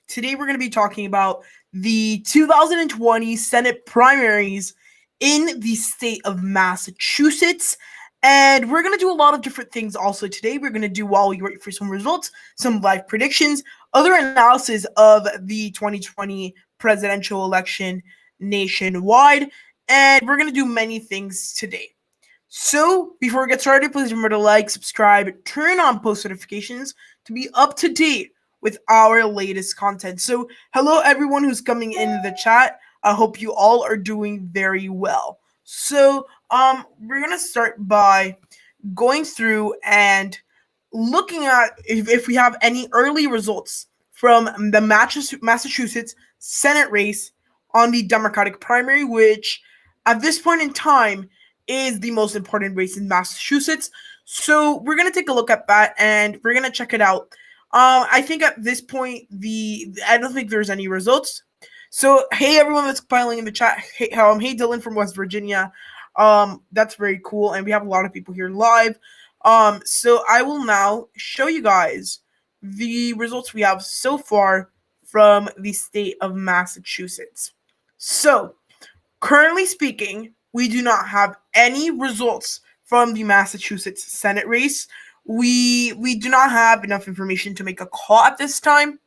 Today we're going to be talking about the 2020 Senate primaries in the state of Massachusetts. And we're going to do a lot of different things also today. We're going to do, while we wait for some results, some live predictions, other analysis of the 2020 presidential election nationwide, and we're going to do many things today. So, before we get started, please remember to like, subscribe, turn on post notifications to be up to date with our latest content. So, hello everyone who's coming in the chat. I hope you all are doing very well. So, we're gonna start by going through and looking at if we have any early results from the Massachusetts Senate race on the Democratic primary, which at this point in time is the most important race in Massachusetts. So we're gonna take a look at that and we're gonna check it out. I think at this point I don't think there's any results. So hey everyone that's piling in the chat. Hey Dylan from West Virginia. That's very cool, and we have a lot of people here live. So I will now show you guys the results we have so far from the state of Massachusetts. So currently speaking, we do not have any results from the Massachusetts Senate race. We do not have enough information to make a call at this time.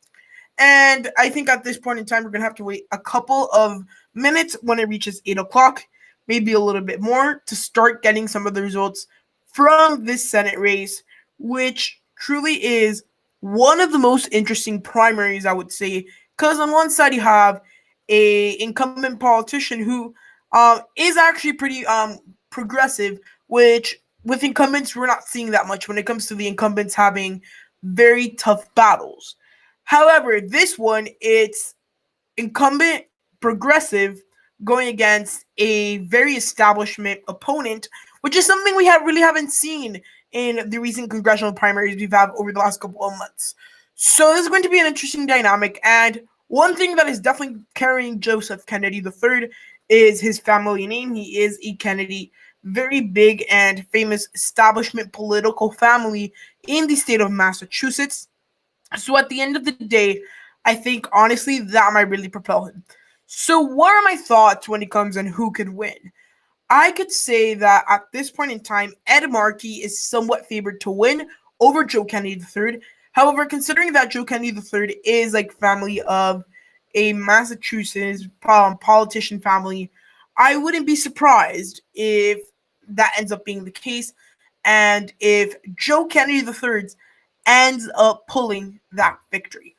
And I think at this point in time, we're going to have to wait a couple of minutes when it reaches 8 o'clock, maybe a little bit more, to start getting some of the results from this Senate race, which truly is one of the most interesting primaries, I would say, because on one side you have a incumbent politician who is actually pretty progressive, which with incumbents we're not seeing that much when it comes to the incumbents having very tough battles. However, this one, it's incumbent progressive going against a very establishment opponent, which is something we really haven't seen in the recent congressional primaries we've had over the last couple of months. So this is going to be an interesting dynamic, and one thing that is definitely carrying Joseph Kennedy III is his family name. He is a Kennedy, very big and famous establishment political family in the state of Massachusetts. So at the end of the day, I think honestly that might really propel him. So what are my thoughts when it comes on who could win? I could say that at this point in time, Ed Markey is somewhat favored to win over Joe Kennedy III. However, considering that Joe Kennedy III is like family of a Massachusetts politician family, I wouldn't be surprised if that ends up being the case, and if Joe Kennedy III ends up pulling that victory.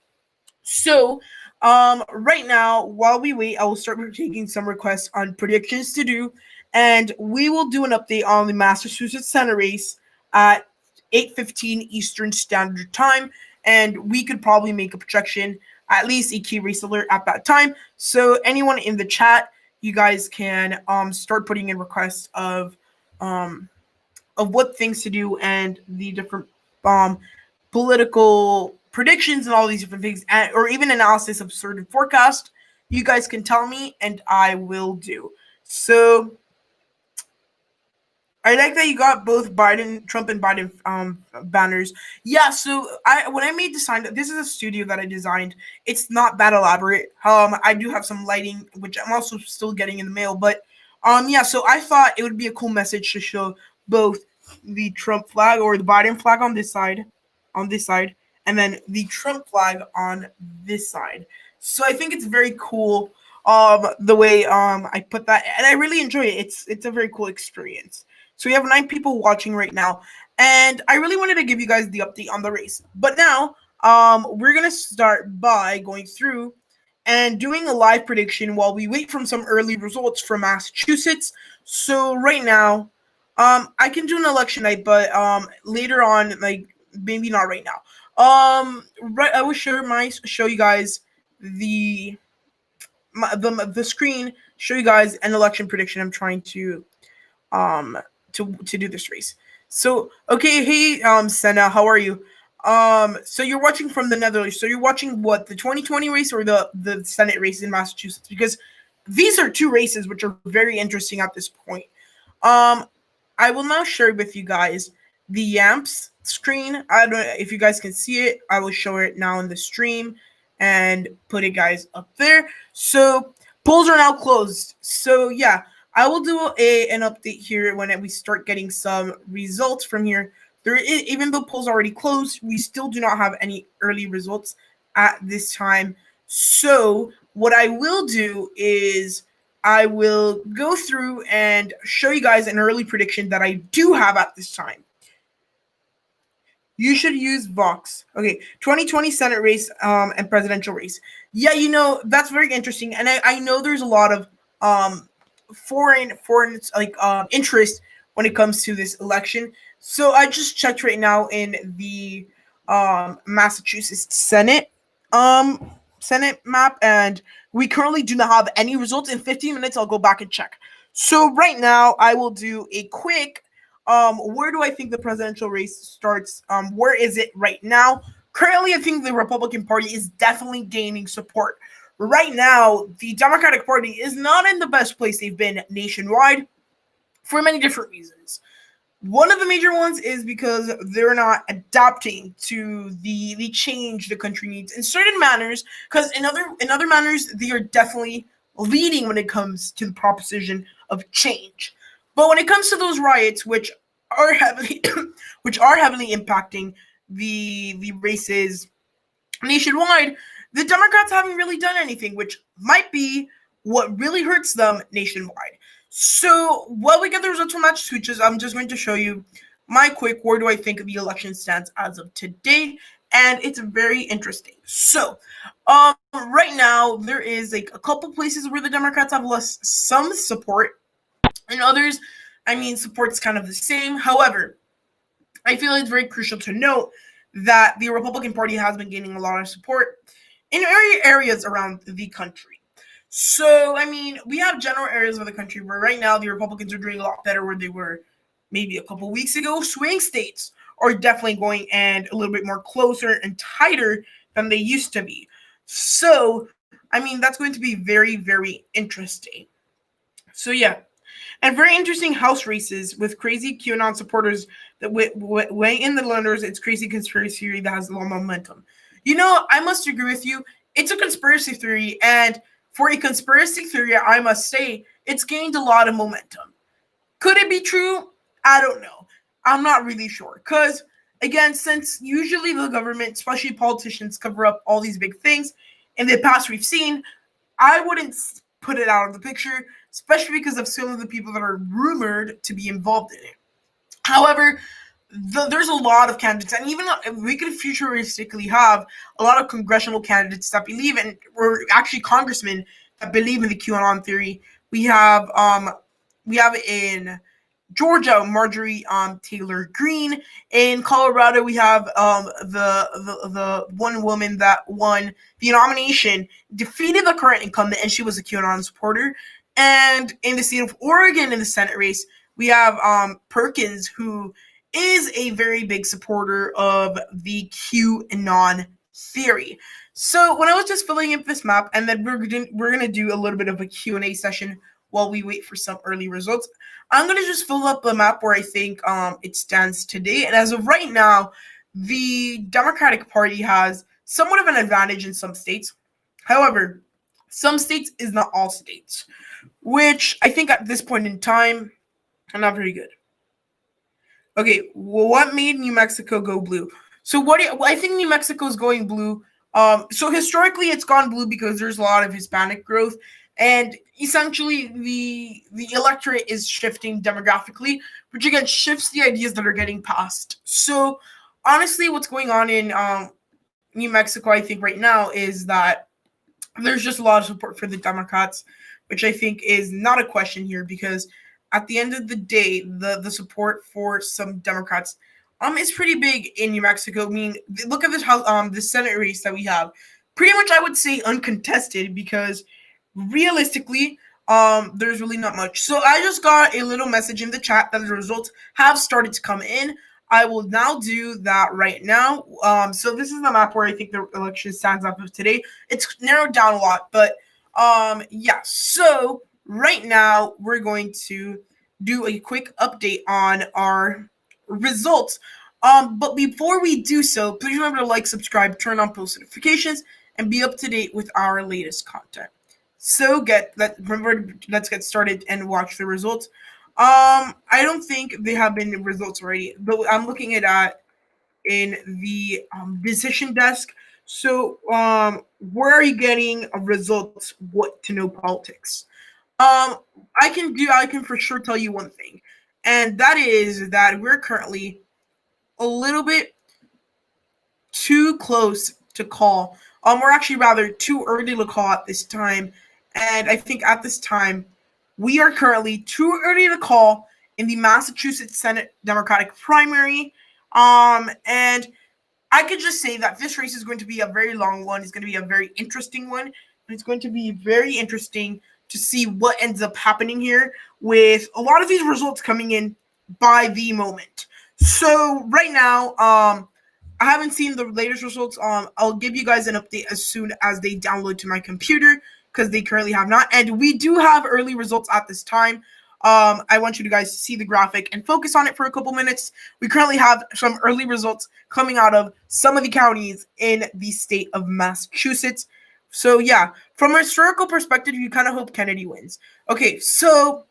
So, right now, while we wait, I will start taking some requests on predictions to do, and we will do an update on the Massachusetts Senate race at 8:15 Eastern Standard Time, and we could probably make a projection, at least a key race alert at that time. So anyone in the chat, you guys can start putting in requests of what things to do and the different political predictions and all these different things, or even analysis of certain forecast. You guys can tell me, and I will do. So I like that you got both Trump and Biden banners. Yeah, so when I made the sign, this is a studio that I designed. It's not that elaborate. I do have some lighting, which I'm also still getting in the mail. But yeah, so I thought it would be a cool message to show both the Trump flag or the Biden flag on this side, and then the Trump flag on this side. So I think it's very cool the way I put that, and I really enjoy it. It's a very cool experience. So we have 9 people watching right now, and I really wanted to give you guys the update on the race. But now we're gonna start by going through and doing a live prediction while we wait from some early results from Massachusetts. So right now, I can do an election night, but later on, like maybe not right now. Right, I will show you guys the screen, show you guys an election prediction. I'm trying to do this race. So okay, hey Senna, how are you? So you're watching from the Netherlands. So you're watching what, the 2020 race or the Senate race in Massachusetts? Because these are 2 races which are very interesting at this point. I will now share with you guys the Yamps screen. I don't know if you guys can see it. I will show it now in the stream, and put it, guys, up there. So polls are now closed. So yeah, I will do an update here when we start getting some results from here. Even though polls are already closed, we still do not have any early results at this time. So what I will do is I will go through and show you guys an early prediction that I do have at this time. You should use Vox. Okay, 2020 Senate race and presidential race. Yeah, that's very interesting, and I know there's a lot of foreign interest when it comes to this election. So I just checked right now in the Massachusetts Senate map, and we currently do not have any results. In 15 minutes, I'll go back and check. So right now, I will do a quick where do I think the presidential race starts? Where is it right now? Currently, I think the Republican Party is definitely gaining support. Right now, the Democratic Party is not in the best place they've been nationwide for many different reasons. One of the major ones is because they're not adapting to the change the country needs in certain manners, because in other manners, they are definitely leading when it comes to the proposition of change. But when it comes to those riots, which are heavily impacting the races nationwide, the Democrats haven't really done anything, which might be what really hurts them nationwide. So while we get the results from Massachusetts, I'm just going to show you my quick where do I think the election stands as of today, and it's very interesting. So right now there is like a couple places where the Democrats have lost some support, and others, support's kind of the same. However, I feel it's very crucial to note that the Republican Party has been gaining a lot of support in areas around the country. So, we have general areas of the country where right now the Republicans are doing a lot better where they were maybe a couple weeks ago. Swing states are definitely going and a little bit more closer and tighter than they used to be. So, that's going to be very, very interesting. So, yeah. And very interesting House races with crazy QAnon supporters that weigh in the lenders. It's crazy conspiracy theory that has a lot of momentum. I must agree with you. It's a conspiracy theory, and for a conspiracy theory, I must say, it's gained a lot of momentum. Could it be true? I don't know. I'm not really sure. Because, again, since usually the government, especially politicians, cover up all these big things, in the past we've seen, I wouldn't put it out of the picture, especially because of some of the people that are rumored to be involved in it. However, there's a lot of candidates, and even we could futuristically have a lot of congressional candidates that believe in, or actually congressmen that believe in the QAnon theory. We have in Georgia, Marjorie Taylor Greene. In Colorado, we have the one woman that won the nomination, defeated the current incumbent, and she was a QAnon supporter. And in the state of Oregon, in the Senate race, we have Perkins, who is a very big supporter of the QAnon theory. So when I was just filling in this map, and then we're gonna do a little bit of a Q&A session while we wait for some early results, I'm gonna just fill up the map where I think it stands today. And as of right now, the Democratic Party has somewhat of an advantage in some states. However, some states is not all states, which I think at this point in time are not very good. Okay, well, what made New Mexico go blue? So I think New Mexico is going blue. So historically, it's gone blue because there's a lot of Hispanic growth, and essentially the electorate is shifting demographically, which again shifts the ideas that are getting passed. So honestly, what's going on in New Mexico, I think right now, is that there's just a lot of support for the Democrats, which I think is not a question here, because at the end of the day, the support for some Democrats is pretty big in New Mexico. Look at this the Senate race that we have. Pretty much, I would say uncontested, because realistically, there's really not much. So I just got a little message in the chat that the results have started to come in. I will now do that right now. So this is the map where I think the election stands up of today. It's narrowed down a lot, but yeah. So right now we're going to do a quick update on our results. But before we do so, please remember to like, subscribe, turn on post notifications, and be up to date with our latest content. So let's get started and watch the results. I don't think they have been results already, but I'm looking at in the decision desk. So, where are you getting results? What to know politics? Um, I can for sure tell you one thing, and that is that we're currently a little bit too close to call. We're actually rather too early to call at this time, and I think at this time we are currently too early to call in the Massachusetts Senate Democratic primary. And I could just say that this race is going to be a very long one. It's going to be a very interesting one. And it's going to be very interesting to see what ends up happening here with a lot of these results coming in by the moment. So right now, I haven't seen the latest results. I'll give you guys an update as soon as they download to my computer because they currently have not. And we do have early results at this time. I want you guys to see the graphic and focus on it for a couple minutes. We currently have some early results coming out of some of the counties in the state of Massachusetts. So yeah, from a historical perspective, you kind of hope Kennedy wins. Okay, so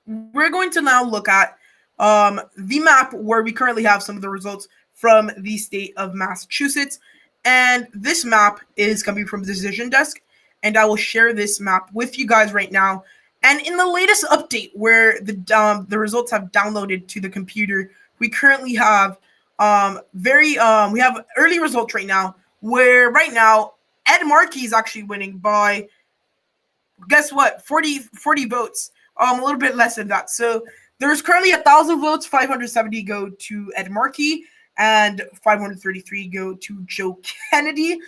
we're going to now look at the map where we currently have some of the results from the state of Massachusetts. And this map is coming from the decision desk. And I will share this map with you guys right now. And in the latest update where the results have downloaded to the computer, we currently have we have early results right now where right now Ed Markey is actually winning by, guess what, 40 votes, a little bit less than that. So there's currently 1,000 votes, 570 go to Ed Markey and 533 go to Joe Kennedy.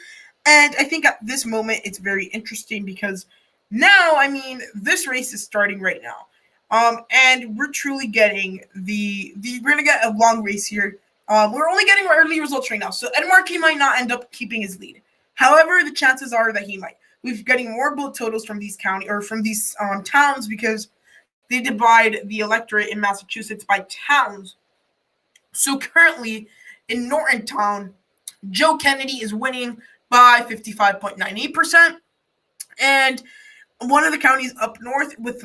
And I think at this moment it's very interesting because now, I mean, this race is starting right now. And we're truly getting we're going to get a long race here. We're only getting early results right now. So Ed Markey might not end up keeping his lead. However, the chances are that he might. We're getting more vote totals from these towns because they divide the electorate in Massachusetts by towns. So currently in Nortontown, Joe Kennedy is winning by 55.98%. And one of the counties up north with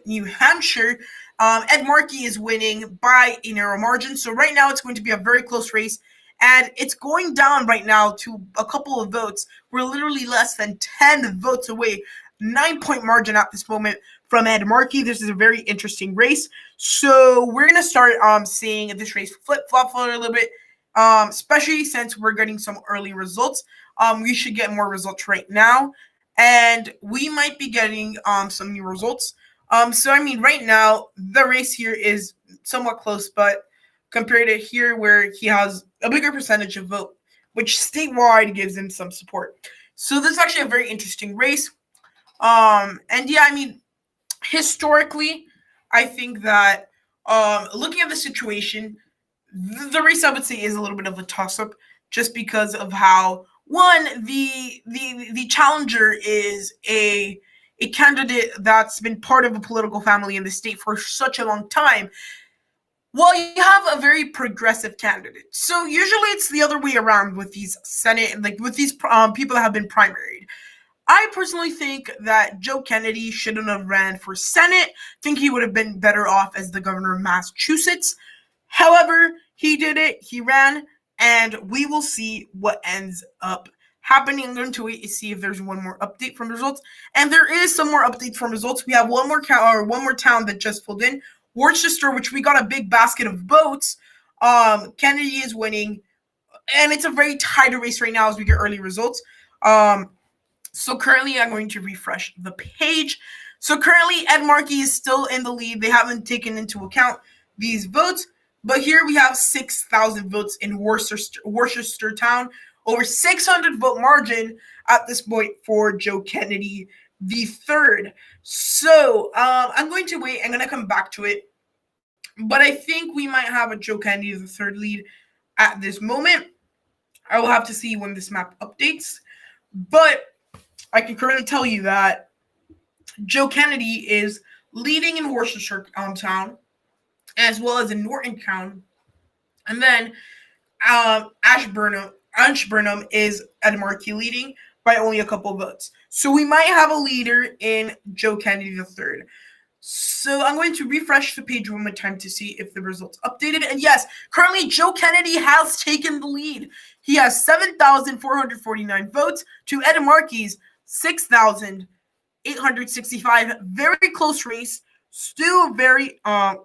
New Hampshire, Ed Markey is winning by a narrow margin. So right now it's going to be a very close race. And it's going down right now to a couple of votes. We're literally less than 10 votes away. 9-point margin at this moment from Ed Markey. This is a very interesting race. So we're going to start seeing this race flip-flop for a little bit, especially since we're getting some early results. We should get more results right now. And we might be getting some new results. So, I mean, right now, the race here is somewhat close, but compared to here where he has a bigger percentage of vote, which statewide gives him some support. So this is actually a very interesting race. And yeah, I mean, historically, I think that looking at the situation, the race I would say is a little bit of a toss-up just because of how the challenger is a candidate that's been part of a political family in the state for such a long time. Well, you have a very progressive candidate. So usually it's the other way around with these Senate, like with these people that have been primaried. I personally think that Joe Kennedy shouldn't have ran for Senate. I think he would have been better off as the governor of Massachusetts. However, he did it. He ran. And we will see what ends up happening. I'm going to wait to see if there's one more update from results. And there is some more updates from results. We have one more town that just pulled in. Worcester, which we got a big basket of votes. Kennedy is winning. And it's a very tight race right now as we get early results. So currently I'm going to refresh the page. So currently Ed Markey is still in the lead. They haven't taken into account these votes. But here we have 6,000 votes in Worcester town, over 600 vote margin at this point for Joe Kennedy the third. So I'm going to wait. I'm going to come back to it. But I think we might have a Joe Kennedy the third lead at this moment. I will have to see when this map updates. But I can currently tell you that Joe Kennedy is leading in Worcester town, as well as in Nortontown, and then Ashburn Ashburnham is Ed Markey leading by only a couple votes. So we might have a leader in Joe Kennedy III. So I'm going to refresh the page one more time to see if the results updated. And yes, currently Joe Kennedy has taken the lead. He has 7,449 votes to Ed Markey's 6,865. Very close race. Still very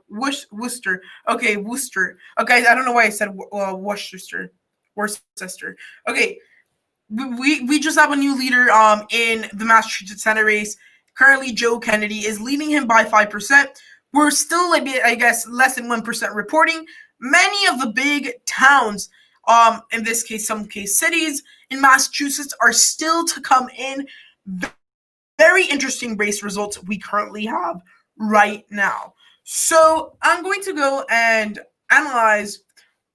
Worcester. Okay, Worcester. Okay, I don't know why I said Worcester. Worcester. Okay, we just have a new leader in the Massachusetts Senate race. Currently, Joe Kennedy is leading him by 5%. We're still a bit, I guess, less than 1% reporting. Many of the big towns, in this case, some case cities in Massachusetts, are still to come in. Very interesting race results we currently have right now. So I'm going to go and analyze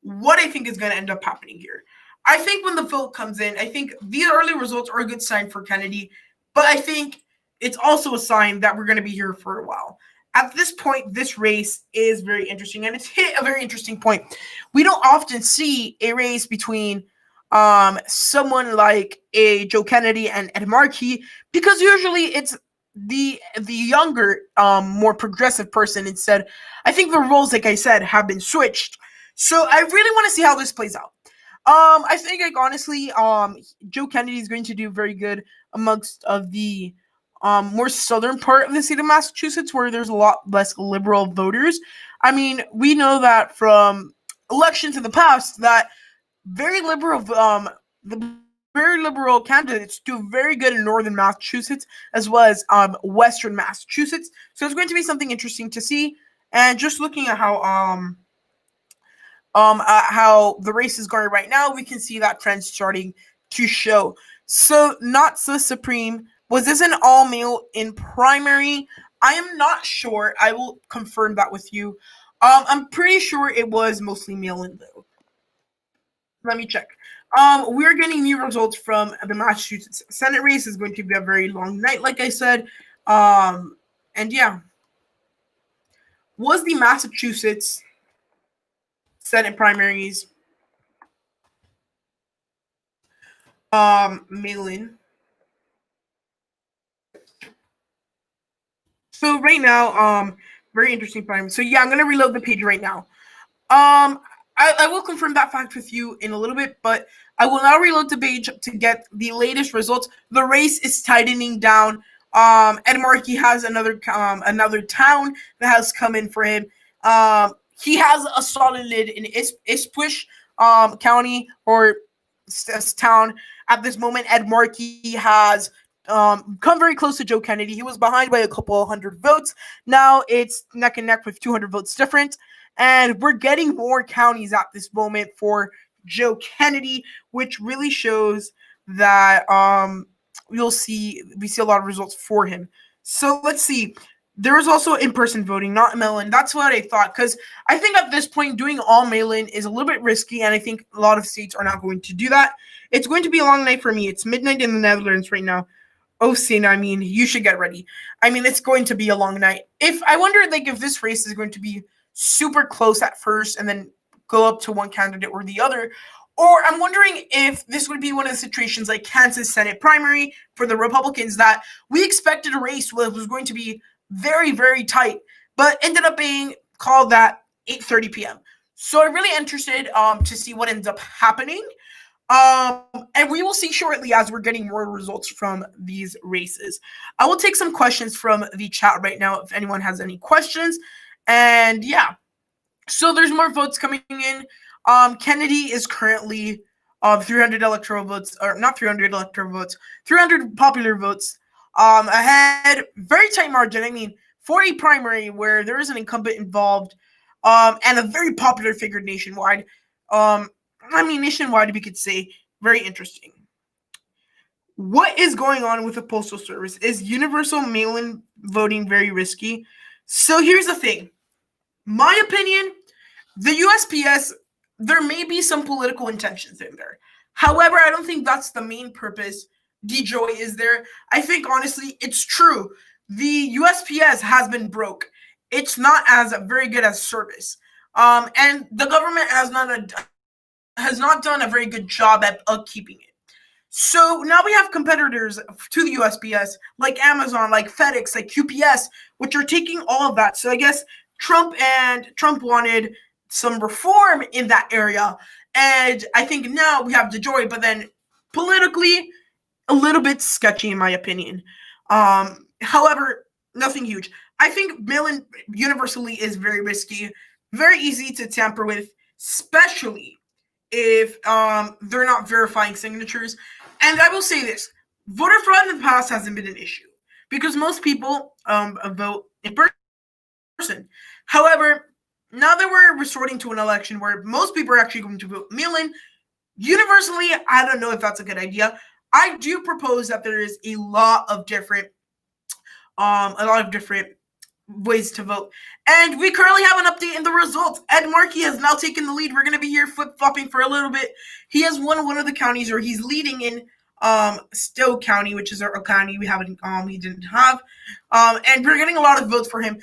what I think is going to end up happening here. I think when the vote comes in, I think the early results are a good sign for Kennedy, but I think it's also a sign that we're going to be here for a while. At this point, this race is very interesting, and it's hit a very interesting point. We don't often see a race between someone like a Joe Kennedy and Ed Markey, because usually it's the younger, more progressive person instead. I think the roles, like I said, have been switched. So I really want to see how this plays out. I think, like, honestly, Joe Kennedy is going to do very good amongst of the more southern part of the state of Massachusetts, where there's a lot less liberal voters. I mean, we know that from elections in the past that very liberal, the very liberal candidates do very good in northern Massachusetts as well as western Massachusetts. So it's going to be something interesting to see. And just looking at how the race is going right now, we can see that trend starting to show. So not so supreme. Was this an all-male in primary? I am not sure. I will confirm that with you. I'm pretty sure it was mostly male-in though. Let me check. We're getting new results from the Massachusetts Senate race. It's going to be a very long night, like I said. And yeah. Was the Massachusetts Senate primaries mail-in? So right now, very interesting primary. So yeah, I'm gonna reload the page right now. I will confirm that fact with you in a little bit, but I will now reload the page to get the latest results. The race is tightening down. Ed Markey has another town that has come in for him. He has a solid lead in Ipswich County or town at this moment. Ed Markey has come very close to Joe Kennedy. He was behind by a couple hundred votes. Now it's neck and neck with 200 votes different. And we're getting more counties at this moment for Joe Kennedy, which really shows that we see a lot of results for him. So let's see. There was also in-person voting, not mail-in. That's what I thought, because I think at this point doing all mail-in is a little bit risky, and I think a lot of states are not going to do that. It's going to be a long night for me. It's midnight in the Netherlands right now. Oh, Sin, I mean, you should get ready. I mean, it's going to be a long night. I wonder, like, if this race is going to be super close at first and then go up to one candidate or the other, or I'm wondering if this would be one of the situations like Kansas Senate primary for the Republicans that we expected a race that was going to be very, very tight, but ended up being called at 8:30 p.m. So I'm really interested to see what ends up happening. And we will see shortly as we're getting more results from these races. I will take some questions from the chat right now if anyone has any questions. And yeah, so there's more votes coming in. Kennedy is currently 300 electoral votes, or not 300 electoral votes, 300 popular votes ahead. Very tight margin. I mean, for a primary where there is an incumbent involved and a very popular figure nationwide. Nationwide, we could say, very interesting. What is going on with the Postal Service? Is universal mail-in voting very risky? So here's the thing. My opinion, the USPS, there may be some political intentions in there. However, I don't think that's the main purpose DJoy is there. I think, honestly, it's true. The USPS has been broke. It's not as very good as service. And the government has not has not done a very good job at upkeeping it. So now we have competitors to the USPS like Amazon, like FedEx, like UPS, which are taking all of that. So I guess Trump wanted some reform in that area. And I think now we have the joy, but then politically, a little bit sketchy in my opinion. However, nothing huge. I think mail-in universally is very risky, very easy to tamper with, especially if they're not verifying signatures. And I will say this, voter fraud in the past hasn't been an issue because most people vote in person. However, now that we're resorting to an election where most people are actually going to vote mail-in, universally, I don't know if that's a good idea. I do propose that there is a lot of different ways to vote. And we currently have an update in the results. Ed Markey has now taken the lead. We're going to be here flip-flopping for a little bit. He has won one of the counties, or he's leading in Stowe County, which is our county we didn't have. And we're getting a lot of votes for him.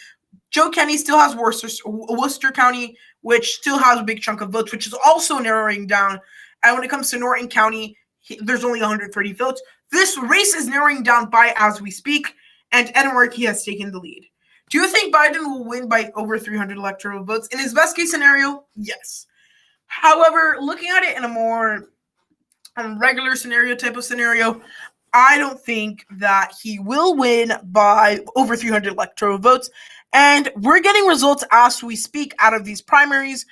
Joe Kenney still has Worcester County, which still has a big chunk of votes, which is also narrowing down. And when it comes to Norton County, there's only 130 votes. This race is narrowing down by as we speak, and Ed Markey has taken the lead. Do you think Biden will win by over 300 electoral votes? In his best case scenario, yes. However, looking at it in a more regular type of scenario, I don't think that he will win by over 300 electoral votes. And we're getting results as we speak out of these primaries.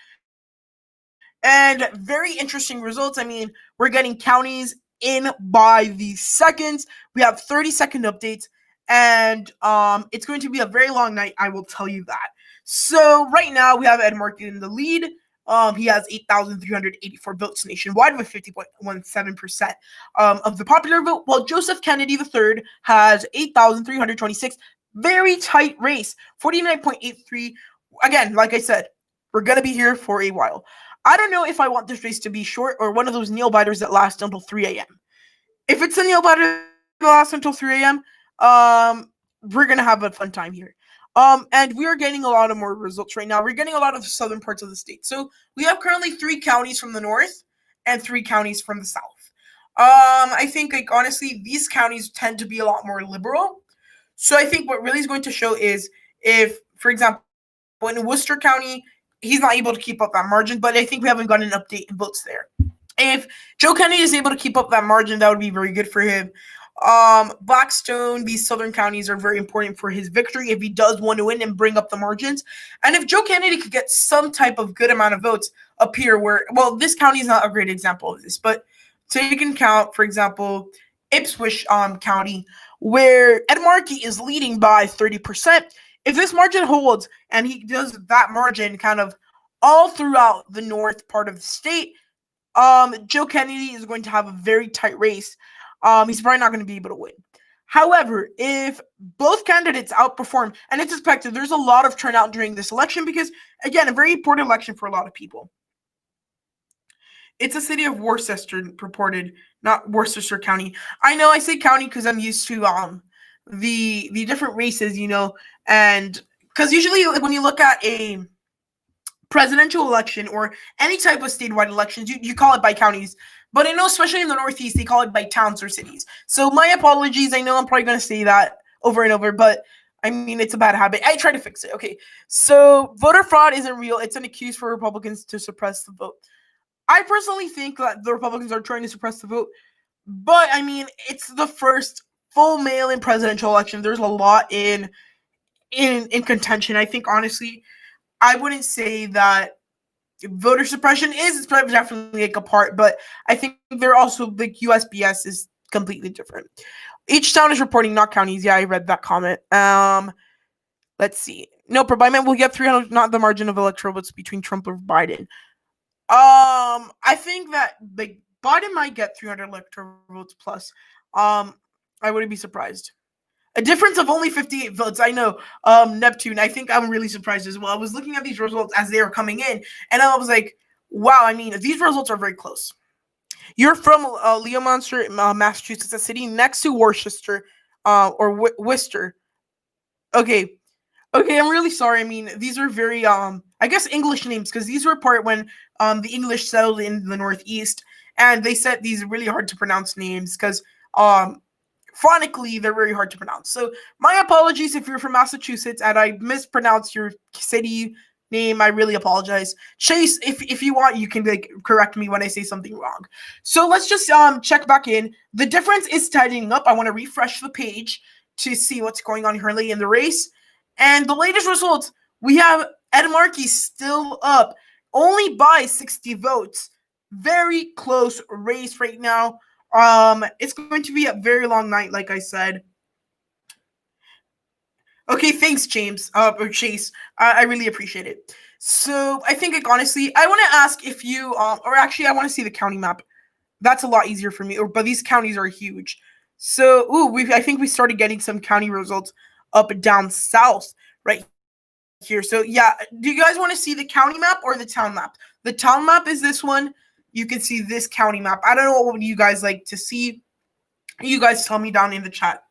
And very interesting results. I mean, we're getting counties in by the seconds. We have 30-second updates. And it's going to be a very long night, I will tell you that. So right now we have Ed Markey in the lead. He has 8,384 votes nationwide with 50.17% of the popular vote, while Joseph Kennedy III has 8,326. Very tight race, 49.83. Again, like I said, we're going to be here for a while. I don't know if I want this race to be short or one of those nail biters that last until 3 a.m. If it's a nail biter that lasts until 3 a.m., we're going to have a fun time here. And we are getting a lot of more results right now. We're getting a lot of the southern parts of the state. So we have currently 3 counties from the north and 3 counties from the south. I think, honestly, these counties tend to be a lot more liberal. So I think what really is going to show is if, for example, in Worcester County, he's not able to keep up that margin, but I think we haven't gotten an update in votes there. If Joe Kennedy is able to keep up that margin, that would be very good for him. Blackstone, these southern counties are very important for his victory if he does want to win and bring up the margins. And if Joe Kennedy could get some type of good amount of votes up here where, well, this county is not a great example of this, but take into account, for example, Ipswich County, where Ed Markey is leading by 30%. If this margin holds and he does that margin kind of all throughout the north part of the state, Joe Kennedy is going to have a very tight race. He's probably not going to be able to win. However, if both candidates outperform, and it's expected, there's a lot of turnout during this election because, again, a very important election for a lot of people. It's a city of Worcester purported, not Worcester County. I know I say county because I'm used to the different races, you know, and because usually when you look at a presidential election or any type of statewide elections, you call it by counties. But I know, especially in the Northeast, they call it by towns or cities. So my apologies. I know I'm probably going to say that over and over, but I mean, it's a bad habit. I try to fix it. Okay. So voter fraud isn't real. It's an excuse for Republicans to suppress the vote. I personally think that the Republicans are trying to suppress the vote, but I mean, it's the first full mail-in presidential election. There's a lot in contention. I think, honestly, I wouldn't say that voter suppression is definitely like a part, but I think they're also like USPS is completely different. Each town is reporting, not counties. Yeah, I read that comment. Let's see. No, Biden will get 300, not the margin of electoral votes between Trump or Biden. I think that like Biden might get 300 electoral votes plus. I wouldn't be surprised. A difference of only 58 votes. I know. Neptune, I think I'm really surprised as well. I was looking at these results as they were coming in, and I was like, wow, I mean, these results are very close. You're from Leominster, Massachusetts, a city next to Worcester, or Worcester. Okay, I'm really sorry. I mean, these are very, I I guess, English names, because these were part when the English settled in the Northeast, and they set these really hard to pronounce names because phonically they're very hard to pronounce. So my apologies if you're from Massachusetts and I mispronounced your city name. I really apologize. Chase, if you want, you can like correct me when I say something wrong. So let's just check back in. The difference is tightening up. I want to refresh the page to see what's going on currently in the race. And the latest results, we have Ed Markey still up only by 60 votes. Very close race right now. It's going to be a very long night, like I said. Okay, thanks, James, or Chase. I really appreciate it. So I think, like, honestly, I want to ask if you, or actually, I want to see the county map. That's a lot easier for me. But these counties are huge. So, I think we started getting some county results up and down south right here. So yeah, do you guys want to see the county map or the town map? The town map is this one. You can see this county map. I don't know what you guys like to see. You guys tell me down in the chat.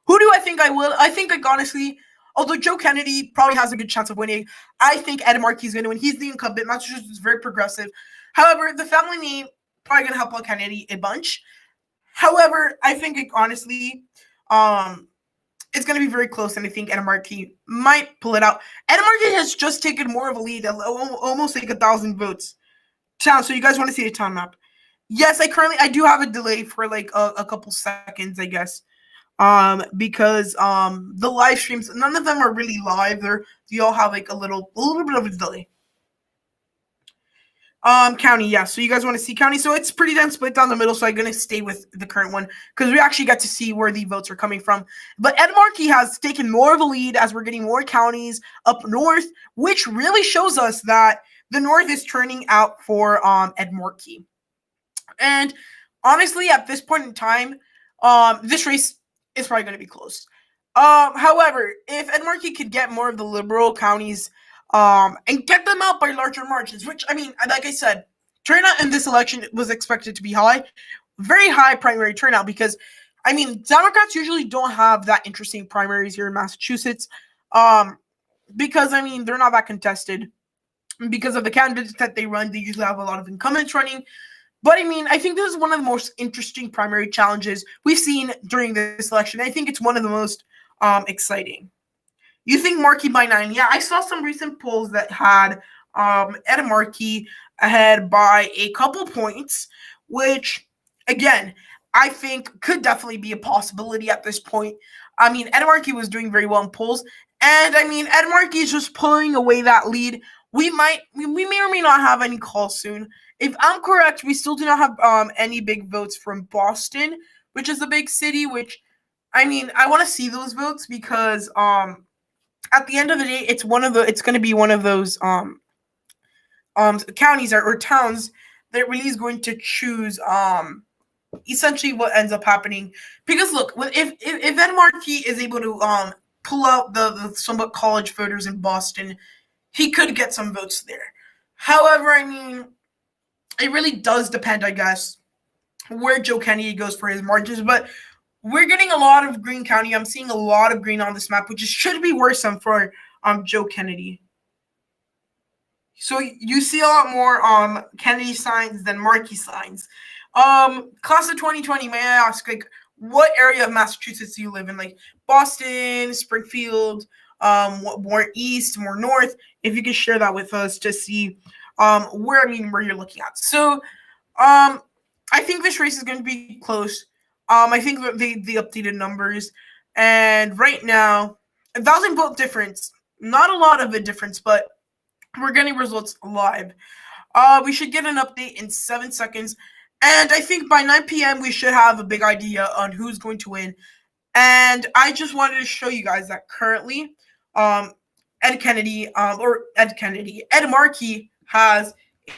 Who do I think I will? I think, like, honestly, although Joe Kennedy probably has a good chance of winning, I think Ed Markey is going to win. He's the incumbent. Massachusetts is very progressive. However, the family name probably going to help out Kennedy a bunch. However, I think, like, honestly, it's going to be very close, and I think Ed Markey might pull it out. Ed Markey has just taken more of a lead, almost like 1,000 votes. Town. So you guys want to see the town map? Yes, I do have a delay for like a couple seconds, I guess. Because the live streams, none of them are really live. They all have like a little bit of a delay. County, yeah. So you guys want to see county? So it's pretty damn split down the middle. So I'm gonna stay with the current one because we actually got to see where the votes are coming from. But Ed Markey has taken more of a lead as we're getting more counties up north, which really shows us that the North is turning out for Ed Markey. And honestly, at this point in time, this race is probably going to be close. However, if Ed Markey could get more of the liberal counties and get them out by larger margins, which, I mean, like I said, turnout in this election was expected to be high. Very high primary turnout because, I mean, Democrats usually don't have that interesting primaries here in Massachusetts because, I mean, they're not that contested. Because of the candidates that they run, they usually have a lot of incumbents running. But, I mean, I think this is one of the most interesting primary challenges we've seen during this election. I think it's one of the most exciting. You think Markey by 9? Yeah, I saw some recent polls that had Ed Markey ahead by a couple points, which, again, I think could definitely be a possibility at this point. I mean, Ed Markey was doing very well in polls. And, I mean, Ed Markey is just pulling away that lead. We may or may not have any calls soon. If I'm correct, we still do not have any big votes from Boston, which is a big city, which, I mean, I want to see those votes because at the end of the day, it's going to be one of those counties or towns that really is going to choose essentially what ends up happening. Because look, if Ed Markey is able to pull out the somewhat college voters in Boston, he could get some votes there. However, I mean, it really does depend, I guess, where Joe Kennedy goes for his margins. But we're getting a lot of Green County. I'm seeing a lot of green on this map, which should be worrisome for Joe Kennedy. So you see a lot more Kennedy signs than Markey signs. Class of 2020, may I ask, like, what area of Massachusetts do you live in? Like Boston, Springfield, more east, more north? If you could share that with us to see where you're looking at. So I think this race is going to be close. I think that the updated numbers, and right now, 1,000 vote difference. Not a lot of a difference, but we're getting results live. We should get an update in 7 seconds. And I think by 9 p.m. we should have a big idea on who's going to win. And I just wanted to show you guys that currently Ed Markey has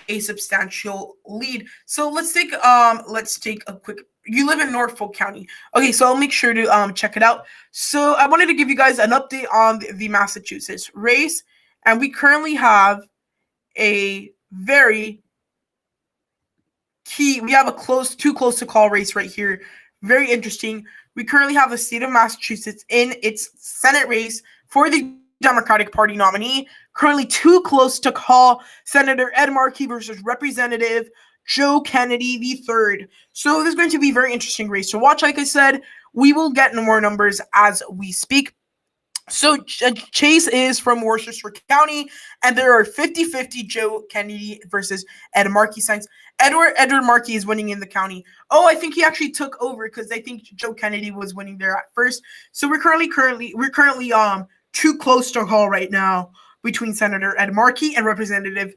a substantial lead. So let's take a quick. You live in Norfolk County. Okay, so I'll make sure to check it out. So I wanted to give you guys an update on the Massachusetts race, and we currently have a very key. We have too close to call race right here. Very interesting. We currently have the state of Massachusetts in its Senate race for the Democratic Party nominee, currently too close to call, Senator Ed Markey versus Representative Joe Kennedy III. So this is going to be a very interesting race to watch. Like I said, we will get more numbers as we speak. So Chase is from Worcester County, and there are 50-50 Joe Kennedy versus Ed Markey signs. Edward Markey is winning in the county. Oh, I think he actually took over because I think Joe Kennedy was winning there at first. So we're currently too close to call right now between Senator Ed Markey and Representative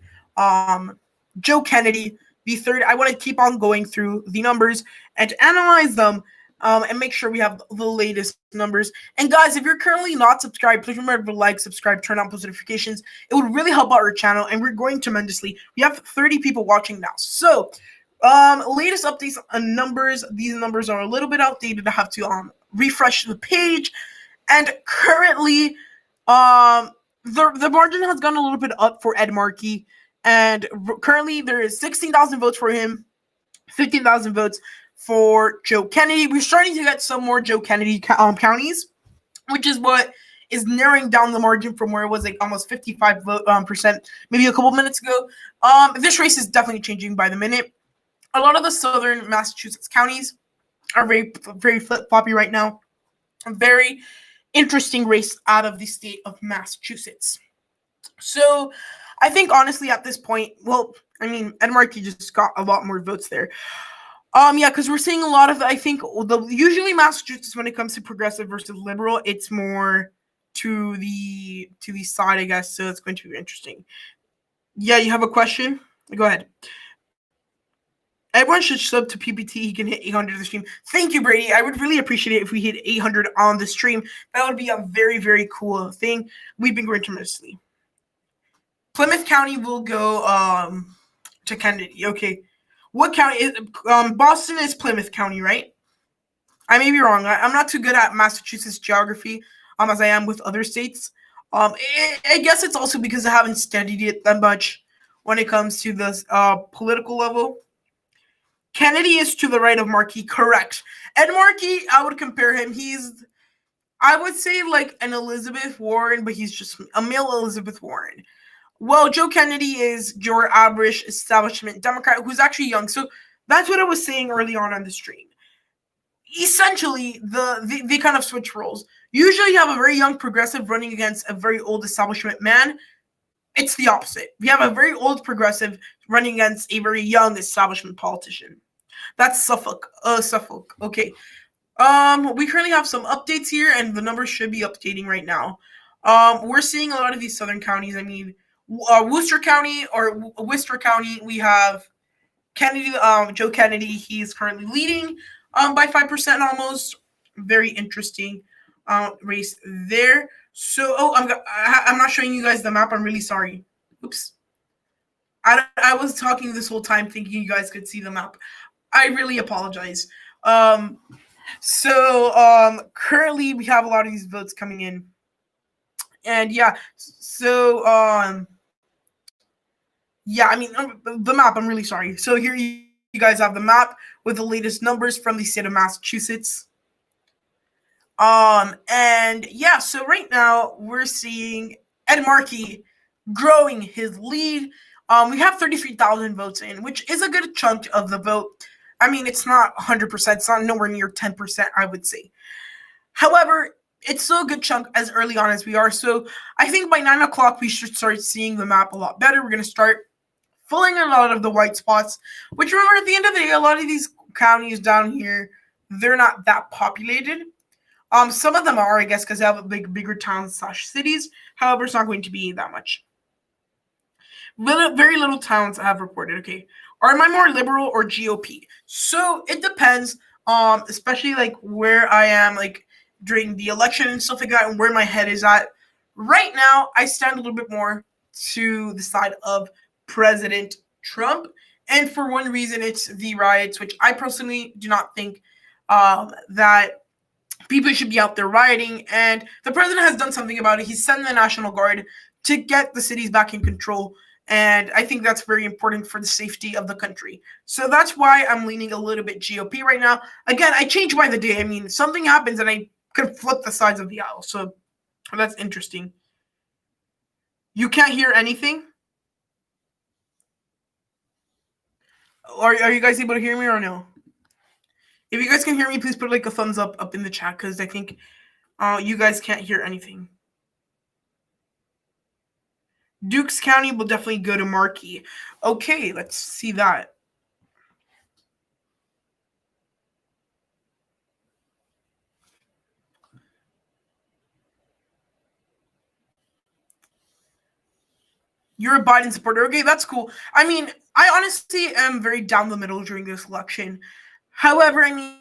Joe Kennedy III. I want to keep on going through the numbers and to analyze them. And make sure we have the latest numbers. And guys, if you're currently not subscribed, please remember to like, subscribe, turn on post notifications. It would really help out our channel, and we're growing tremendously. We have 30 people watching now. So, latest updates on numbers. These numbers are a little bit outdated. I have to refresh the page. And currently, the margin has gone a little bit up for Ed Markey. And currently, there is 16,000 votes for him, 15,000 votes for Joe Kennedy. We're starting to get some more Joe Kennedy counties, which is what is narrowing down the margin from where it was like almost 55% maybe a couple minutes ago. This race is definitely changing by the minute. A lot of the southern Massachusetts counties are very, very flip-floppy right now. A very interesting race out of the state of Massachusetts. So I think honestly at this point, well, I mean, Ed Markey just got a lot more votes there. Yeah, because we're seeing a lot of, I think, usually Massachusetts, when it comes to progressive versus liberal, it's more to the side, I guess, so it's going to be interesting. Yeah, you have a question? Go ahead. Everyone should sub to PPT. He can hit 800 on the stream. Thank you, Brady. I would really appreciate it if we hit 800 on the stream. That would be a very, very cool thing. We've been growing tremendously. Plymouth County will go to Kennedy. Okay. What county is Boston is Plymouth County, right? I may be wrong. I'm not too good at Massachusetts geography as I am with other states. I guess it's also because I haven't studied it that much when it comes to this political level. Kennedy is to the right of Markey, correct. Ed Markey, I would compare him. I would say like an Elizabeth Warren, but he's just a male Elizabeth Warren. Well, Joe Kennedy is your average establishment Democrat who's actually young. So that's what I was saying early on the stream. Essentially, they kind of switch roles. Usually you have a very young progressive running against a very old establishment man. It's the opposite. We have a very old progressive running against a very young establishment politician. That's Suffolk. Okay. We currently have some updates here, and the numbers should be updating right now. We're seeing a lot of these southern counties. I mean, Worcester County, we have Kennedy, Joe Kennedy. He's currently leading by 5% almost. Very interesting race there. So, I'm not showing you guys the map. I'm really sorry. Oops. I was talking this whole time thinking you guys could see the map. I really apologize. Currently we have a lot of these votes coming in. And yeah, so yeah, I mean, the map, I'm really sorry. So here you guys have the map with the latest numbers from the state of Massachusetts. And yeah, so right now we're seeing Ed Markey growing his lead. We have 33,000 votes in, which is a good chunk of the vote. I mean, it's not 100%. It's not nowhere near 10%, I would say. However, it's still a good chunk as early on as we are. So I think by 9 o'clock, we should start seeing the map a lot better. We're going to start filling in a lot of the white spots, which remember, at the end of the day, a lot of these counties down here, they're not that populated. Some of them are, I guess, because they have bigger towns / cities. However, it's not going to be that much. Very little towns have reported. Okay, am I more liberal or GOP? So it depends. Especially like where I am, like during the election and stuff like that, and where my head is at. Right now, I stand a little bit more to the side of President Trump, and for one reason, it's the riots, which I personally do not think that people should be out there rioting, and the president has done something about it. He's sent the National Guard to get the cities back in control, and I think that's very important for the safety of the country. So that's why I'm leaning a little bit GOP right now. Again, I change by the day. I mean, something happens and I could flip the sides of the aisle, so that's interesting. You can't hear anything? Are you guys able to hear me or no? If you guys can hear me, please put like a thumbs up in the chat because I think you guys can't hear anything. Dukes County will definitely go to Markey. Okay, let's see that. You're a Biden supporter. Okay, that's cool. I mean, I honestly am very down the middle during this election. However, I mean,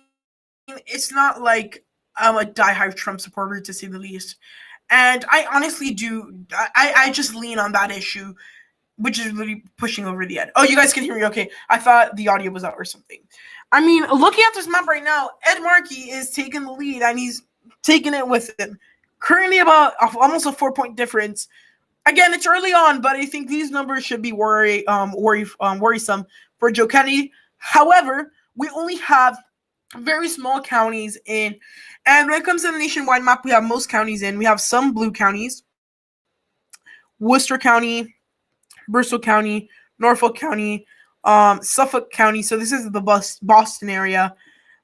it's not like I'm a diehard Trump supporter to say the least. And I honestly do. I just lean on that issue, which is really pushing over the edge. Oh, you guys can hear me? Okay, I thought the audio was out or something. I mean, looking at this map right now, Ed Markey is taking the lead, and he's taking it with him. Currently, about almost a 4-point difference. Again, it's early on, but I think these numbers should be worrisome for Joe Kennedy. However, we only have very small counties in, and when it comes to the nationwide map, we have most counties in. We have some blue counties, Worcester County, Bristol County, Norfolk County, Suffolk County. So this is the Boston area.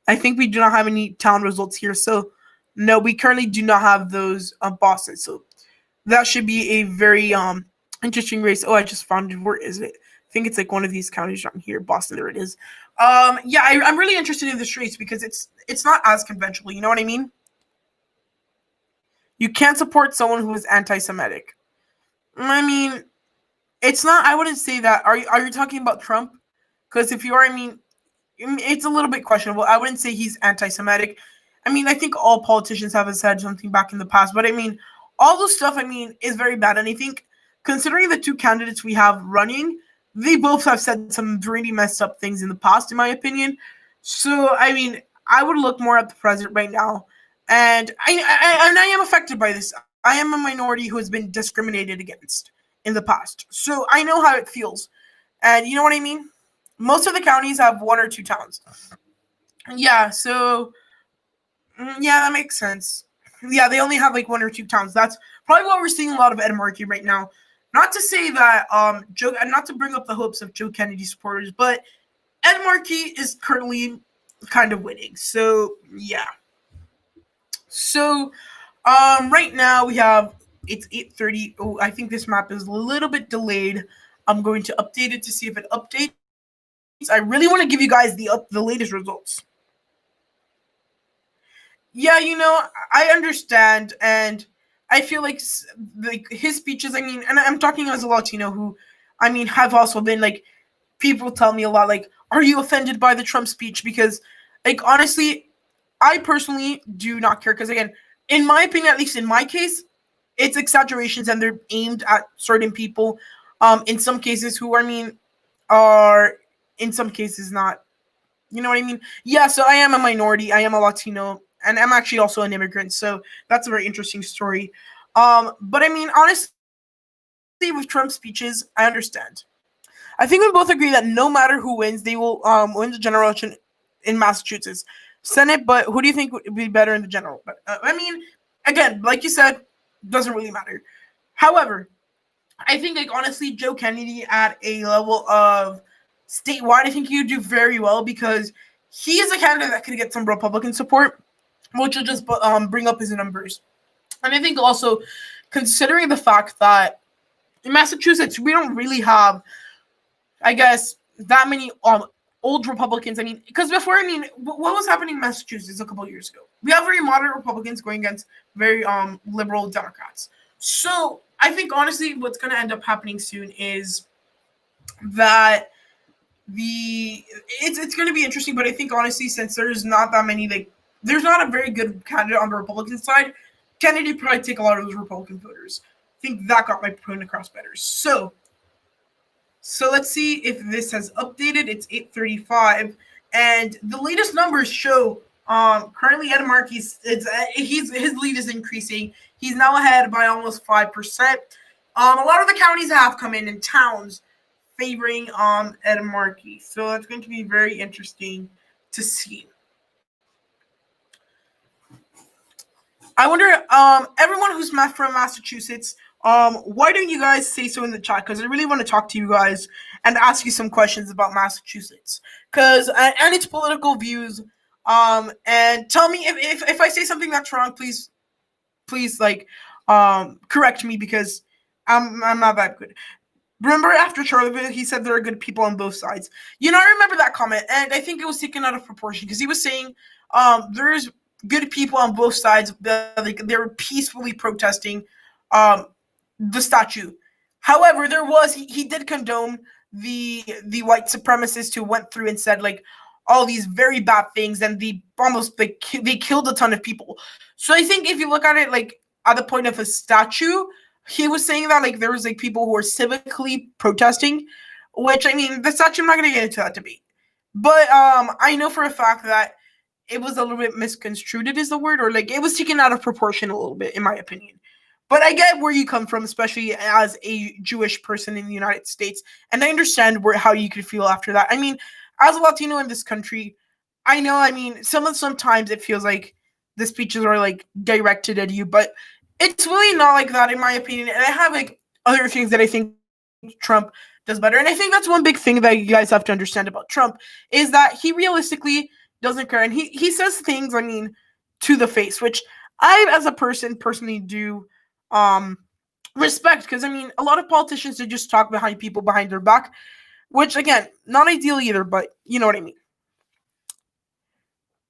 I think we do not have any town results here. So no, we currently do not have those Boston. So that should be a very interesting race. Oh, I just found it. Where is it? I think it's like one of these counties down here. Boston, there it is. Yeah, I'm really interested in this race because it's not as conventional. You know what I mean? You can't support someone who is anti-Semitic. I mean, it's not. I wouldn't say that. Are you talking about Trump? Because if you are, I mean, it's a little bit questionable. I wouldn't say he's anti-Semitic. I mean, I think all politicians have said something back in the past, but I mean, all this stuff, I mean, is very bad. And I think, considering the two candidates we have running, they both have said some really messed up things in the past, in my opinion. So, I mean, I would look more at the president right now. And I am affected by this. I am a minority who has been discriminated against in the past. So I know how it feels. And you know what I mean? Most of the counties have 1 or 2 towns. Yeah, so yeah, that makes sense. Yeah, they only have like 1 or 2 towns. That's probably why we're seeing a lot of Ed Markey right now. Not to say that Joe, and not to bring up the hopes of Joe Kennedy supporters, but Ed Markey is currently kind of winning. So yeah. So right now we have it's 8:30. Oh, I think this map is a little bit delayed. I'm going to update it to see if it updates. I really want to give you guys the latest results. Yeah, you know, I understand, and I feel like his speeches. I mean, and I'm talking as a Latino who, I mean, have also been like people tell me a lot like, "Are you offended by the Trump speech?" Because, like, honestly, I personally do not care. Because again, in my opinion, at least in my case, it's exaggerations and they're aimed at certain people. In some cases, who I mean, are in some cases not. You know what I mean? Yeah, so I am a minority. I am a Latino, and I'm actually also an immigrant. So that's a very interesting story. But I mean, honestly, with Trump's speeches, I understand. I think we both agree that no matter who wins, they will win the general election in Massachusetts Senate. But who do you think would be better in the general? But I mean, again, like you said, doesn't really matter. However, I think, like, honestly, Joe Kennedy at a level of statewide, I think he would do very well because he is a candidate that could get some Republican support, which will just bring up his numbers. And I think also, considering the fact that in Massachusetts, we don't really have, I guess, that many old Republicans. I mean, because before, I mean, what was happening in Massachusetts a couple of years ago? We have very moderate Republicans going against very liberal Democrats. So I think, honestly, what's going to end up happening soon is that it's going to be interesting. But I think, honestly, since there's not that many, like, there's not a very good candidate on the Republican side, Kennedy probably take a lot of those Republican voters. I think that got my point across better. So let's see if this has updated. It's 8:35, and the latest numbers show currently Ed Markey's his lead is increasing. He's now ahead by almost 5%. A lot of the counties have come in towns favoring Ed Markey, so that's going to be very interesting to see. I wonder, everyone who's from Massachusetts, Why don't you guys say so in the chat? Because I really want to talk to you guys and ask you some questions about Massachusetts, because and its political views. And tell me if I say something that's wrong, please like correct me, because I'm not that good. Remember after Charlottesville, he said there are good people on both sides. I remember that comment, and I think it was taken out of proportion, because he was saying there's good people on both sides. Like they were peacefully protesting the statue. However, he did condone the white supremacists who went through and said like all these very bad things, and they killed a ton of people. So I think if you look at it like at the point of a statue, he was saying that like there was like people who were civically protesting, which I mean the statue, I'm not gonna get into that debate. But I know for a fact that it was a little bit misconstrued, is the word, or like it was taken out of proportion a little bit, in my opinion. But I get where you come from, especially as a Jewish person in the United States, and I understand how you could feel after that. I mean, as a Latino in this country, I know. I mean, sometimes it feels like the speeches are like directed at you, but it's really not like that, in my opinion. And I have like other things that I think Trump does better, and I think that's one big thing that you guys have to understand about Trump is that he realistically doesn't care, and he says things, I mean, to the face, which I, as a person, personally do respect, because I mean a lot of politicians, they just talk behind people behind their back, which again, not ideal either, but you know what I mean.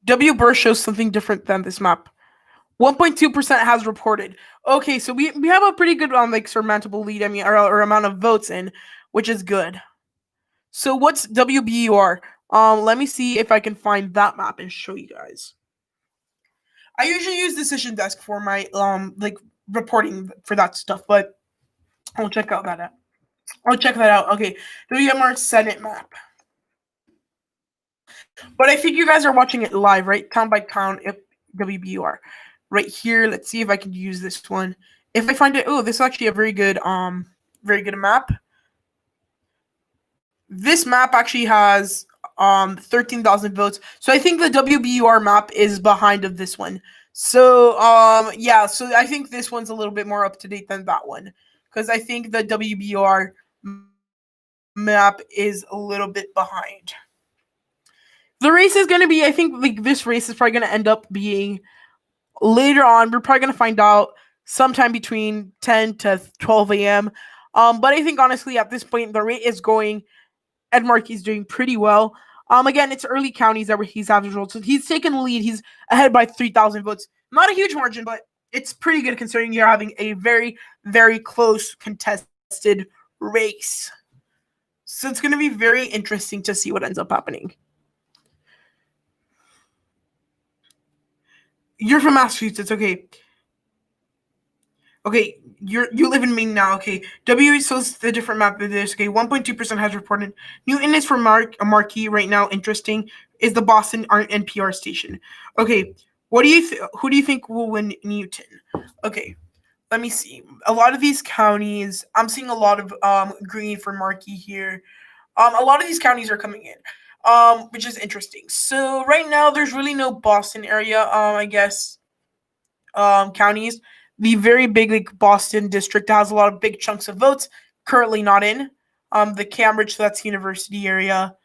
W. Burr shows something different than this map. 1.2% has reported. Okay, so we have a pretty good like surmountable lead, I mean, or amount of votes in, which is good. So what's WBUR? Let me see if I can find that map and show you guys. I usually use Decision Desk for my like reporting for that stuff, but I'll check that out. Okay, WMR Senate map. But I think you guys are watching it live, right? Town by town, WBUR. Right here, let's see if I can use this one. If I find it, this is actually a very good map. This map actually has 13,000 votes. So I think the WBUR map is behind of this one. So yeah, so I think this one's a little bit more up to date than that one, because I think the WBUR map is a little bit behind. The race is going to be, I think like this race is probably going to end up being later on. We're probably going to find out sometime between 10 to 12 a.m. But I think honestly at this point the rate is going. Ed Markey's doing pretty well. Again, it's early counties that he's having results. So he's taken the lead. He's ahead by 3,000 votes. Not a huge margin, but it's pretty good considering you're having a very, very close contested race. So it's going to be very interesting to see what ends up happening. You're from Massachusetts, okay. Okay, you live in Maine now, okay. W shows the different map of this, okay. 1.2% has reported. Newton is for Markey right now. Interesting. Is the Boston NPR station. Okay, who do you think will win Newton? Okay, let me see. A lot of these counties, I'm seeing a lot of green for Markey here. A lot of these counties are coming in, which is interesting. So right now there's really no Boston area, I guess, counties. The very big like Boston district has a lot of big chunks of votes. Currently not in. The Cambridge, so that's university area.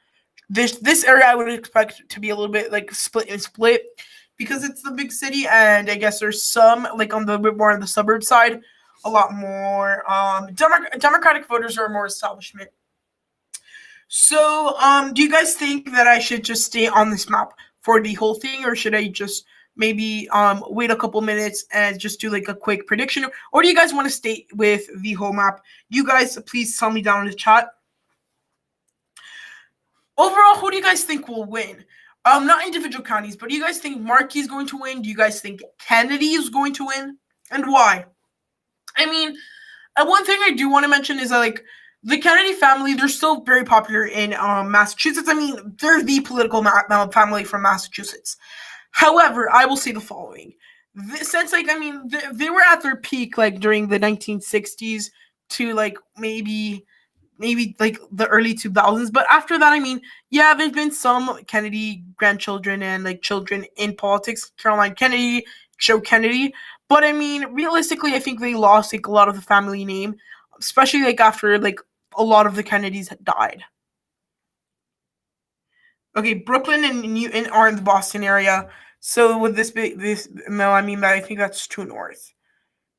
This area I would expect to be a little bit like split because it's the big city, and I guess there's some like on the bit more on the suburb side, a lot more Democratic voters are more establishment. So do you guys think that I should just stay on this map for the whole thing, or should I just maybe wait a couple minutes and just do like a quick prediction, or do you guys want to stay with the whole map? You guys please tell me down in the chat. Overall, who do you guys think will win? Not individual counties, but do you guys think Markey is going to win? Do you guys think Kennedy is going to win, and why? I mean, one thing I do want to mention is that like the Kennedy family, they're still very popular in Massachusetts. I mean, they're the political family from Massachusetts. However, I will say the following. Since, like, I mean, they were at their peak, like, during the 1960s to, like, maybe like, the early 2000s. But after that, I mean, yeah, there's been some Kennedy grandchildren and, like, children in politics. Caroline Kennedy, Joe Kennedy. But I mean, realistically, I think they lost like a lot of the family name, especially like after like a lot of the Kennedys had died. Okay, Brooklyn and Newton are in the Boston area. So would this be this? No, I mean I think that's too north.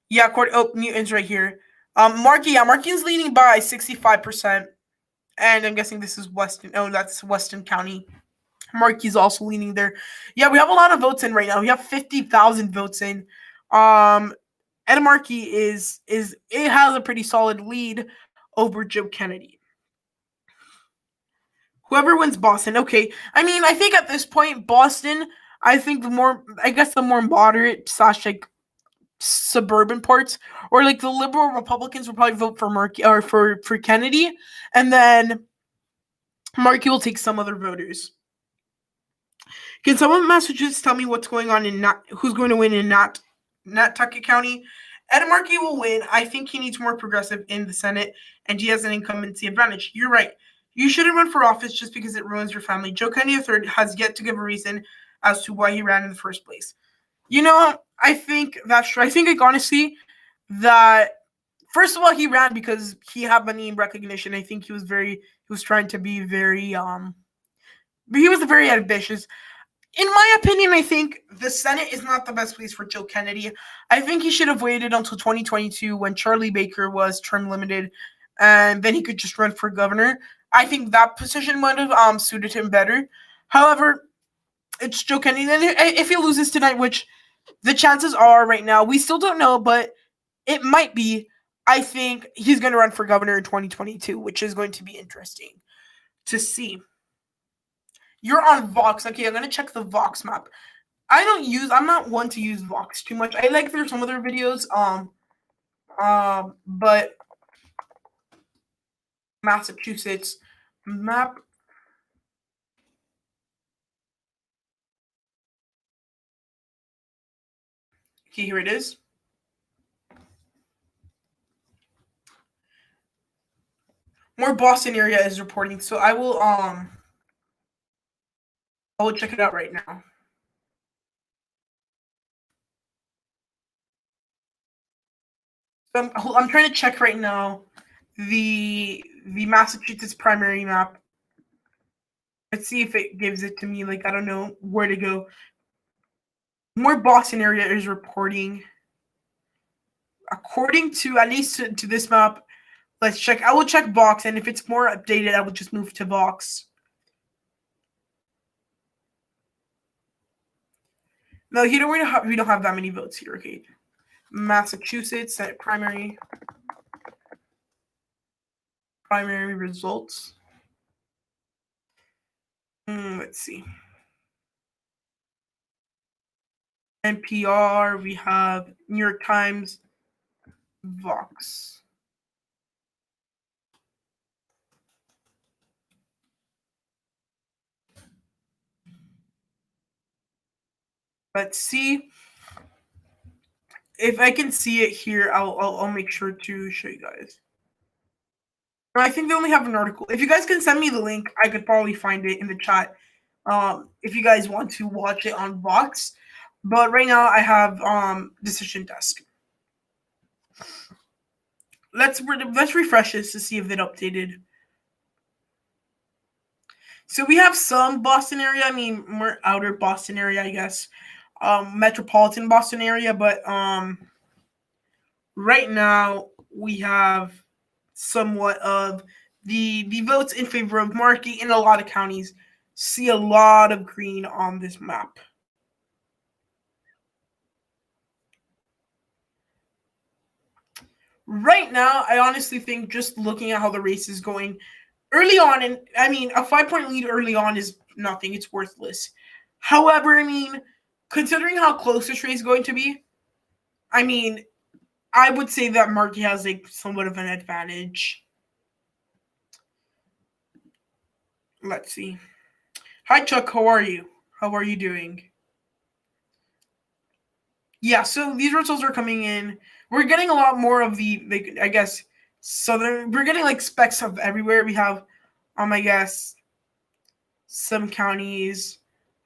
Yeah, Newton's right here. Markey, yeah, Markey's leading by 65%, and I'm guessing this is Weston. Oh, that's Weston County. Markey's also leaning there. Yeah, we have a lot of votes in right now. We have 50,000 votes in. Ed Markey is it has a pretty solid lead over Joe Kennedy. Whoever wins Boston, okay. I mean, I think at this point, Boston, I think the more moderate / like suburban parts, or like the liberal Republicans will probably vote for Markey or for Kennedy, and then Markey will take some other voters. Can someone in Massachusetts tell me what's going on in who's going to win in Nantucket County? Ed Markey will win. I think he needs more progressive in the Senate, and he has an incumbency advantage. You're right. You shouldn't run for office just because it ruins your family. Joe Kennedy III has yet to give a reason as to why he ran in the first place. You know, I think that's true. I think, like, honestly, that first of all, he ran because he had money and recognition. I think he was trying to be very, but he was very ambitious. In my opinion, I think the Senate is not the best place for Joe Kennedy. I think he should have waited until 2022 when Charlie Baker was term limited, and then he could just run for governor. I think that position might have suited him better. However, it's Joe Kennedy. And if he loses tonight, which the chances are right now, we still don't know, but it might be, I think he's going to run for governor in 2022, which is going to be interesting to see. You're on Vox. Okay, I'm going to check the Vox map. I'm not one to use Vox too much. I like there's some other videos, but Massachusetts map. Okay, here it is. More Boston area is reporting, so I will check it out right now. So I'm trying to check right now the Massachusetts primary map. Let's see if it gives it to me. Like, I don't know where to go. More Boston area is reporting. According to, at least to this map, let's check. I will check Vox, and if it's more updated, I will just move to Vox. No, we don't have that many votes here. Okay, Massachusetts Senate primary results. Let's see. NPR. We have New York Times, Vox. Let's see if I can see it here. I'll make sure to show you guys. I think they only have an article. If you guys can send me the link, I could probably find it in the chat. If you guys want to watch it on Vox, but right now I have Decision Desk. Let's refresh this to see if it updated. So we have some Boston area. I mean, more outer Boston area, I guess. Metropolitan Boston area, but right now we have somewhat of the votes in favor of Markey in a lot of counties. See a lot of green on this map. Right now, I honestly think, just looking at how the race is going early on, and I mean, a 5-point lead early on is nothing. It's worthless. However, I mean, considering how close this race is going to be, I mean, I would say that Markey has like somewhat of an advantage. Let's see. Hi, Chuck. How are you? How are you doing? Yeah, so these results are coming in. We're getting a lot more of the, like, I guess, southern. We're getting like specks of everywhere. We have, I guess, some counties,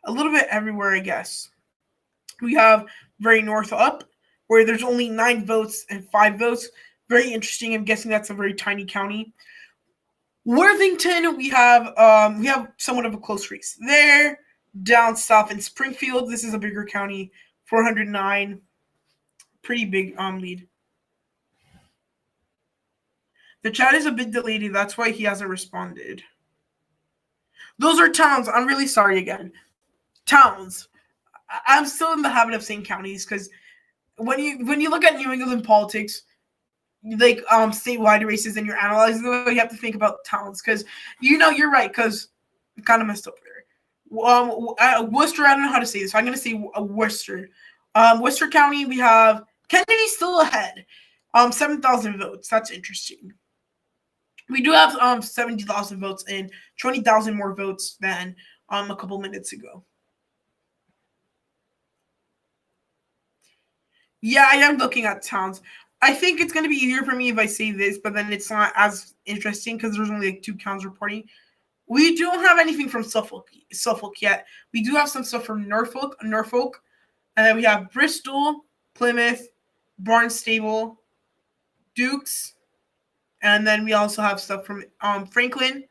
a little bit everywhere, I guess. We have very north up, where there's only 9 votes and 5 votes. Very interesting. I'm guessing that's a very tiny county. Worthington, we have somewhat of a close race there. Down south in Springfield, this is a bigger county, 409. Pretty big lead. The chat is a bit delayed. That's why he hasn't responded. Those are towns. I'm really sorry again. Towns. I'm still in the habit of saying counties because when you look at New England politics, like statewide races, and you're analyzing them, you have to think about towns because you're right because it kind of messed up there. Worcester, I don't know how to say this. So I'm going to say Worcester. Worcester County, we have Kennedy still ahead. 7,000 votes. That's interesting. We do have 70,000 votes and 20,000 more votes than a couple minutes ago. Yeah, I am looking at towns. I think it's going to be easier for me if I say this, but then it's not as interesting because there's only like 2 counts reporting. We don't have anything from Suffolk yet. We do have some stuff from Norfolk, and then we have Bristol, Plymouth, Barnstable, Dukes, and then we also have stuff from Franklin,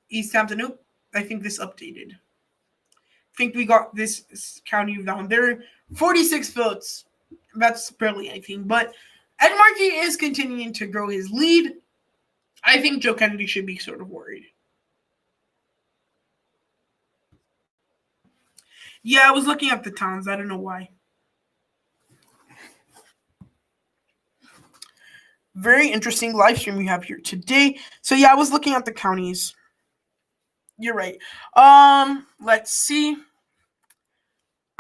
East Hampton. Nope, I think this updated. I think we got this county down there. 46 votes. That's barely anything, but Ed Markey is continuing to grow his lead. I think Joe Kennedy should be sort of worried. Yeah, I was looking at the towns. I don't know why. Very interesting live stream we have here today. So yeah, I was looking at the counties. You're right. Let's see.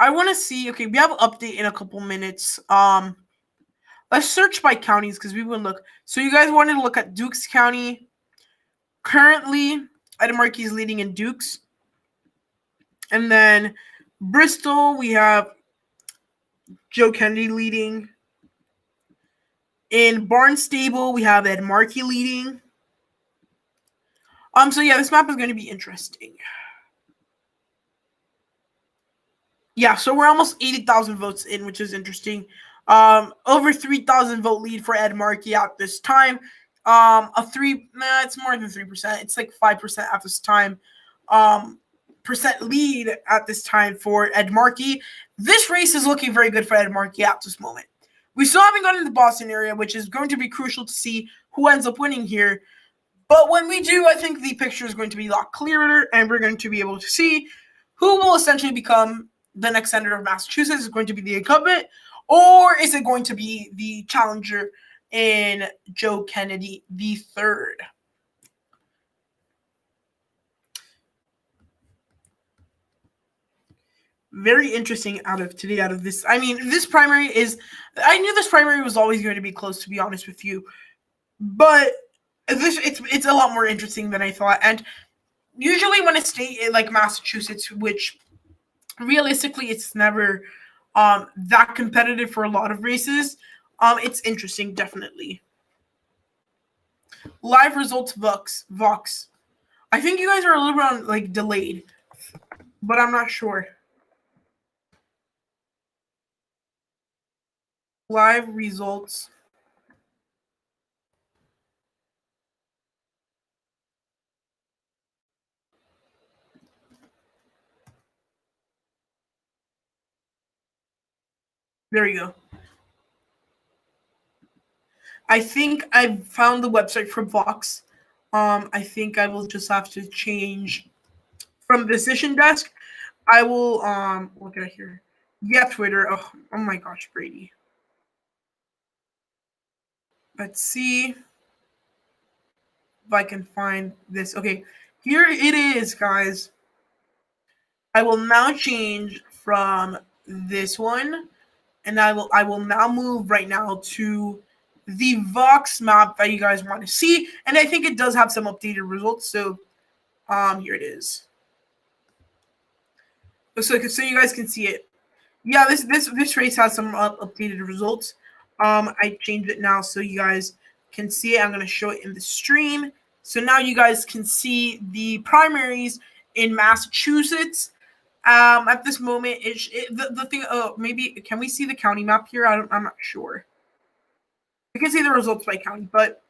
I want to see. Okay, we have an update in a couple minutes. Let's search by counties because we would look. So you guys wanted to look at Dukes County. Currently, Ed Markey is leading in Dukes. And then Bristol, we have Joe Kennedy leading. In Barnstable, we have Ed Markey leading. So yeah, this map is going to be interesting. Yeah, so we're almost 80,000 votes in, which is interesting. Over 3,000 vote lead for Ed Markey at this time. It's more than 3%. It's like 5% at this time. Percent lead at this time for Ed Markey. This race is looking very good for Ed Markey at this moment. We still haven't gotten to the Boston area, which is going to be crucial to see who ends up winning here. But when we do, I think the picture is going to be a lot clearer, and we're going to be able to see who will essentially become the next senator of Massachusetts. Is it going to be the incumbent, or is it going to be the challenger in Joe Kennedy III? Very interesting out of this. I mean, this primary is. I knew this primary was always going to be close, to be honest with you, but it's a lot more interesting than I thought. And usually, when a state like Massachusetts, which realistically it's never that competitive for a lot of races, it's interesting, definitely. Live results, Vox. I think you guys are a little bit delayed, but I'm not sure. Live results. There you go. I think I've found the website for Vox. I think I will just have to change from decision desk. I will look at here. Yeah, Twitter. Oh my gosh, Brady. Let's see if I can find this. Okay, here it is, guys. I will now change from this one, and I will now move right now to the Vox map that you guys want to see, and I think it does have some updated results. So, here it is. So you guys can see it. Yeah, this race has some updated results. I changed it now so you guys can see it. I'm going to show it in the stream. So now you guys can see the primaries in Massachusetts. At this moment, the thing. Maybe can we see the county map here? I'm not sure. We can see the results by county, but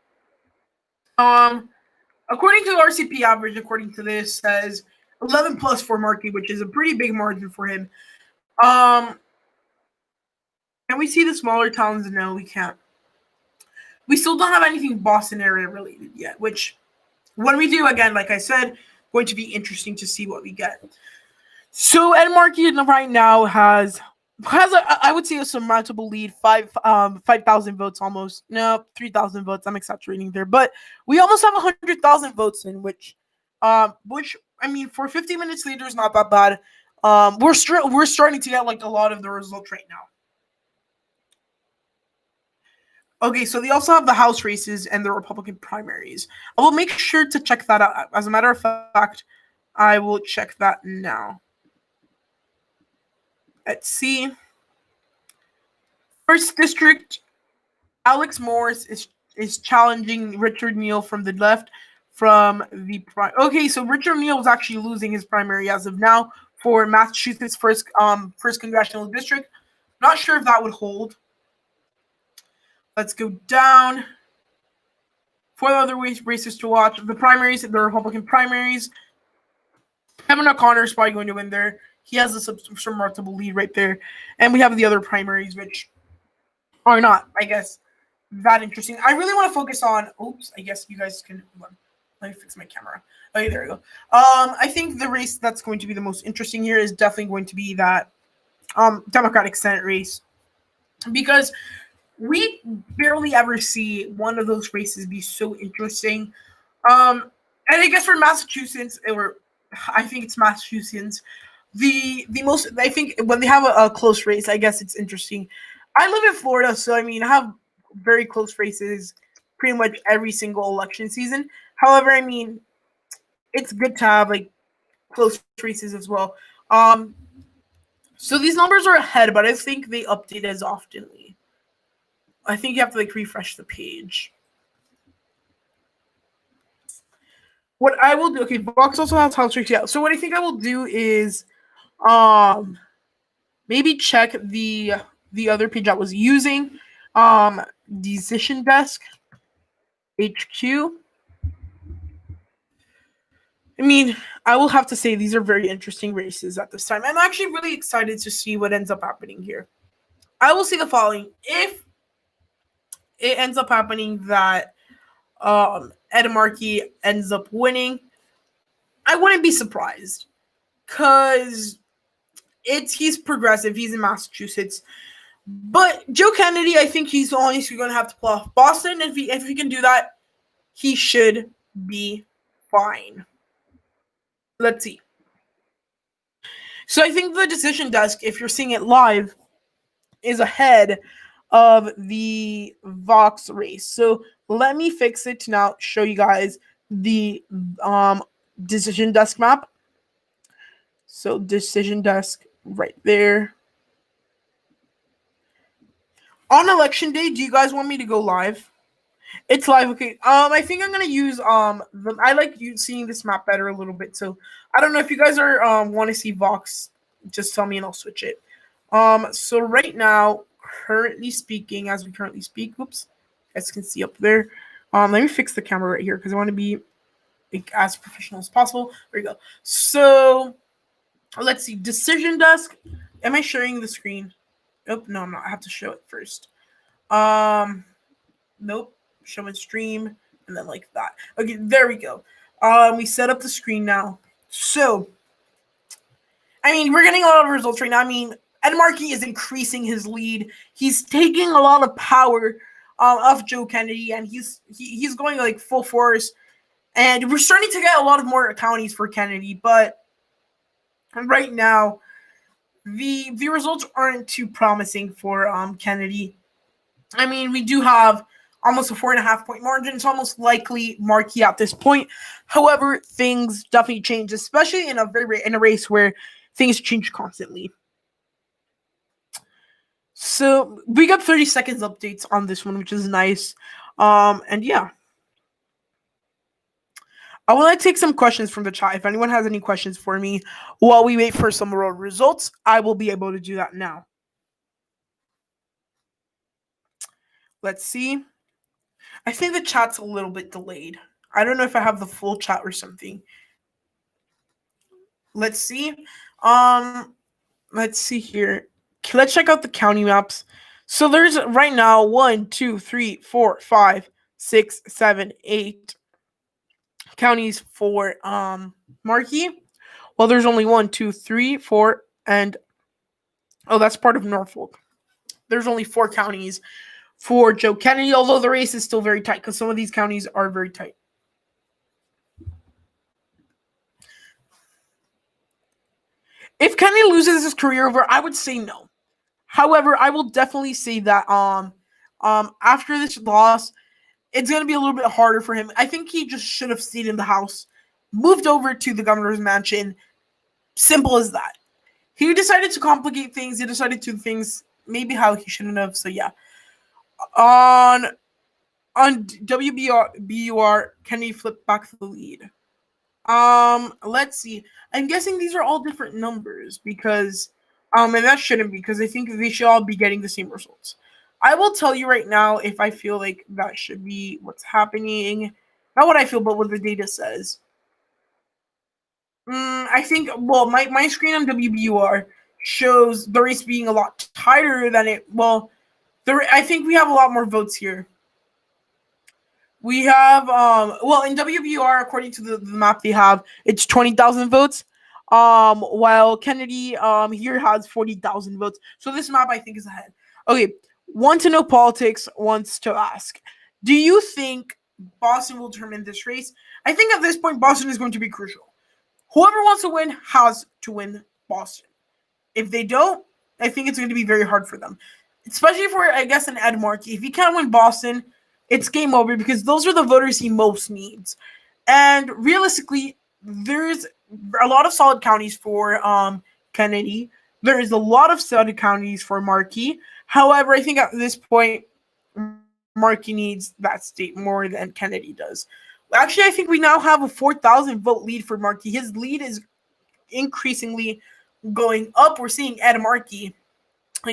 according to the RCP average, according to this, says 11 plus for Markey, which is a pretty big margin for him. Can we see the smaller towns? No, we can't. We still don't have anything Boston area related yet, which when we do, again, like I said, going to be interesting to see what we get. So Ed Markey right now has I would say a surmountable lead, 5,000 votes almost. No, 3,000 votes. I'm exaggerating there, but we almost have 100,000 votes in, which I mean, for 50 minutes later is not that bad. We're starting to get like a lot of the results right now. Okay, so they also have the House races and the Republican primaries. I will make sure to check that out. As a matter of fact, I will check that now. Let's see. First district, Alex Morris is challenging Richard Neal from the left from the okay, so Richard Neal was actually losing his primary as of now for Massachusetts first congressional district. Not sure if that would hold. Let's go down. 4 other races to watch. The primaries, the Republican primaries. Kevin O'Connor is probably going to win there. He has a surmountable lead right there. And we have the other primaries, which are not, I guess, that interesting. I really want to focus on, oops, I guess you guys can, let me fix my camera. Okay, there we go. I think the race that's going to be the most interesting here is definitely going to be that Democratic Senate race. Because we barely ever see one of those races be so interesting. And I guess for Massachusetts, I think it's Massachusetts. The most, I think when they have a close race, I guess it's interesting. I live in Florida, so I mean, I have very close races pretty much every single election season. However, I mean, it's good to have like close races as well. So these numbers are ahead, but I think they update as oftenly. I think you have to like refresh the page. What I will do, okay, Vox also has house race. Yeah. So what I think I will do is, maybe check the other page I was using, Decision Desk, HQ. I mean, I will have to say these are very interesting races at this time. I'm actually really excited to see what ends up happening here. I will say the following: if it ends up happening that Ed Markey ends up winning, I wouldn't be surprised, because he's progressive. He's in Massachusetts. But Joe Kennedy, I think he's honestly going to have to pull off Boston. If he can do that, he should be fine. Let's see. So I think the Decision Desk, if you're seeing it live, is ahead of the Vox race. So let me fix it to now show you guys the Decision Desk map. So Decision Desk right there. On election day, do you guys want me to go live? It's live, okay. I think I'm gonna use I like seeing this map better a little bit. So I don't know if you guys are want to see Vox, just tell me and I'll switch it. So right now, currently speaking, as we currently speak, whoops, you guys can see up there. Let me fix the camera right here because I want to be like, as professional as possible. There you go. So let's see, Decision Desk. Am I sharing the screen? Nope, no, I'm not. I have to show it first. Nope. Show and stream, and then like that. Okay, there we go. We set up the screen now. So, I mean, we're getting a lot of results right now. I mean, Ed Markey is increasing his lead. He's taking a lot of power of Joe Kennedy, and he's going like full force. And we're starting to get a lot of more counties for Kennedy, but right now, the results aren't too promising for Kennedy. I mean, we do have almost a 4.5 point margin. It's almost likely Markey at this point. However, things definitely change, especially in a race where things change constantly. So we got 30 seconds updates on this one, which is nice. And yeah. I want to take some questions from the chat. If anyone has any questions for me while we wait for some more results, I will be able to do that now. Let's see. I think the chat's a little bit delayed. I don't know if I have the full chat or something. Let's see. Let's see here. Let's check out the county maps. So there's right now 1, 2, 3, 4, 5, 6, 7, 8 counties for Markey. Well, there's only 1, 2, 3, 4, and that's part of Norfolk. There's only 4 counties for Joe Kennedy, although the race is still very tight because some of these counties are very tight. If Kennedy loses his career over, I would say no. However, I will definitely say that after this loss, it's going to be a little bit harder for him. I think he just should have stayed in the House, moved over to the governor's mansion. Simple as that. He decided to complicate things. He decided to do things maybe how he shouldn't have. So yeah. On WBUR, Kennedy flipped back the lead. Let's see. I'm guessing these are all different numbers because and that shouldn't be because I think they should all be getting the same results. I will tell you right now if I feel like that should be what's happening. Not what I feel, but what the data says. I think, well, my screen on WBUR shows the race being a lot tighter than it, well, I think we have a lot more votes here. We have, well, in WBUR, according to the map they have, it's 20,000 votes. While Kennedy, here has 40,000 votes. So this map, I think, is ahead. Okay, Want to Know Politics wants to ask, do you think Boston will determine this race? I think at this point, Boston is going to be crucial. Whoever wants to win has to win Boston. If they don't, I think it's going to be very hard for them. Especially for, I guess, an Ed Markey. If he can't win Boston, it's game over because those are the voters he most needs. And realistically, there's a lot of solid counties for Kennedy. There is a lot of solid counties for Markey. However, I think at this point, Markey needs that state more than Kennedy does. Actually, I think we now have a 4,000 vote lead for Markey. His lead is increasingly going up. We're seeing Ed Markey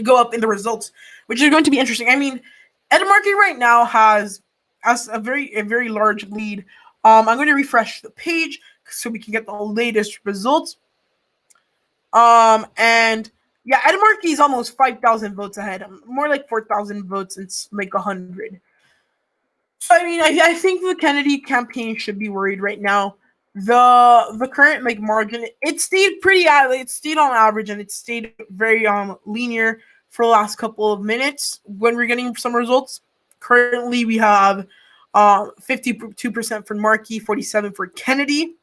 go up in the results, which is going to be interesting. I mean, Ed Markey right now has a very large lead. I'm going to refresh the page so we can get the latest results. And yeah, Ed Markey is almost 5,000 votes ahead. More like 4,000 votes and like 100. So I mean, I think the Kennedy campaign should be worried right now. The current like margin, it stayed it stayed on average and it stayed very linear for the last couple of minutes when we're getting some results. Currently, we have 52% for Markey, 47% for Kennedy.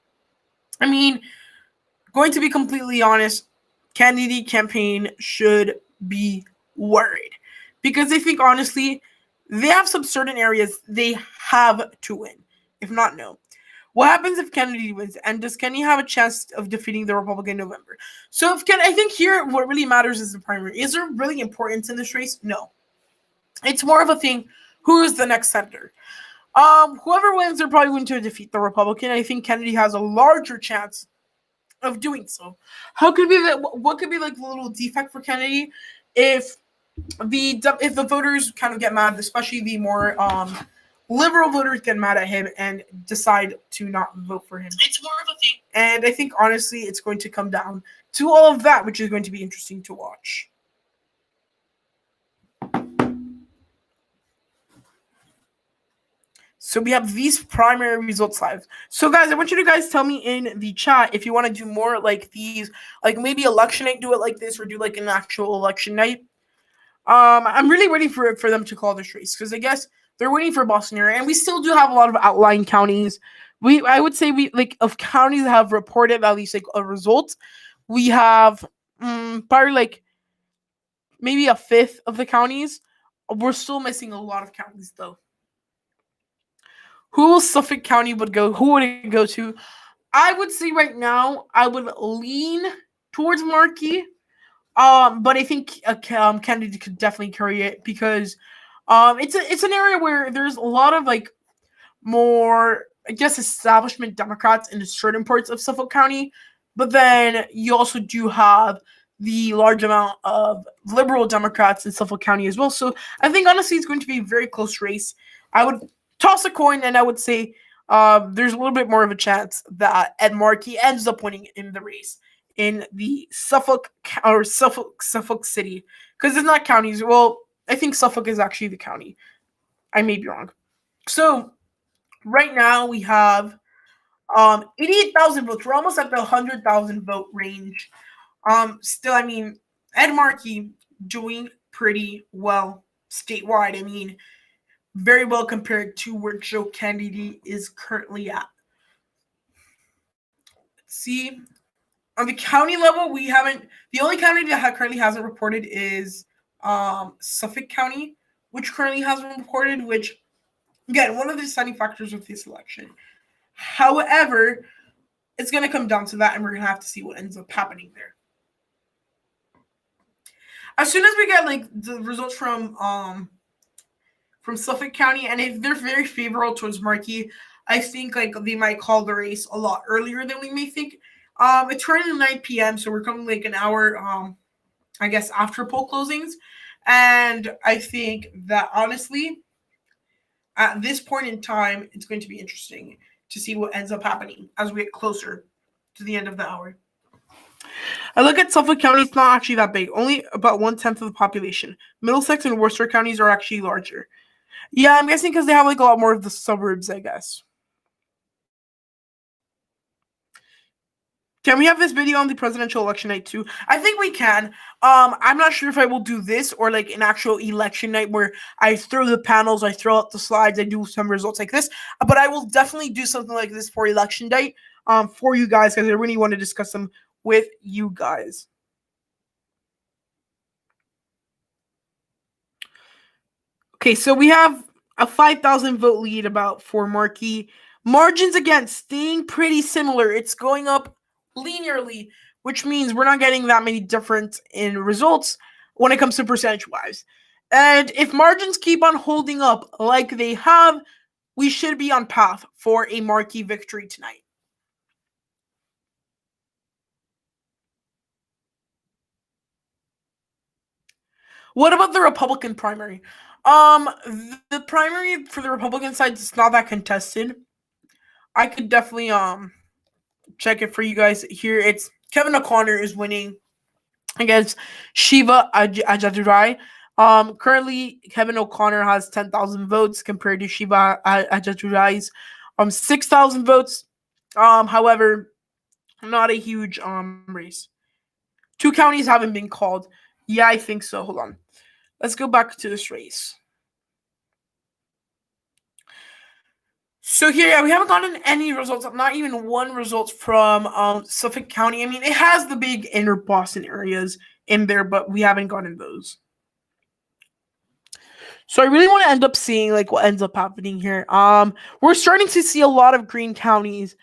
I mean, going to be completely honest, Kennedy campaign should be worried because I think honestly they have some certain areas they have to win, if not no. What happens if Kennedy wins? And does Kennedy have a chance of defeating the Republican in November? So I think here what really matters is the primary. Is there really importance in this race? No. It's more of a thing, who is the next senator? Whoever wins, they're probably going to defeat the Republican. I think Kennedy has a larger chance of doing so. What could be like the little defect for Kennedy if the voters kind of get mad, especially the more liberal voters get mad at him and decide to not vote for him. It's more of a thing. And I think, honestly, it's going to come down to all of that, which is going to be interesting to watch. So we have these primary results live. So guys, I want you to guys tell me in the chat if you want to do more like these, like maybe election night, do it like this, or do like an actual election night. I'm really waiting for them to call this race because I guess they're waiting for Boston area, and we still do have a lot of outlying counties. I would say we like of counties that have reported at least like a result. We have probably like maybe a fifth of the counties. We're still missing a lot of counties though. Who will Suffolk County would go? Who would it go to? I would say right now I would lean towards Markey. But I think Kennedy could definitely carry it because it's an area where there's a lot of like more I guess, establishment Democrats in certain parts of Suffolk County, but then you also do have the large amount of liberal Democrats in Suffolk County as well. So I think honestly it's going to be a very close race. I would toss a coin and I would say there's a little bit more of a chance that Ed Markey ends up winning in the race in the Suffolk City, because it's not counties. Well, I think Suffolk is actually the county. I may be wrong. So right now we have 88,000 votes. We're almost at the 100,000 vote range. Still, I mean, Ed Markey doing pretty well statewide. I mean, very well compared to where Joe Kennedy is currently at. Let's see, on the county level, we haven't. The only county that currently hasn't reported is Suffolk County, which currently hasn't reported. Which, again, one of the deciding factors of this election. However, it's going to come down to that, and we're going to have to see what ends up happening there. As soon as we get like the results from Suffolk County, and if they're very favorable towards Markey, I think like they might call the race a lot earlier than we may think. It's currently 9 p.m., so we're coming like an hour, I guess, after poll closings, and I think that honestly, at this point in time, it's going to be interesting to see what ends up happening as we get closer to the end of the hour. I look at Suffolk County, it's not actually that big. Only about 1/10 of the population. Middlesex and Worcester counties are actually larger. Yeah, I'm guessing because they have like a lot more of the suburbs, I guess. Can we have this video on the presidential election night too? I think we can. I'm not sure if I will do this or like an actual election night where I throw the panels, I throw out the slides, I do some results like this. But I will definitely do something like this for election night for you guys, because I really want to discuss them with you guys. Okay, so we have a 5,000 vote lead about for Markey. Margins again staying pretty similar. It's going up linearly, which means we're not getting that many difference in results when it comes to percentage wise. And if margins keep on holding up like they have, we should be on path for a Markey victory tonight. What about the Republican primary? The primary for the Republican side is not that contested. I could definitely check it for you guys here. It's Kevin O'Connor is winning against Shiva Ajadurai. Currently Kevin O'Connor has 10,000 votes compared to Shiva Ajadurai's 6,000 votes. However, not a huge race. 2 counties haven't been called. Yeah, I think so. Hold on. Let's go back to this race. So here, we haven't gotten any results, not even one result from Suffolk County. I mean, it has the big inner Boston areas in there, but we haven't gotten those. So I really want to end up seeing like what ends up happening here. We're starting to see a lot of green counties,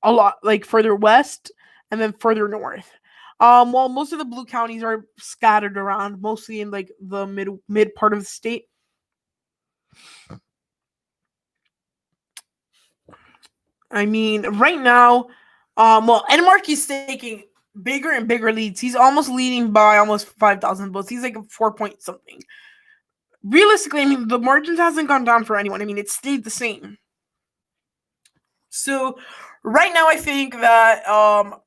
a lot like further west and then further north. While most of the blue counties are scattered around, mostly in like the mid part of the state. I mean, right now, Ed Markey's taking bigger and bigger leads. He's almost leading by almost 5,000 votes. He's like 4 point something. Realistically, I mean, the margins hasn't gone down for anyone. I mean, it stayed the same. So right now, I think that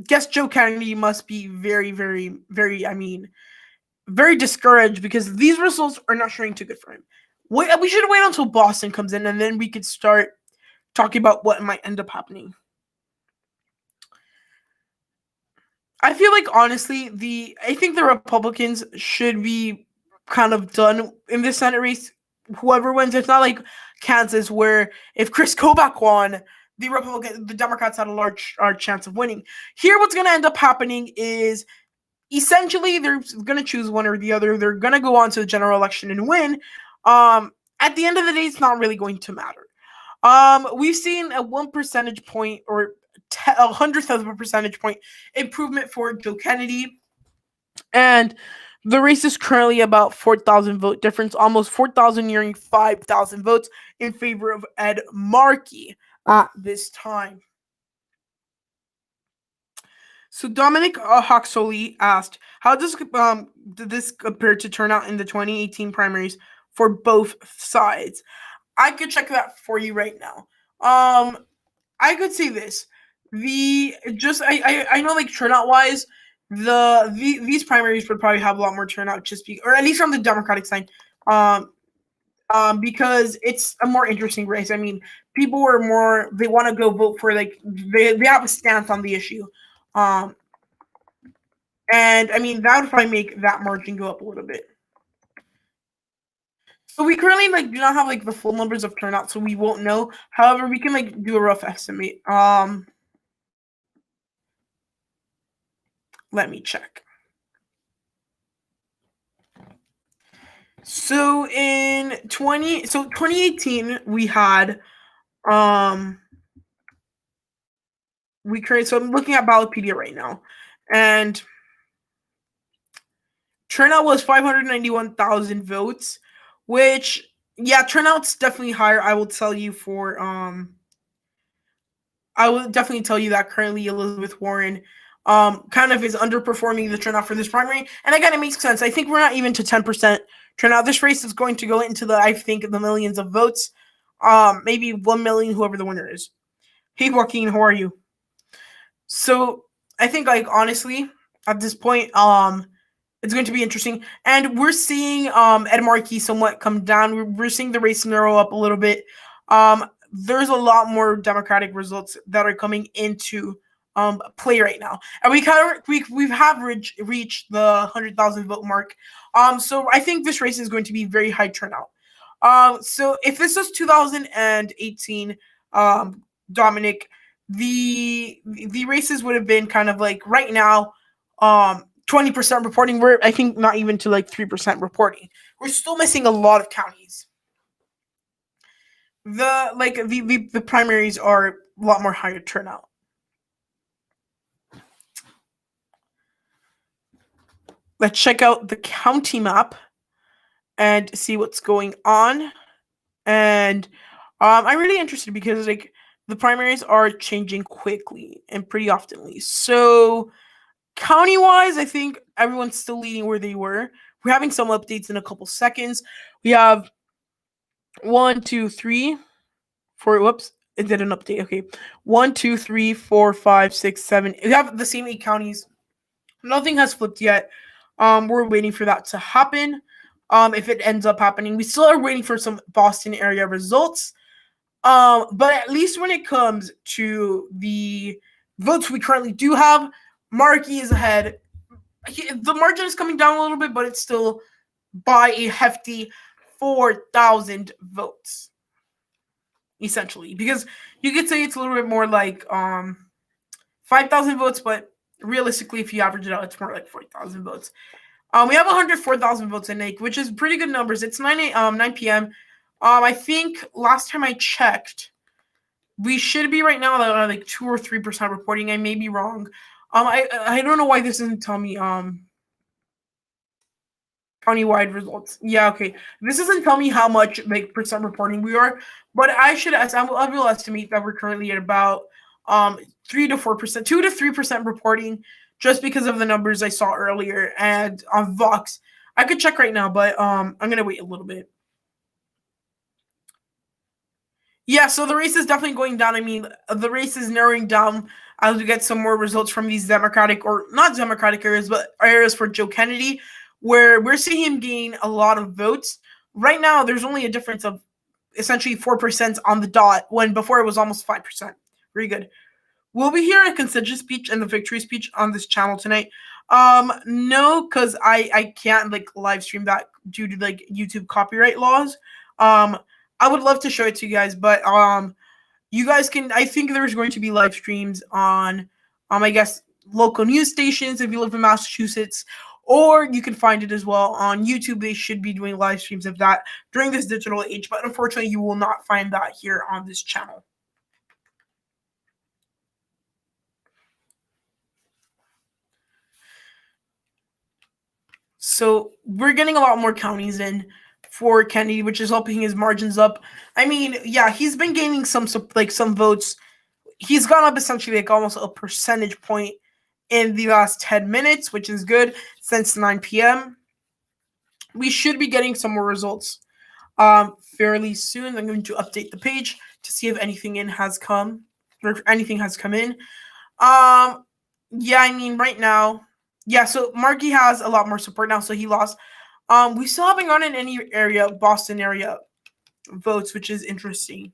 guess Joe Kennedy must be very, very, very, I mean, very discouraged because these results are not showing too good for him. We should wait until Boston comes in, and then we could start talking about what might end up happening. I feel like, honestly, I think the Republicans should be kind of done in the Senate race. Whoever wins, it's not like Kansas where if Chris Kobach won, the Democrats had a large chance of winning. Here, what's going to end up happening is essentially they're going to choose one or the other. They're going to go on to the general election and win. At the end of the day, it's not really going to matter. We've seen a 1 percentage point or 1/100th of a percentage point improvement for Joe Kennedy. And the race is currently about 4,000 vote difference, almost 4,000 nearing 5,000 votes in favor of Ed Markey. at this time. So Dominic Hoxley asked, "How does did this compare to turnout in the 2018 primaries for both sides?" I could check that for you right now. I could say this: I know, like, turnout wise, these primaries would probably have a lot more turnout, or at least from the Democratic side. Because it's a more interesting race. I mean, people were more, they want to go vote for, like, they have a stance on the issue. And I mean, that would probably make that margin go up a little bit. So we currently, like, do not have, like, the full numbers of turnout, so we won't know. However, we can, like, do a rough estimate. Let me check. So in 2018 we had so I'm looking at Ballotpedia right now, and turnout was 591,000 votes, which, yeah, turnout's definitely higher. I will definitely tell you that currently Elizabeth Warren kind of is underperforming the turnout for this primary. And again, it makes sense. I think we're not even to 10% turnout. This race is going to go into I think, the millions of votes. Maybe 1 million, whoever the winner is. Hey, Joaquin, how are you? So I think, like, honestly, at this point, it's going to be interesting. And we're seeing Ed Markey somewhat come down. We're seeing the race narrow up a little bit. There's a lot more Democratic results that are coming into play right now, and we have reached the 100,000 vote mark. So I think this race is going to be very high turnout. So if this was 2018, Dominic, the races would have been kind of like right now, 20% reporting. We're, I think, not even to like 3% reporting. We're still missing a lot of counties. The primaries are a lot more higher turnout. Let's check out the county map and see what's going on. And I'm really interested because, like, the primaries are changing quickly and pretty oftenly. So county wise, I think everyone's still leading where they were. We're having some updates in a couple seconds. We have 1, 2, 3, 4. Whoops, it did an update. Okay, 1, 2, 3, 4, 5, 6, 7. We have the same 8 counties. Nothing has flipped yet. We're waiting for that to happen. If it ends up happening, we still are waiting for some Boston area results. But at least when it comes to the votes we currently do have, Markey is ahead. The margin is coming down a little bit, but it's still by a hefty 4,000 votes, essentially. Because you could say it's a little bit more like 5,000 votes, but realistically, if you average it out, it's more like 4,000 votes. We have 104,000 votes in NAIC, which is pretty good numbers. It's 9 p.m. I think last time I checked, we should be right now at like 2 or 3% reporting. I may be wrong. I don't know why this doesn't tell me countywide results. Yeah, okay. This doesn't tell me how much, like, percent reporting we are, but I will estimate that we're currently at about 3 to 4%, 2 to 3% reporting, just because of the numbers I saw earlier. And on Vox, I could check right now, but I'm gonna wait a little bit. Yeah, so the race is definitely going down. I mean, the race is narrowing down as we get some more results from these Democratic, or not Democratic areas, but areas for Joe Kennedy, where we're seeing him gain a lot of votes. Right now, there's only a difference of essentially 4% on the dot, when before it was almost 5%. Very good. Will we hear a consensus speech and the victory speech on this channel tonight? No, because I can't, like, live stream that due to, like, YouTube copyright laws. I would love to show it to you guys, but you guys can. I think there's going to be live streams on I guess local news stations if you live in Massachusetts, or you can find it as well on YouTube. They should be doing live streams of that during this digital age, but unfortunately, you will not find that here on this channel. So we're getting a lot more counties in for Kennedy, which is helping his margins up. I mean, yeah, he's been gaining some votes. He's gone up essentially like almost a percentage point in the last 10 minutes, which is good since 9 p.m. We should be getting some more results fairly soon. I'm going to update the page to see if anything has come in. Yeah, I mean, right now, yeah, so Markey has a lot more support now, so he lost. We still haven't gotten any Boston area votes, which is interesting.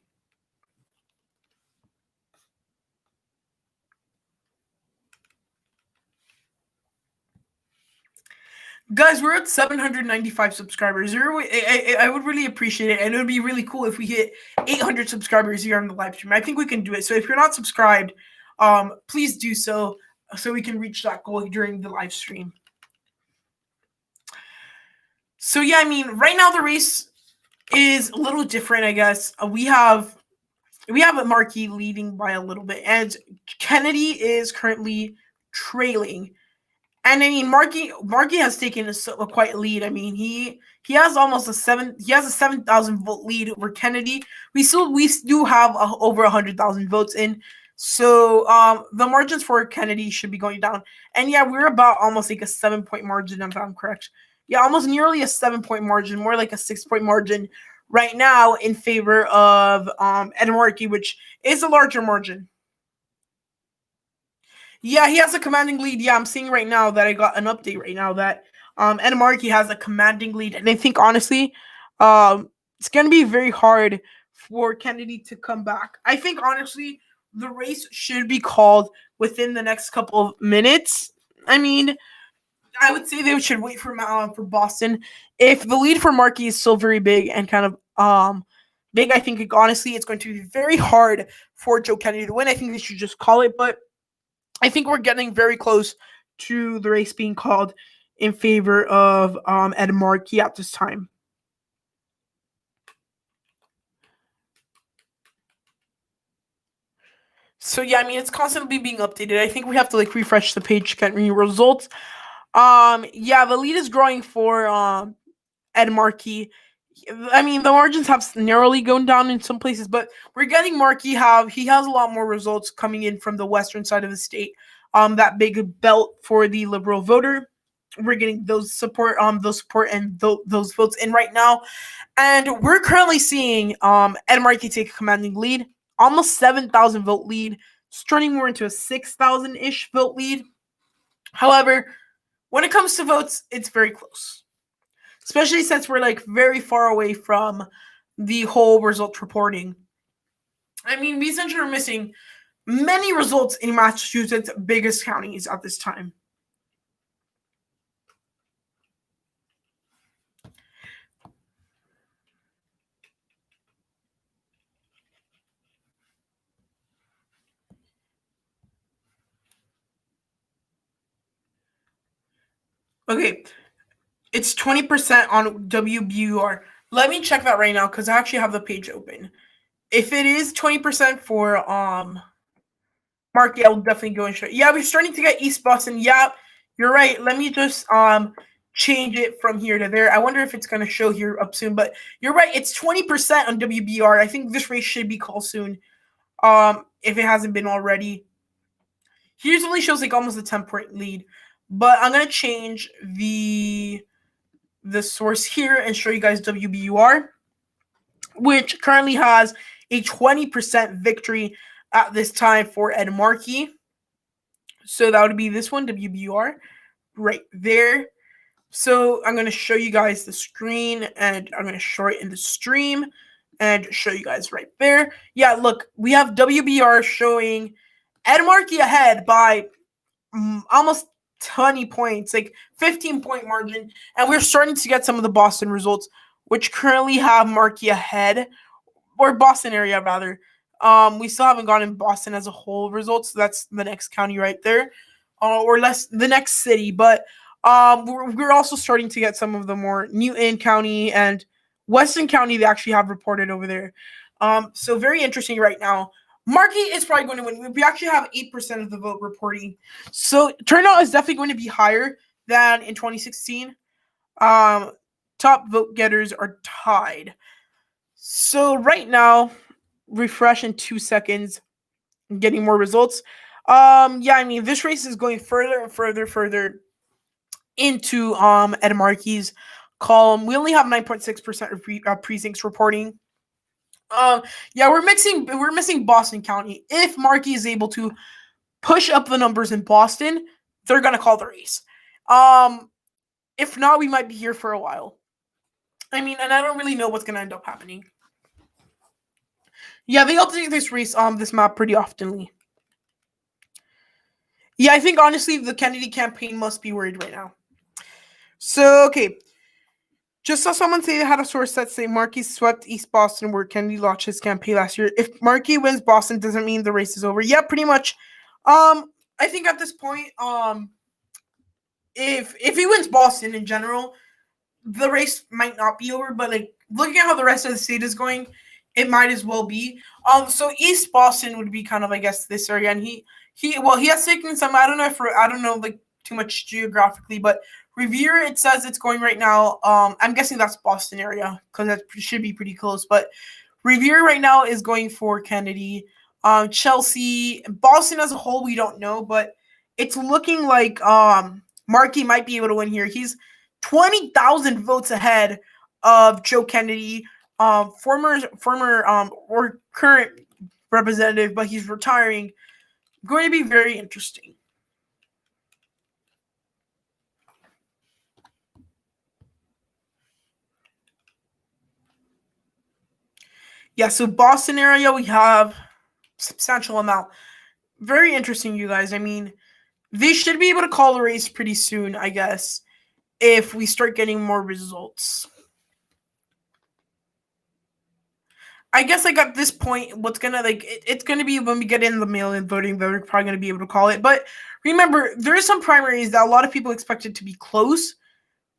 Guys, we're at 795 subscribers. I would really appreciate it, and it would be really cool if we hit 800 subscribers here on the live stream. I think we can do it. So if you're not subscribed, please do so we can reach that goal during the live stream. So yeah, I mean, right now the race is a little different, I guess. We have Markey leading by a little bit, and Kennedy is currently trailing. And I mean, Markey has taken a quite lead. I mean, he has almost a 7,000 vote lead over Kennedy. We do have over 100,000 votes in. So the margins for Kennedy should be going down. And yeah, we're about almost like a 7-point margin, if I'm correct. Yeah, almost nearly a 7-point margin, more like a 6-point margin right now in favor of Ed Markey, which is a larger margin. Yeah, he has a commanding lead. Yeah, I'm seeing right now that I got an update right now that Ed Markey has a commanding lead. And I think, honestly, it's going to be very hard for Kennedy to come back. I think, honestly, the race should be called within the next couple of minutes. I mean, I would say they should wait for Boston. If the lead for Markey is still very big and kind of big, I think, honestly, it's going to be very hard for Joe Kennedy to win. I think they should just call it, but I think we're getting very close to the race being called in favor of Ed Markey at this time. So yeah, I mean, it's constantly being updated. I think we have to like refresh the page to get new results. Yeah, the lead is growing for Ed Markey. I mean, the margins have narrowly gone down in some places, but we're getting Markey. He has a lot more results coming in from the western side of the state. That big belt for the liberal voter. We're getting those support and those votes in right now, and we're currently seeing Ed Markey take a commanding lead, almost 7,000 vote lead. It's turning more into a 6,000-ish vote lead. However, when it comes to votes, it's very close, especially since we're like very far away from the whole result reporting. I mean, we essentially are missing many results in Massachusetts' biggest counties at this time. Okay, it's 20% on WBUR. Let me check that right now because I actually have the page open. If it is 20% for Markey, I will definitely go and show. Yeah, we're starting to get East Boston. Yeah, you're right. Let me just change it from here to there. I wonder if it's going to show here up soon, but you're right. It's 20% on WBR. I think this race should be called soon. If it hasn't been already. He usually shows like almost a 10-point lead, but I'm going to change the source here and show you guys WBUR, which currently has a 20% victory at this time for Ed Markey. So that would be this one, WBUR, right there. So I'm going to show you guys the screen, and I'm going to show it in the stream and show you guys right there. Yeah, look, we have WBR showing Ed Markey ahead by almost 20 points, like 15-point margin. And we're starting to get some of the Boston results, which currently have Markey ahead, or Boston area rather. We still haven't gotten Boston as a whole results. So that's the next county right there, or less the next city. But we're also starting to get some of the more Newton County and Weston County they actually have reported over there. So very interesting right now. Markey is probably going to win. We actually have 8% of the vote reporting. So turnout is definitely going to be higher than in 2016. top vote getters are tied. So right now, refresh in 2 seconds, getting more results. Yeah, I mean, this race is going further and further into Ed Markey's column. We only have 9.6% of precincts reporting. Yeah, we're missing Boston County. If Markey is able to push up the numbers in Boston, they're gonna call the race. If not, we might be here for a while. I mean, and I don't really know what's gonna end up happening. Yeah, they alternate this race this map pretty oftenly. Yeah, I think honestly the Kennedy campaign must be worried right now. So okay. Just saw someone say they had a source that say Markey swept East Boston where Kennedy launched his campaign last year. If Markey wins Boston, doesn't mean the race is over. Yeah, pretty much. I think at this point, if he wins Boston in general, the race might not be over. But like looking at how the rest of the state is going, it might as well be. So East Boston would be kind of, I guess, this area, and he has taken some. I don't know like too much geographically, but Revere, it says it's going right now. I'm guessing that's Boston area because that should be pretty close. But Revere right now is going for Kennedy. Chelsea, Boston as a whole, we don't know, but it's looking like Markey might be able to win here. He's 20,000 votes ahead of Joe Kennedy, former or current representative, but he's retiring. Going to be very interesting. Yeah, so Boston area, we have substantial amount. Very interesting, you guys. I mean, they should be able to call the race pretty soon, I guess, if we start getting more results. I guess like at this point, what's gonna it's gonna be when we get in the mail-in voting that we're probably gonna be able to call it. But remember, there is some primaries that a lot of people expected to be close,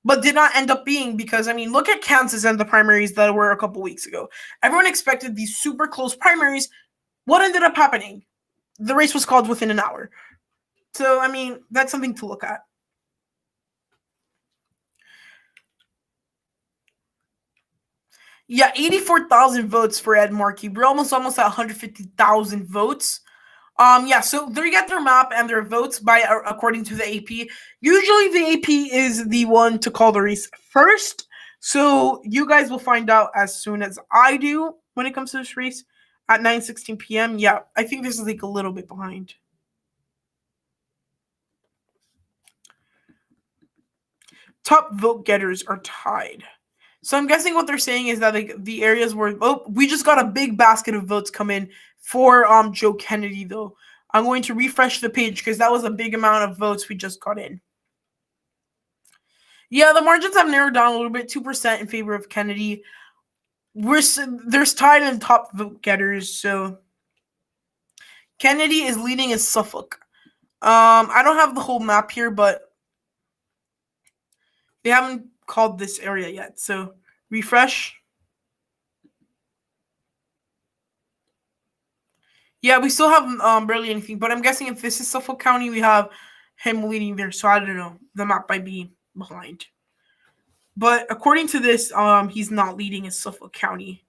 but did not end up being because, I mean, look at Kansas and the primaries that were a couple weeks ago. Everyone expected these super close primaries. What ended up happening? The race was called within an hour. So, I mean, that's something to look at. Yeah, 84,000 votes for Ed Markey. We're almost at 150,000 votes. Yeah, so they get their map and their votes by according to the AP. Usually the AP is the one to call the race first. So you guys will find out as soon as I do when it comes to this race at 9:16 p.m. Yeah, I think this is like a little bit behind. Top vote getters are tied. So I'm guessing what they're saying is that like the areas where we just got a big basket of votes come in for Joe Kennedy though. I'm going to refresh the page because that was a big amount of votes we just got in. Yeah, the margins have narrowed down a little bit, 2% in favor of Kennedy. There's tied in top vote getters, so Kennedy is leading in Suffolk. I don't have the whole map here, but they haven't called this area yet. So refresh. Yeah, we still have barely anything, but I'm guessing if this is Suffolk County, we have him leading there. So I don't know. The map might be behind. But according to this, he's not leading in Suffolk County.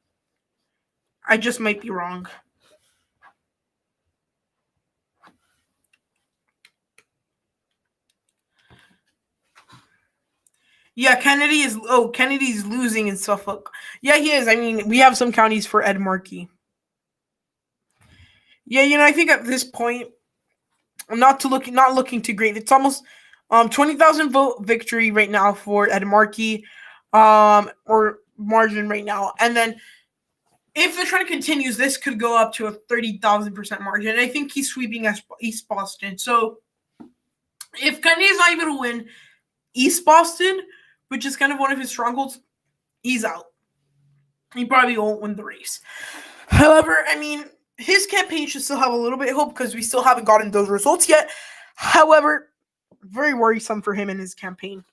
I just might be wrong. Yeah, Kennedy's losing in Suffolk. Yeah, he is. I mean, we have some counties for Ed Markey. Yeah, I think at this point, not looking too great. It's almost 20,000 vote victory right now for Ed Markey, or margin right now. And then if the trend continues, this could go up to a 30,000% margin. And I think he's sweeping East Boston. So if Kennedy's not able to win East Boston, which is kind of one of his strongholds, he's out. He probably won't win the race. However, I mean, his campaign should still have a little bit of hope because we still haven't gotten those results yet. However, very worrisome for him in his campaign.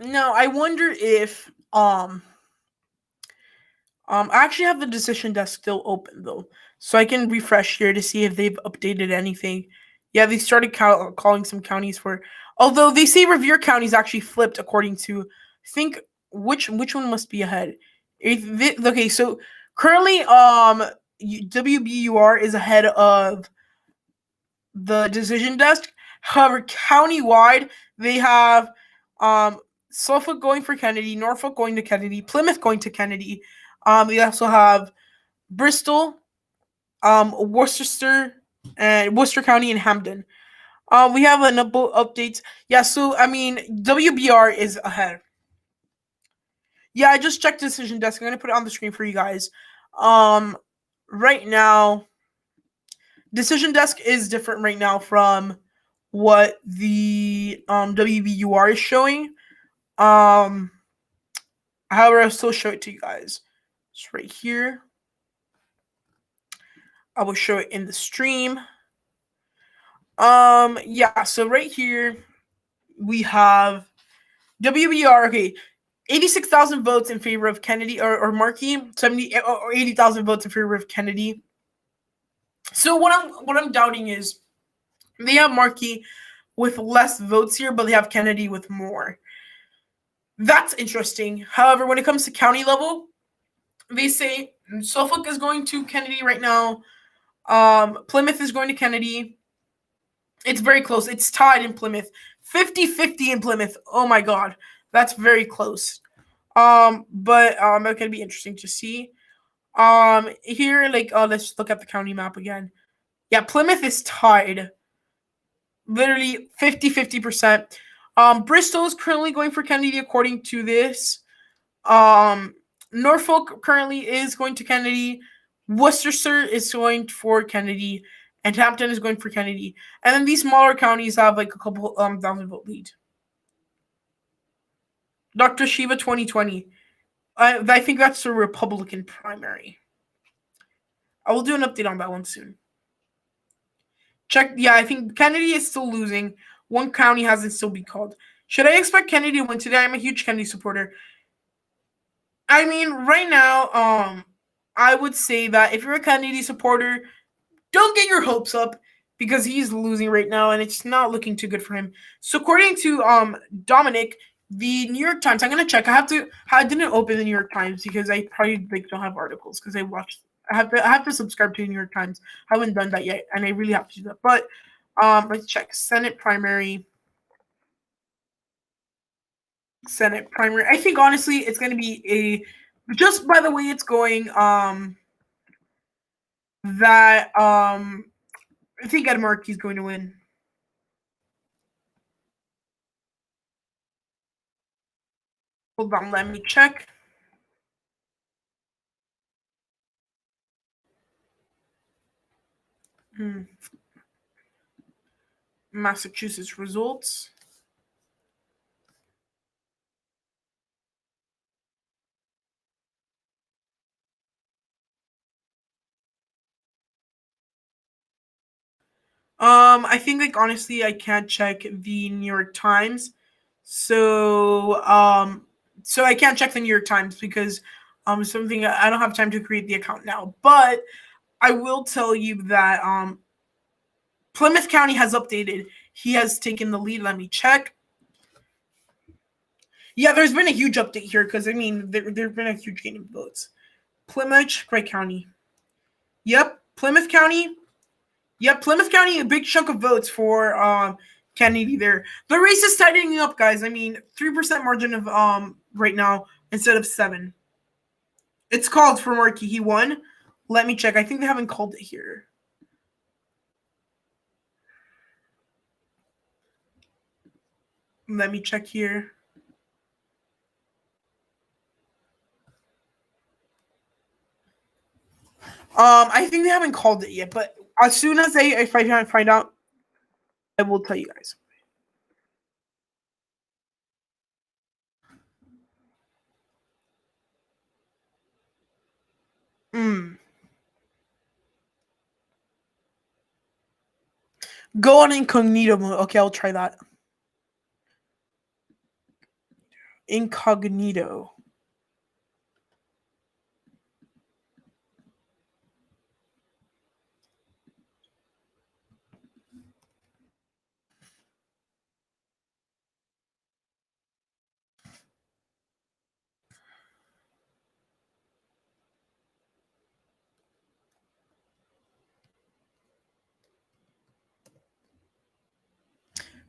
Now, I wonder if I actually have the decision desk still open though, so I can refresh here to see if they've updated anything. Yeah, they started calling some counties for. Although they say Revere County is actually flipped according to, I think which one must be ahead. Okay, so currently, WBUR is ahead of the decision desk. However, countywide they have Suffolk going for Kennedy, Norfolk going to Kennedy, Plymouth going to Kennedy. We also have Bristol, Worcester, and Worcester County and Hampden. We have a number updates. Yeah, so I mean WBR is ahead. Yeah, I just checked decision desk. I'm gonna put it on the screen for you guys. Right now, decision desk is different right now from what the WBUR is showing. However, I'll still show it to you guys. It's right here. I will show it in the stream. Yeah, so right here we have WBR. Okay, 86,000 votes in favor of Kennedy or Markey, 70 or 80,000 votes in favor of Kennedy. So what I'm doubting is they have Markey with less votes here, but they have Kennedy with more. That's interesting. However, when it comes to county level, they say Suffolk is going to Kennedy right now. Plymouth is going to Kennedy. It's very close. It's tied in Plymouth. 50-50 in Plymouth. Oh my god. That's very close. But it's gonna be interesting to see. Here, let's look at the county map again. Yeah, Plymouth is tied. Literally 50%. Bristol is currently going for Kennedy according to this. Norfolk currently is going to Kennedy. Worcester is going for Kennedy. And Hampton is going for Kennedy. And then these smaller counties have like a couple thousand vote lead. Dr. Shiva 2020. I think that's the Republican primary. I will do an update on that one soon. Check. Yeah, I think Kennedy is still losing. One county hasn't still been called. Should I expect Kennedy to win today? I'm a huge Kennedy supporter. I mean, right now, I would say that if you're a Kennedy supporter, don't get your hopes up because he's losing right now and it's not looking too good for him. So according to Dominic, the New York Times, I'm gonna check. I didn't open the New York Times because I probably don't have articles because I have to subscribe to the New York Times. I haven't done that yet, and I really have to do that. But let's check Senate primary. I think honestly it's gonna be just by the way it's going, that I think Ed Markey's going to win. Hold on, let me check. Massachusetts results. I think honestly I can't check the New York Times. So I can't check the New York Times because something I don't have time to create the account now. But I will tell you that Plymouth County has updated. He has taken the lead. Let me check. Yeah, there's been a huge update here because I mean there's been a huge gain of votes. Plymouth, Great County. Yep, Plymouth County. Yep, Plymouth County, a big chunk of votes for Kennedy there. The race is tightening up, guys. I mean, 3% margin of right now instead of 7. It's called for Markey. He won. Let me check. I think they haven't called it here. Let me check here. I think they haven't called it yet, but as soon as if I find out, I will tell you guys. Go on incognito mode. Okay, I'll try that. Incognito.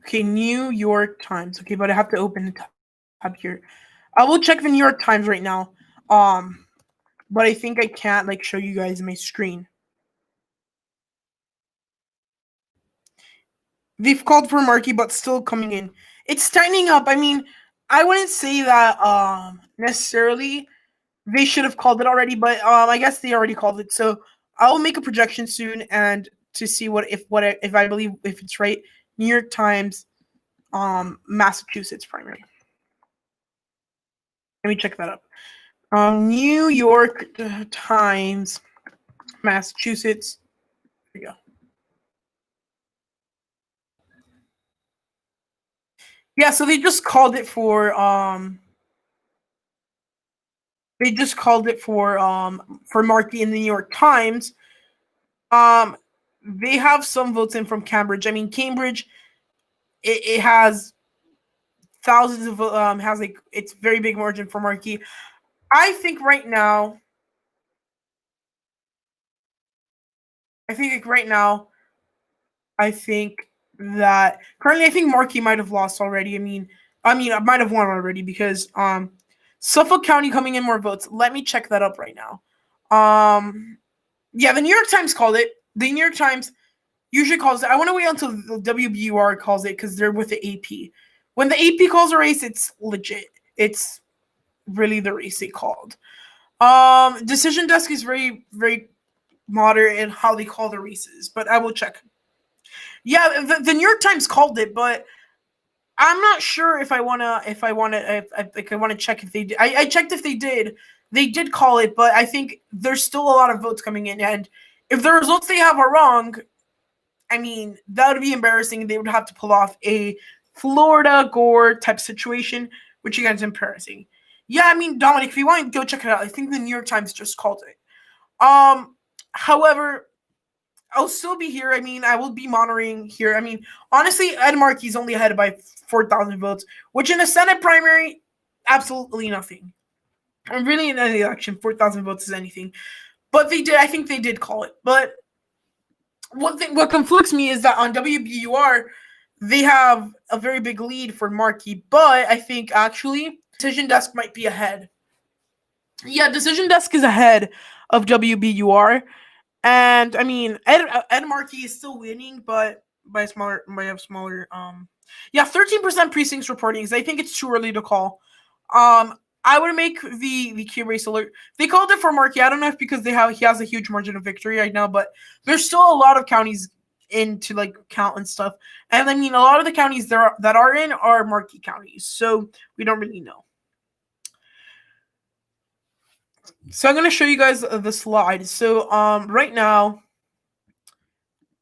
Okay, New York Times. Okay, but I have to open the tab here. I will check the New York Times right now. But I think I can't like show you guys my screen. They've called for Markey, but still coming in. It's tightening up. I mean, I wouldn't say that necessarily they should have called it already, but I guess they already called it. So I'll make a projection soon and to see if I believe if it's right. New York Times, Massachusetts primary. Let me check that up. New York Times, Massachusetts. Here we go. Yeah, so they just called it for Markey in the New York Times. They have some votes in from Cambridge. I mean, Cambridge, it has thousands of has like it's very big margin for Markey. I think right now, I think that currently I think Markey might have lost already. I mean, I might have won already because Suffolk County coming in more votes. Let me check that up right now. Yeah, the New York Times called it. The New York Times usually calls it. I want to wait until the WBUR calls it because they're with the AP. When the AP calls a race, it's legit. It's really the race they called. Decision Desk is very, very modern in how they call the races, but I will check. Yeah, the New York Times called it, but I'm not sure if I wanna check if they did. I checked if they did. They did call it, but I think there's still a lot of votes coming in, and if the results they have are wrong, I mean that would be embarrassing. They would have to pull off a Florida Gore type situation, which again is embarrassing. Yeah, I mean Dominic, if you want to go check it out, I think the New York Times just called it. However, I'll still be here. I mean, I will be monitoring here. I mean, honestly, Ed Markey's only ahead by 4,000 votes, which in a Senate primary, absolutely nothing. And really, in any election, 4,000 votes is anything. But they did. I think they did call it. But what conflicts me is that on WBUR, they have a very big lead for Markey. But I think actually, Decision Desk might be ahead. Yeah, Decision Desk is ahead of WBUR. And I mean, Ed Markey is still winning, but by a smaller. Yeah, 13% precincts reporting. I think it's too early to call. I would make the key race alert. They called it for Markey. I don't know if because he has a huge margin of victory right now, but there's still a lot of counties in to like count and stuff. And I mean, a lot of the counties that are in are Markey counties, so we don't really know. So I'm going to show you guys the slide. So right now,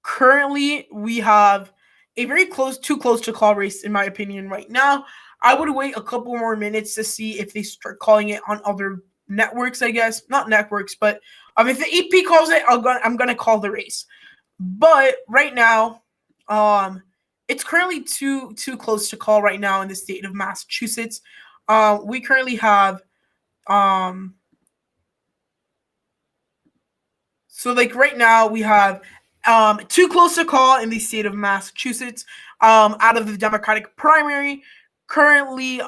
currently we have a very too close to call race in my opinion right now. I would wait a couple more minutes to see if they start calling it on other networks, I guess. Not networks, but if the EP calls it, I'm going to call the race. But right now, it's currently too close to call right now in the state of Massachusetts. We currently have so like right now we have too close to call in the state of Massachusetts. Out of the Democratic primary, currently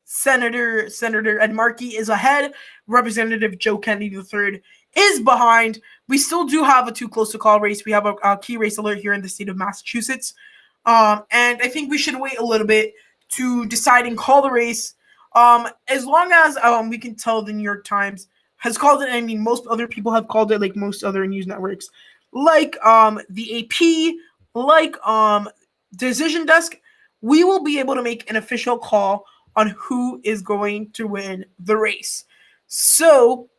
Senator Ed Markey is ahead. Representative Joe Kennedy III is behind. We still do have a too close to call race. We have a key race alert here in the state of Massachusetts. And I think we should wait a little bit to decide and call the race. As long as we can tell the New York Times has called it. I mean, most other people have called it, like most other news networks, like the AP, like Decision Desk. We will be able to make an official call on who is going to win the race. So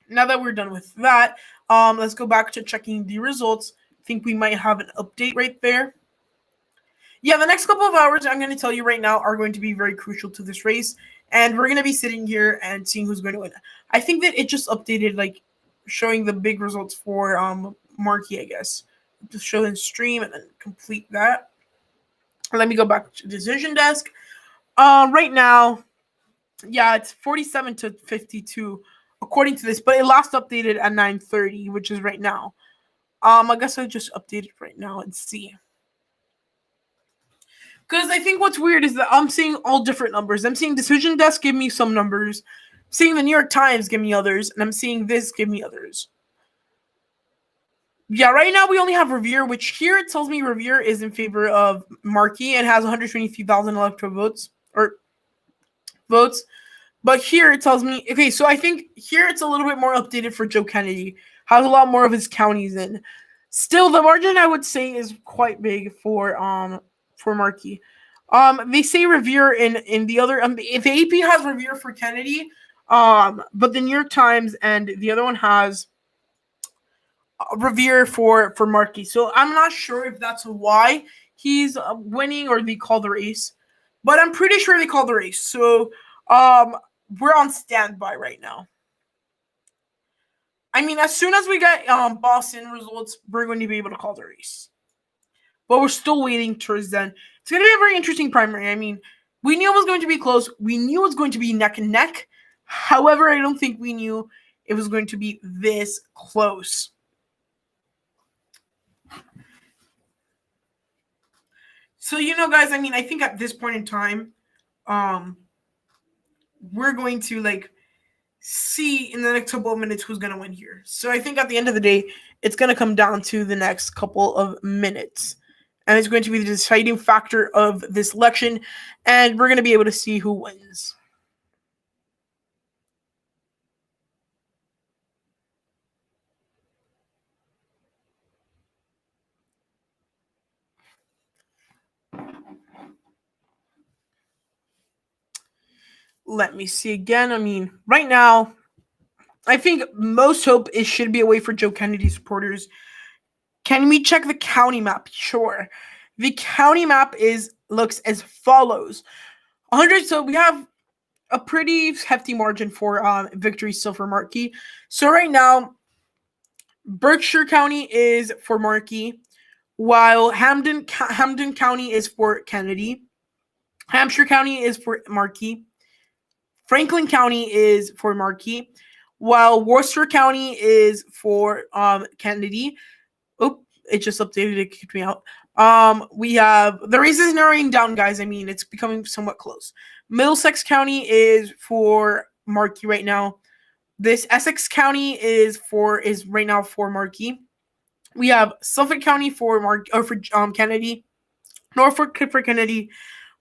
now that we're done with that, let's go back to checking the results. I think we might have an update right there. Yeah, the next couple of hours, I'm going to tell you right now, are going to be very crucial to this race. And we're going to be sitting here and seeing who's going to win. I think that it just updated, like, showing the big results for Markey, I guess. Just show in stream and then complete that. Let me go back to Decision Desk. Right now, yeah, it's 47 to 52, according to this. But it last updated at 9:30, which is right now. I guess I just updated right now and see. Because I think what's weird is that I'm seeing all different numbers. I'm seeing Decision Desk give me some numbers, I'm seeing the New York Times give me others, and I'm seeing this give me others. Yeah, right now we only have Revere, which here it tells me Revere is in favor of Markey and has 123,000 electoral votes. But here it tells me, okay, so I think here it's a little bit more updated for Joe Kennedy. Has a lot more of his counties in. Still, the margin I would say is quite big for Markey. They say Revere in the other. If the AP has Revere for Kennedy, but the New York Times and the other one has Revere for Markey. So I'm not sure if that's why he's winning or they call the race, but I'm pretty sure they call the race. So we're on standby right now. I mean, as soon as we get Boston results, we're going to be able to call the race. But we're still waiting towards then. It's going to be a very interesting primary. I mean, we knew it was going to be close. We knew it was going to be neck and neck. However, I don't think we knew it was going to be this close. So, guys, I mean, I think at this point in time, we're going to, see in the next couple of minutes who's going to win here. So I think at the end of the day, it's going to come down to the next couple of minutes. And it's going to be the deciding factor of this election. And we're going to be able to see who wins. Let me see again. I mean, right now, I think most hope should be a way for Joe Kennedy supporters. Can we check the county map? Sure. The county map looks as follows. 100. So we have a pretty hefty margin for victory still for Markey. So right now, Berkshire County is for Markey, while Hampden County is for Kennedy. Hampshire County is for Markey. Franklin County is for Markey, while Worcester County is for Kennedy. Oh, it just updated. It kicked me out. We have the race is narrowing down, guys. I mean, it's becoming somewhat close. Middlesex County is for Markey right now. This Essex County is right now for Markey. We have Suffolk County for Kennedy, Norfolk for Kennedy.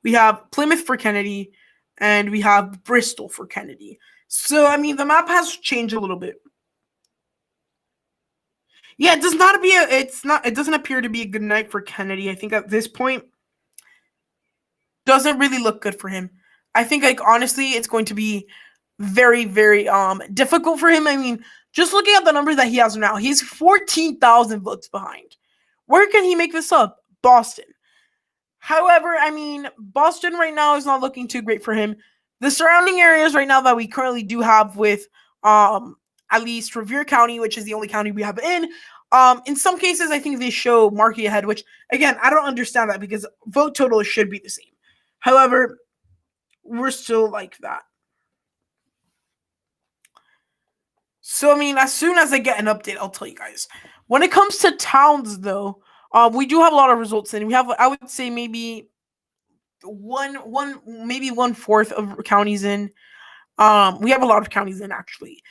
We have Plymouth for Kennedy, and we have Bristol for Kennedy. So I mean, the map has changed a little bit. Yeah, it doesn't appear to be a good night for Kennedy. I think at this point, doesn't really look good for him. I think, honestly, it's going to be very, very difficult for him. I mean, just looking at the numbers that he has now, he's 14,000 votes behind. Where can he make this up? Boston. However, I mean, Boston right now is not looking too great for him. The surrounding areas right now that we currently do have with at least Revere County, which is the only county we have in some cases, I think they show Markey ahead, which, again, I don't understand that because vote total should be the same. However, we're still like that. So, I mean, as soon as I get an update, I'll tell you guys. When it comes to towns, though, we do have a lot of results in. We have, I would say, maybe maybe 1/4 of counties in. We have a lot of counties in, actually.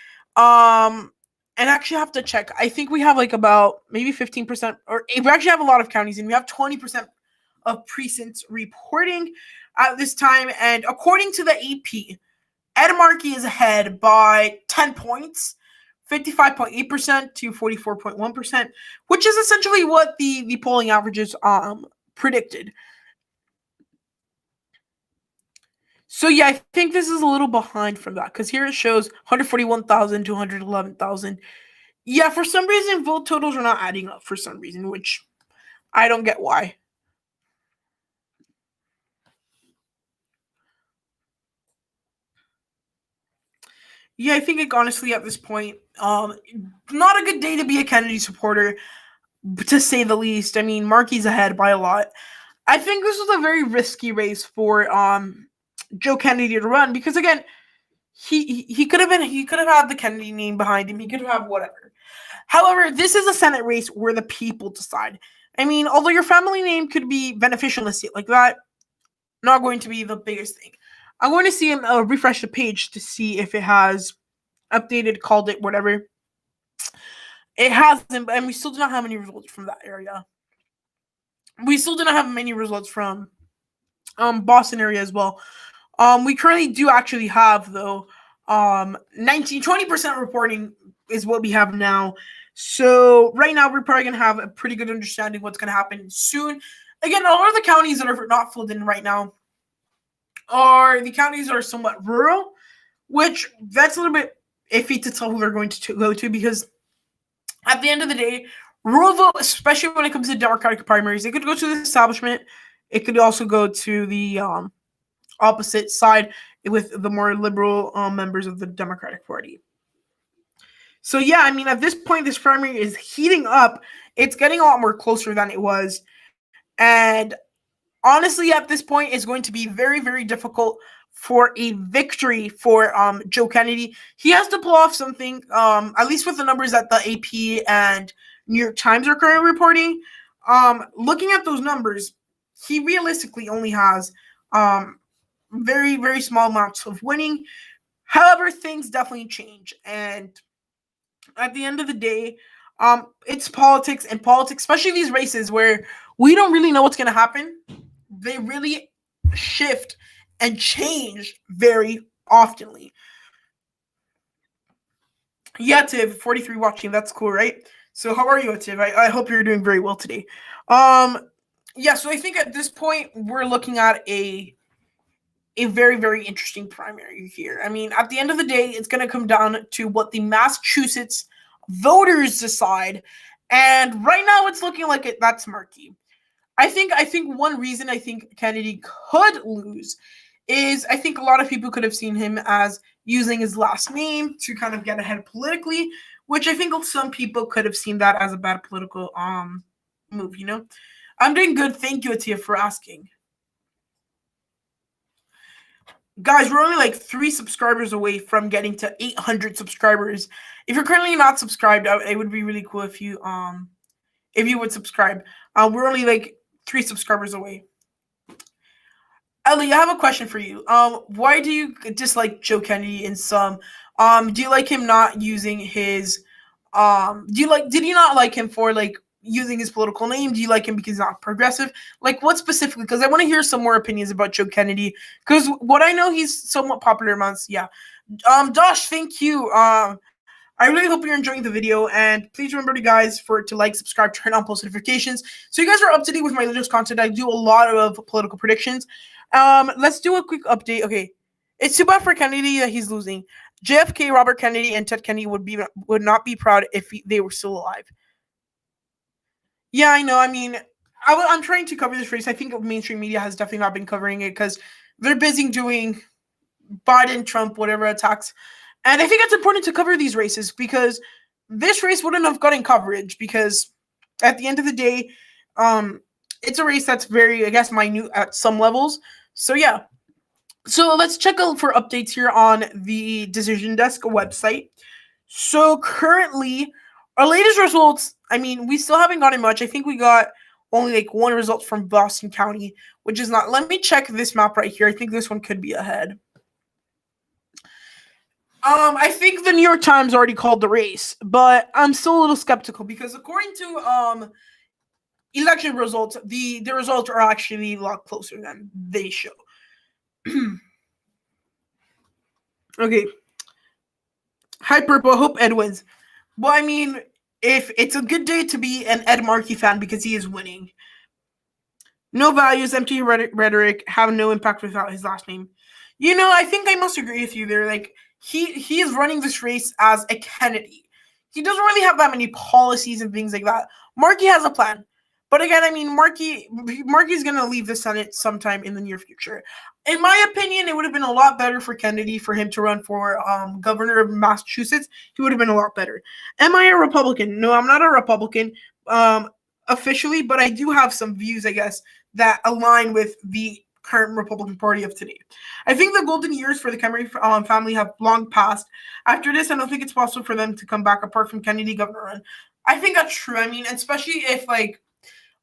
And actually have to check. I think we have about maybe 15%, or we actually have a lot of counties in. We have 20% of precincts reporting at this time. And according to the AP, Ed Markey is ahead by 10 points, 55.8% to 44.1%, which is essentially what the polling averages predicted. So, yeah, I think this is a little behind from that because here it shows 141,000 to 111,000. Yeah, for some reason, vote totals are not adding up for some reason, which I don't get why. Yeah, I think, honestly, at this point, not a good day to be a Kennedy supporter, to say the least. I mean, Markey's ahead by a lot. I think this was a very risky race for Joe Kennedy to run because, again, he could have had the Kennedy name behind him. He could have whatever. However, this is a Senate race where the people decide. I mean, although your family name could be beneficial in a state like that, not going to be the biggest thing. I'm going to see him refresh the page to see if it has updated, called it, whatever. It hasn't, and we still do not have any results from that area. We still do not have many results from Boston area as well. We currently do actually have, though, 20% reporting is what we have now. So right now we're probably going to have a pretty good understanding what's going to happen soon. Again, a lot of the counties that are not filled in right now are the counties that are somewhat rural, which that's a little bit iffy to tell who they're going to go to, because at the end of the day, rural vote, especially when it comes to Democratic primaries, it could go to the establishment. It could also go to the opposite side with the more liberal members of the Democratic Party. So yeah, I mean, at this point, this primary is heating up. It's getting a lot more closer than it was. And honestly, at this point, it's going to be very, very difficult for a victory for Joe Kennedy. He has to pull off something, at least with the numbers that the AP and New York Times are currently reporting. Looking at those numbers, he realistically only has very, very small amounts of winning. However, things definitely change. And at the end of the day, it's politics, and politics, especially these races where we don't really know what's going to happen, they really shift and change very oftenly. Yeah, Tiv, 43 watching. That's cool, right? So how are you, Tiv? I hope you're doing very well today. Yeah, so I think at this point, we're looking at a very, very interesting primary here. I mean, at the end of the day, it's going to come down to what the Massachusetts voters decide. And right now, it's looking like that's murky. I think one reason I think Kennedy could lose is I think a lot of people could have seen him as using his last name to kind of get ahead politically, which I think some people could have seen that as a bad political move, you know? I'm doing good. Thank you, Atia, for asking. Guys, we're only like 3 subscribers away from getting to 800 subscribers. If you're currently not subscribed, it would be really cool if you would subscribe. We're only like 3 subscribers away. Ellie, I have a question for you. Why do you dislike Joe Kennedy in some? Do you like him not using his did you not like him for like using his political name? Do you like him because he's not progressive? Like, what specifically? Because I want to hear some more opinions about Joe Kennedy. Because what I know, he's somewhat popular amongst, yeah. Josh, thank you. I really hope you're enjoying the video, and please remember to like, subscribe, turn on post notifications, so you guys are up to date with my latest content. I do a lot of political predictions. Let's do a quick update. Okay, it's too bad for Kennedy that he's losing. JFK, Robert Kennedy, and Ted Kennedy would not be proud if they were still alive. Yeah, I know. I mean, I'm trying to cover this race. I think mainstream media has definitely not been covering it because they're busy doing Biden, Trump, whatever attacks. And I think it's important to cover these races because this race wouldn't have gotten coverage because at the end of the day, it's a race that's very, I guess, minute at some levels. So, yeah. So, let's check out for updates here on the Decision Desk website. So, currently, our latest results, I mean, we still haven't gotten much. I think we got only like 1 result from Boston County, which is not. Let me check this map right here. I think this one could be ahead. I think the New York Times already called the race, but I'm still a little skeptical because according to election results, the results are actually a lot closer than they show. Okay. Hi, Purple. I hope Ed wins. Well, I mean, if it's a good day to be an Ed Markey fan because he is winning. No values, empty rhetoric, have no impact without his last name. You know, I think I must agree with you there. Like, he is running this race as a Kennedy. He doesn't really have that many policies and things like that. Markey has a plan. But again, I mean, Markey's going to leave the Senate sometime in the near future. In my opinion, it would have been a lot better for Kennedy for him to run for governor of Massachusetts. He would have been a lot better. Am I a Republican? No, I'm not a Republican officially, but I do have some views, I guess, that align with the current Republican Party of today. I think the golden years for the Kennedy family have long passed. After this, I don't think it's possible for them to come back apart from Kennedy governor run. I think that's true. I mean, especially if, like,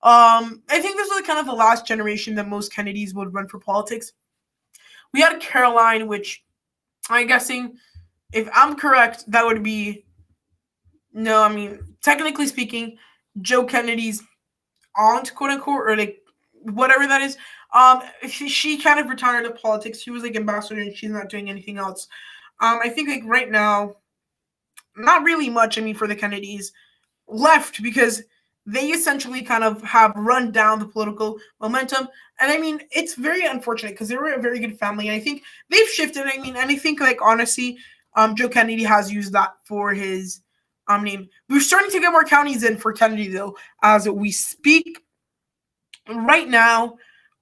I think this was kind of the last generation that most Kennedys would run for politics. We had Caroline, which I'm guessing, if I'm correct, that would be no. I mean, technically speaking, Joe Kennedy's aunt, quote unquote, or like whatever that is. She kind of retired of politics. She was like ambassador, and she's not doing anything else. I think like right now, not really much. I mean, for the Kennedys left because they essentially kind of have run down the political momentum. And I mean, it's very unfortunate because they were a very good family. And I think they've shifted. I mean, and I think like honestly, Joe Kennedy has used that for his name. We're starting to get more counties in for Kennedy though, as we speak. Right now,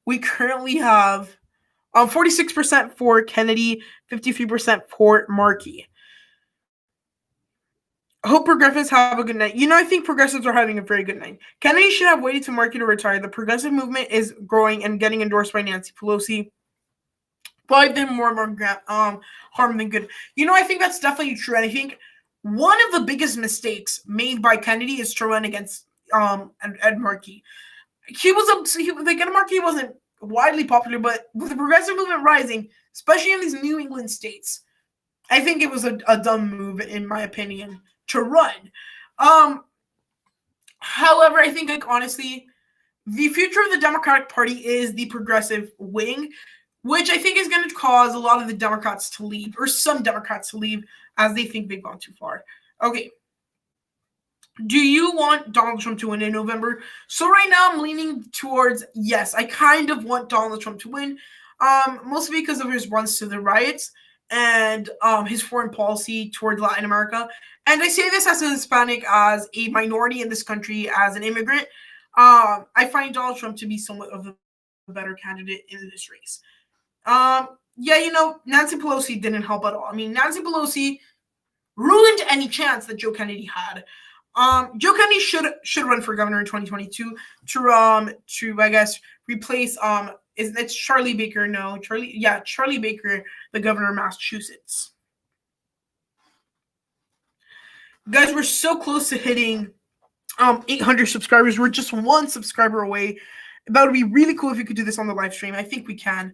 we currently have 46% for Kennedy, 53% for Markey. Hope progressives have a good night. I think progressives are having a very good night. Kennedy should have waited to Markey to retire. The progressive movement is growing and getting endorsed by Nancy Pelosi. Probably did more harm than good. I think that's definitely true. And I think one of the biggest mistakes made by Kennedy is to run against Ed Markey. Ed Markey wasn't widely popular, but with the progressive movement rising, especially in these New England states, I think it was a dumb move, in my opinion, to run. However, I think, like, honestly, the future of the Democratic Party is the progressive wing, which I think is going to cause a lot of the Democrats to leave, or some Democrats to leave, as they think they've gone too far. Okay. Do you want Donald Trump to win in November? So right now I'm leaning towards yes. I kind of want Donald Trump to win, mostly because of his response to the riots and his foreign policy towards Latin America. And I say this as a Hispanic, as a minority in this country, as an immigrant. I find Donald Trump to be somewhat of a better candidate in this race. Nancy Pelosi didn't help at all. I mean, Nancy Pelosi ruined any chance that Joe Kennedy had. Joe Kennedy should run for governor in 2022 to I guess replace it's Charlie Baker. No, Charlie Baker, the governor of Massachusetts. Guys, we're so close to hitting 800 subscribers. We're just one subscriber away. That would be really cool if we could do this on the live stream. I think we can.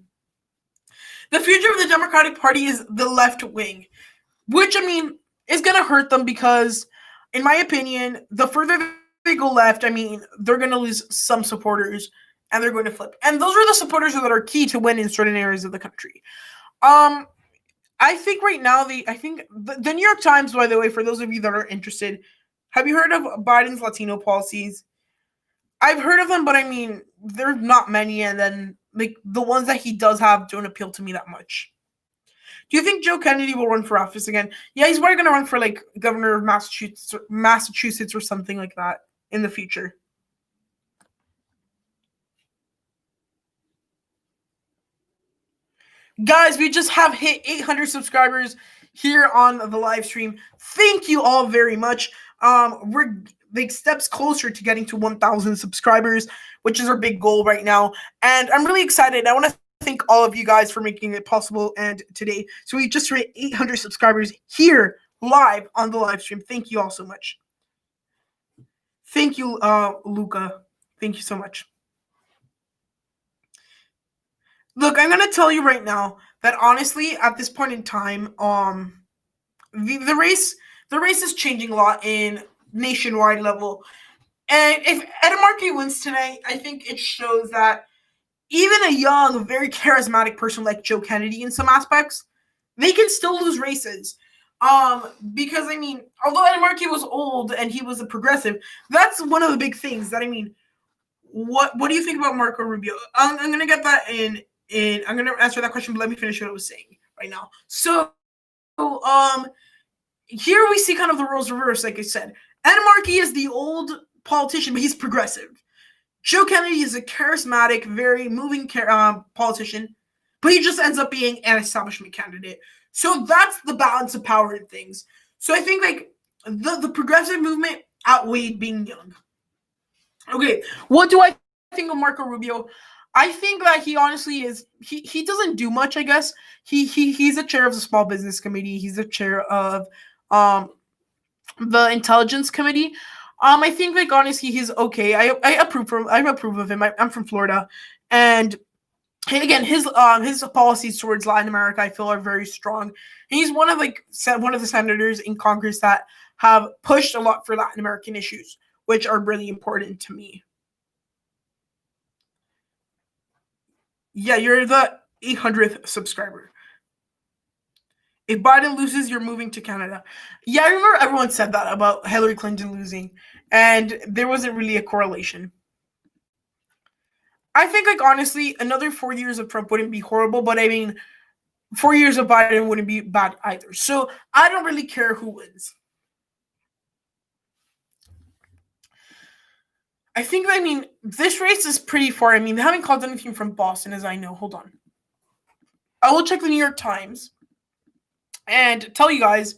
The future of the Democratic Party is the left wing, which, I mean, is going to hurt them because, in my opinion, the further they go left, I mean, they're going to lose some supporters and they're going to flip. And those are the supporters that are key to win in certain areas of the country. I think right now, the New York Times, by the way, for those of you that are interested, have you heard of Biden's Latino policies? I've heard of them, but I mean, there are not many. And then, like, the ones that he does have don't appeal to me that much. Do you think Joe Kennedy will run for office again? Yeah, he's probably going to run for, like, governor of Massachusetts or something like that in the future. Guys, we just have hit 800 subscribers here on the live stream. Thank you all very much. We're like steps closer to getting to 1,000 subscribers, which is our big goal right now. And I'm really excited. I want to thank all of you guys for making it possible. And today, so we just hit 800 subscribers here live on the live stream. Thank you all so much. Thank you, Luca. Thank you so much. Look, I'm gonna tell you right now that honestly, at this point in time, the race is changing a lot in nationwide level. And if Ed Markey wins tonight, I think it shows that even a young, very charismatic person like Joe Kennedy, in some aspects, they can still lose races. Because I mean, although Ed Markey was old and he was a progressive, that's one of the big things. That I mean, what do you think about Marco Rubio? I'm gonna get that in. I'm going to answer that question, but let me finish what I was saying right now. So, here we see kind of the roles reversed, like I said. Ed Markey is the old politician, but he's progressive. Joe Kennedy is a charismatic, very moving politician, but he just ends up being an establishment candidate. So that's the balance of power in things. So I think like the progressive movement outweighed being young. Okay, what do I think of Marco Rubio? I think that he honestly is he doesn't do much, I guess. He's a chair of the Small Business Committee. He's a chair of the Intelligence Committee. I think like honestly he's okay. I approve of him. I'm from Florida, and again his policies towards Latin America I feel are very strong. And he's one of the senators in Congress that have pushed a lot for Latin American issues, which are really important to me. Yeah, you're the 800th subscriber. If Biden loses, you're moving to Canada. Yeah, I remember everyone said that about Hillary Clinton losing, and there wasn't really a correlation. I think, like, honestly, another 4 years of Trump wouldn't be horrible, but I mean, 4 years of Biden wouldn't be bad either. So I don't really care who wins. I think, I mean, this race is pretty far. I mean, they haven't called anything from Boston, as I know. Hold on. I will check the New York Times and tell you guys.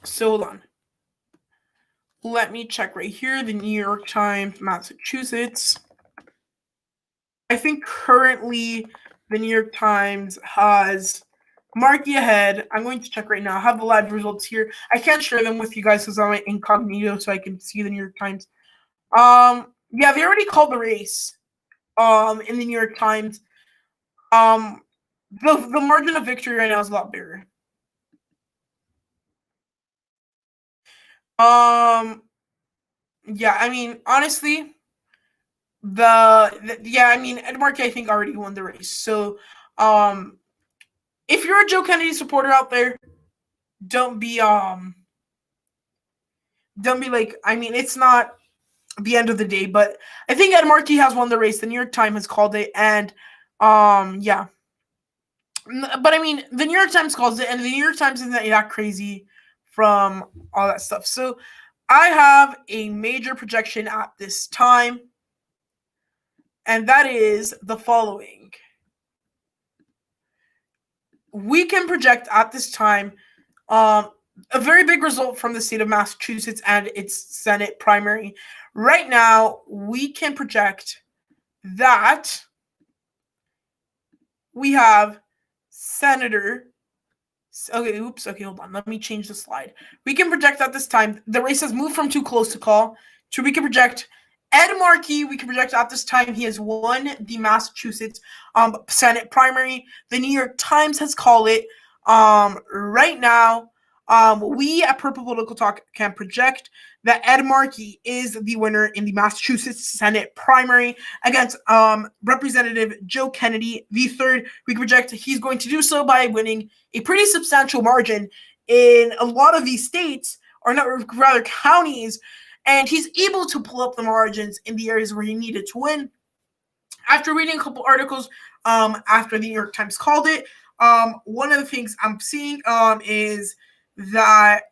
So hold on. Let me check right here. The New York Times, Massachusetts. I think currently the New York Times has Markey ahead. I'm going to check right now. I have the live results here. I can't share them with you guys because I'm incognito, so I can see the New York Times. Yeah, they already called the race. In the New York Times. The margin of victory right now is a lot bigger. Yeah, I mean, honestly, I mean, Ed Markey, I think, already won the race. So, if you're a Joe Kennedy supporter out there, don't be like, I mean, it's not the end of the day, but I think Ed Markey has won the race. The New York Times has called it, and yeah. But I mean, the New York Times calls it, and the New York Times isn't that crazy from all that stuff. So I have a major projection at this time, and that is the following. We can project at this time a very big result from the state of Massachusetts and its Senate primary. Right now, we can project that we have Senator. Okay, oops. Okay, hold on. Let me change the slide. We can project at this time. The race has moved from too close to call to we can project Ed Markey. We can project at this time he has won the Massachusetts Senate primary. The New York Times has called it. Right now, we at Purple Political Talk can project that Ed Markey is the winner in the Massachusetts Senate primary against Representative Joe Kennedy III. We can project he's going to do so by winning a pretty substantial margin in a lot of these states, or not, rather counties, and he's able to pull up the margins in the areas where he needed to win. After reading a couple articles after the New York Times called it, one of the things I'm seeing is that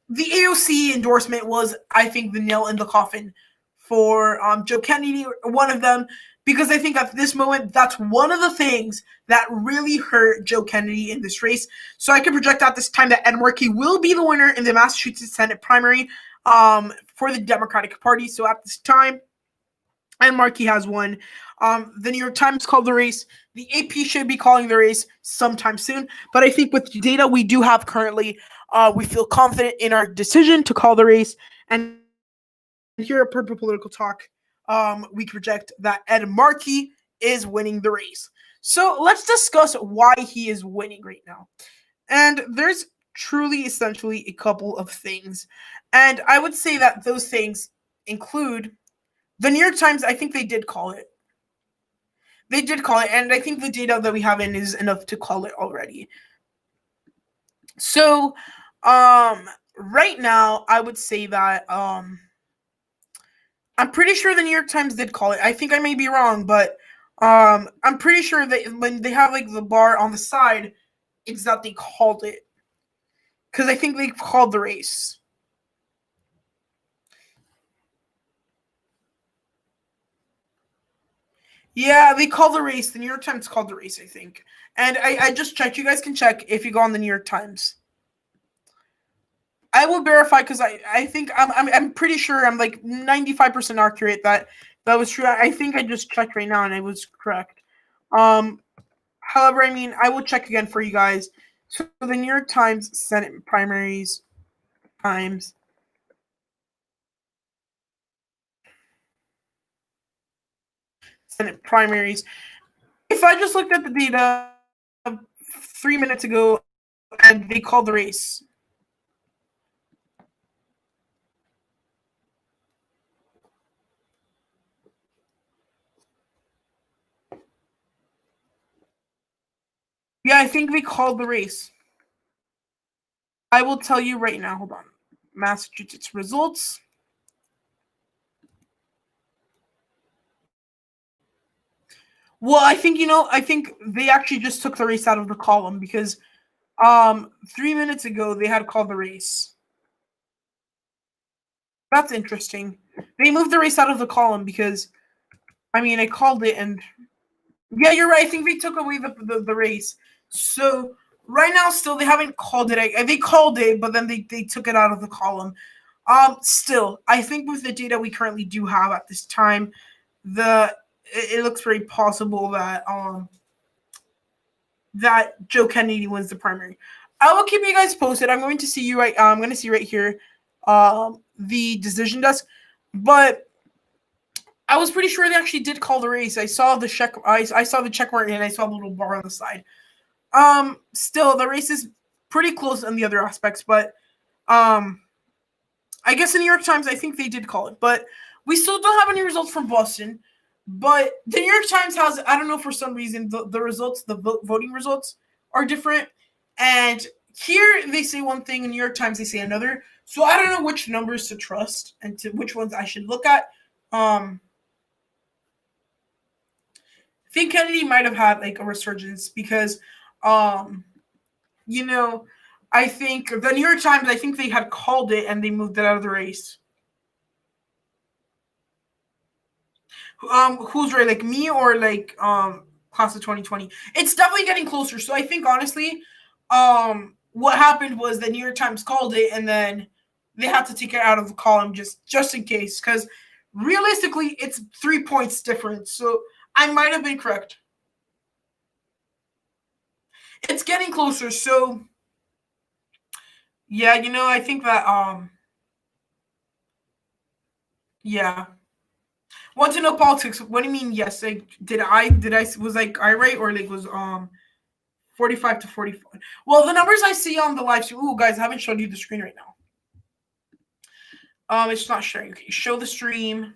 the AOC endorsement was, I think, the nail in the coffin for Joe Kennedy, one of them, because I think at this moment, that's one of the things that really hurt Joe Kennedy in this race. So I can project at this time that Ed Markey will be the winner in the Massachusetts Senate primary for the Democratic Party. So at this time, Ed Markey has won. The New York Times called the race. The AP should be calling the race sometime soon. But I think with the data we do have currently, we feel confident in our decision to call the race. And here at Purple Political Talk, we can project that Ed Markey is winning the race. So let's discuss why he is winning right now. And there's truly, essentially, a couple of things. And I would say that those things include the New York Times. I think they did call it. They did call it, and I think the data that we have in is enough to call it already. So, right now, I would say that I'm pretty sure the New York Times did call it. I think I may be wrong, but I'm pretty sure that when they have like the bar on the side, it's that they called it, because I think they called the race. Yeah, they called the race. The New York Times called the race, I think. And I just checked. You guys can check if you go on the New York Times. I will verify because I think I'm pretty sure I'm like 95% accurate that was true. I think I just checked right now and it was correct. However, I mean, I will check again for you guys. So the New York Times Senate primaries times Senate primaries. If I just looked at the data 3 minutes ago and they called the race. Yeah, I think they called the race. I will tell you right now. Hold on. Massachusetts results. Well, I think I think they actually just took the race out of the column because 3 minutes ago they had called the race. That's interesting. They moved the race out of the column because I called it and yeah, you're right. I think they took away the race. So right now still they haven't called it. They called it, but then they took it out of the column. Still, I think with the data we currently do have at this time, it looks very possible that Joe Kennedy wins the primary. I will keep you guys posted. I'm going to see you right. I'm going to see right here, the decision desk, but I was pretty sure they actually did call the race. I saw the check. I saw the check mark and I saw the little bar on the side. Still the race is pretty close on the other aspects, but I guess the New York Times, I think they did call it, but we still don't have any results from Boston. But the New York Times has, I don't know, for some reason, the results, voting results are different. And here they say one thing, in New York Times they say another. So I don't know which numbers to trust and to which ones I should look at. I think Kennedy might have had like a resurgence because, um, you know, I think the New York Times, I think they had called it and they moved it out of the race. Who's right, like me or like class of 2020? It's definitely getting closer. So I think honestly, what happened was the New York Times called it and then they had to take it out of the column just in case, because realistically it's 3 points difference. So I might have been correct. It's getting closer. So yeah, I think that yeah. Want to know politics? What do you mean? Yes, like did I was like I right or like was 45 to 44. Well, the numbers I see on the live stream. Ooh, guys, I haven't showed you the screen right now. It's not sharing. Okay, show the stream.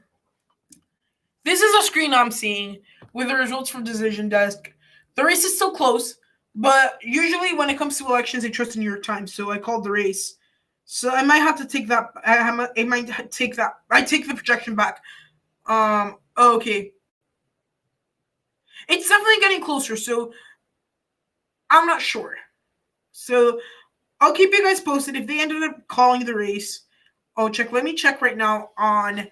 This is a screen I'm seeing with the results from Decision Desk. The race is still close, but usually when it comes to elections, I trust the New York Times, so I called the race. So I might have to take that. I might take that. I take the projection back. Okay. It's definitely getting closer, so I'm not sure. So I'll keep you guys posted if they ended up calling the race. I'll check. Let me check right now on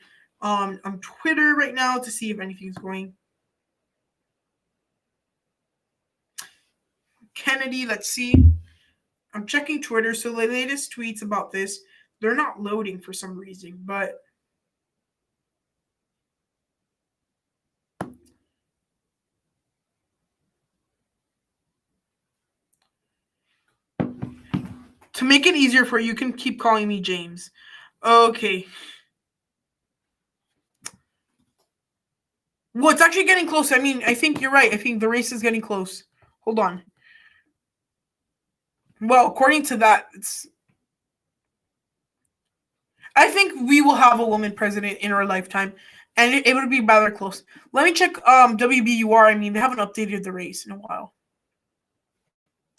Twitter right now to see if anything's going. Kennedy, let's see. I'm checking Twitter. So the latest tweets about this, they're not loading for some reason, but to make it easier for you, you can keep calling me James. Okay. Well, it's actually getting close. I mean, I think you're right. I think the race is getting close. Hold on. Well, according to that, I think we will have a woman president in our lifetime, and it would be rather close. Let me check WBUR. I mean, they haven't updated the race in a while.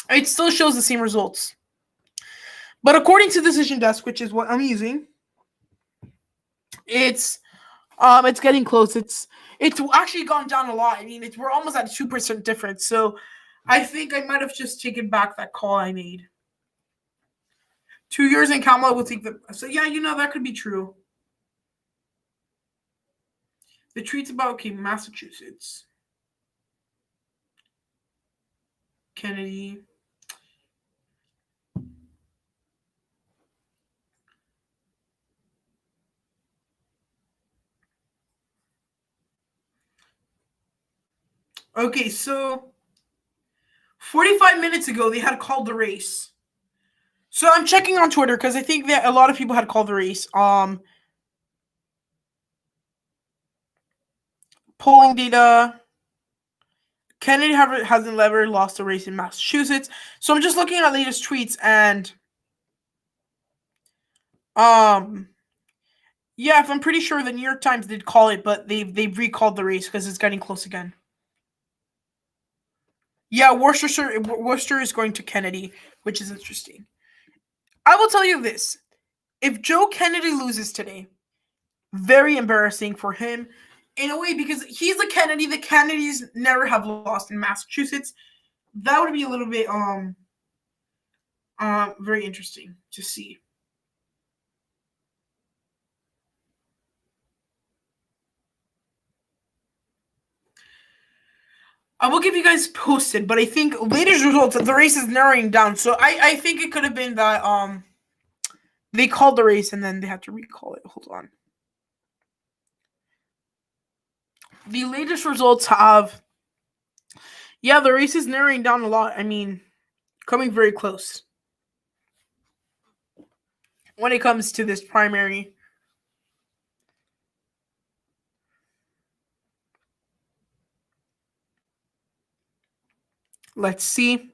It still shows the same results. But according to Decision Desk, which is what I'm using, it's getting close. It's actually gone down a lot. I mean, we're almost at 2% difference. So I think I might have just taken back that call I made. 2 years and Kamala will take the. So yeah, that could be true. The tweets about Massachusetts, Kennedy. Okay, so 45 minutes ago, they had called the race. So I'm checking on Twitter because I think that a lot of people had called the race. Polling data. Kennedy hasn't ever lost a race in Massachusetts. So I'm just looking at latest tweets and yeah, I'm pretty sure the New York Times did call it, but they've recalled the race because it's getting close again. Yeah, Worcester is going to Kennedy, which is interesting. I will tell you this. If Joe Kennedy loses today, very embarrassing for him in a way because he's a Kennedy. The Kennedys never have lost in Massachusetts. That would be a little bit very interesting to see. I will give you guys posted, but I think latest results, the race is narrowing down. So I think it could have been that they called the race and then they had to recall it. Hold on. The latest results have, yeah, the race is narrowing down a lot. I mean, coming very close when it comes to this primary. Let's see.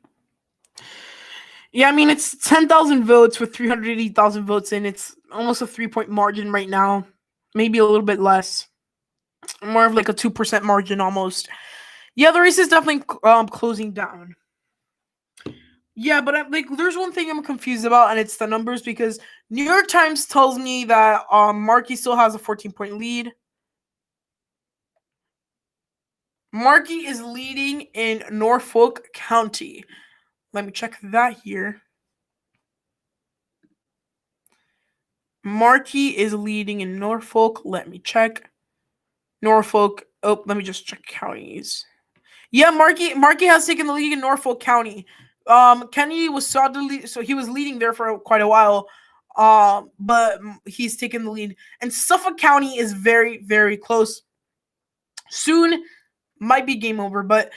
Yeah, I mean, it's 10,000 votes with 380,000 votes in. It's almost a 3-point margin right now. Maybe a little bit less. More of like a 2% margin almost. Yeah, the race is definitely closing down. Yeah, but there's one thing I'm confused about, and it's the numbers because New York Times tells me that Markey still has a 14-point lead. Markey is leading in Norfolk County. Let me check that here. Markey is leading in Norfolk. Let me check. Norfolk. Oh, let me just check counties. Yeah, Markey has taken the lead in Norfolk County. Kennedy was suddenly, so he was leading there for quite a while. But he's taken the lead. And Suffolk County is very, very close. Soon might be game over, but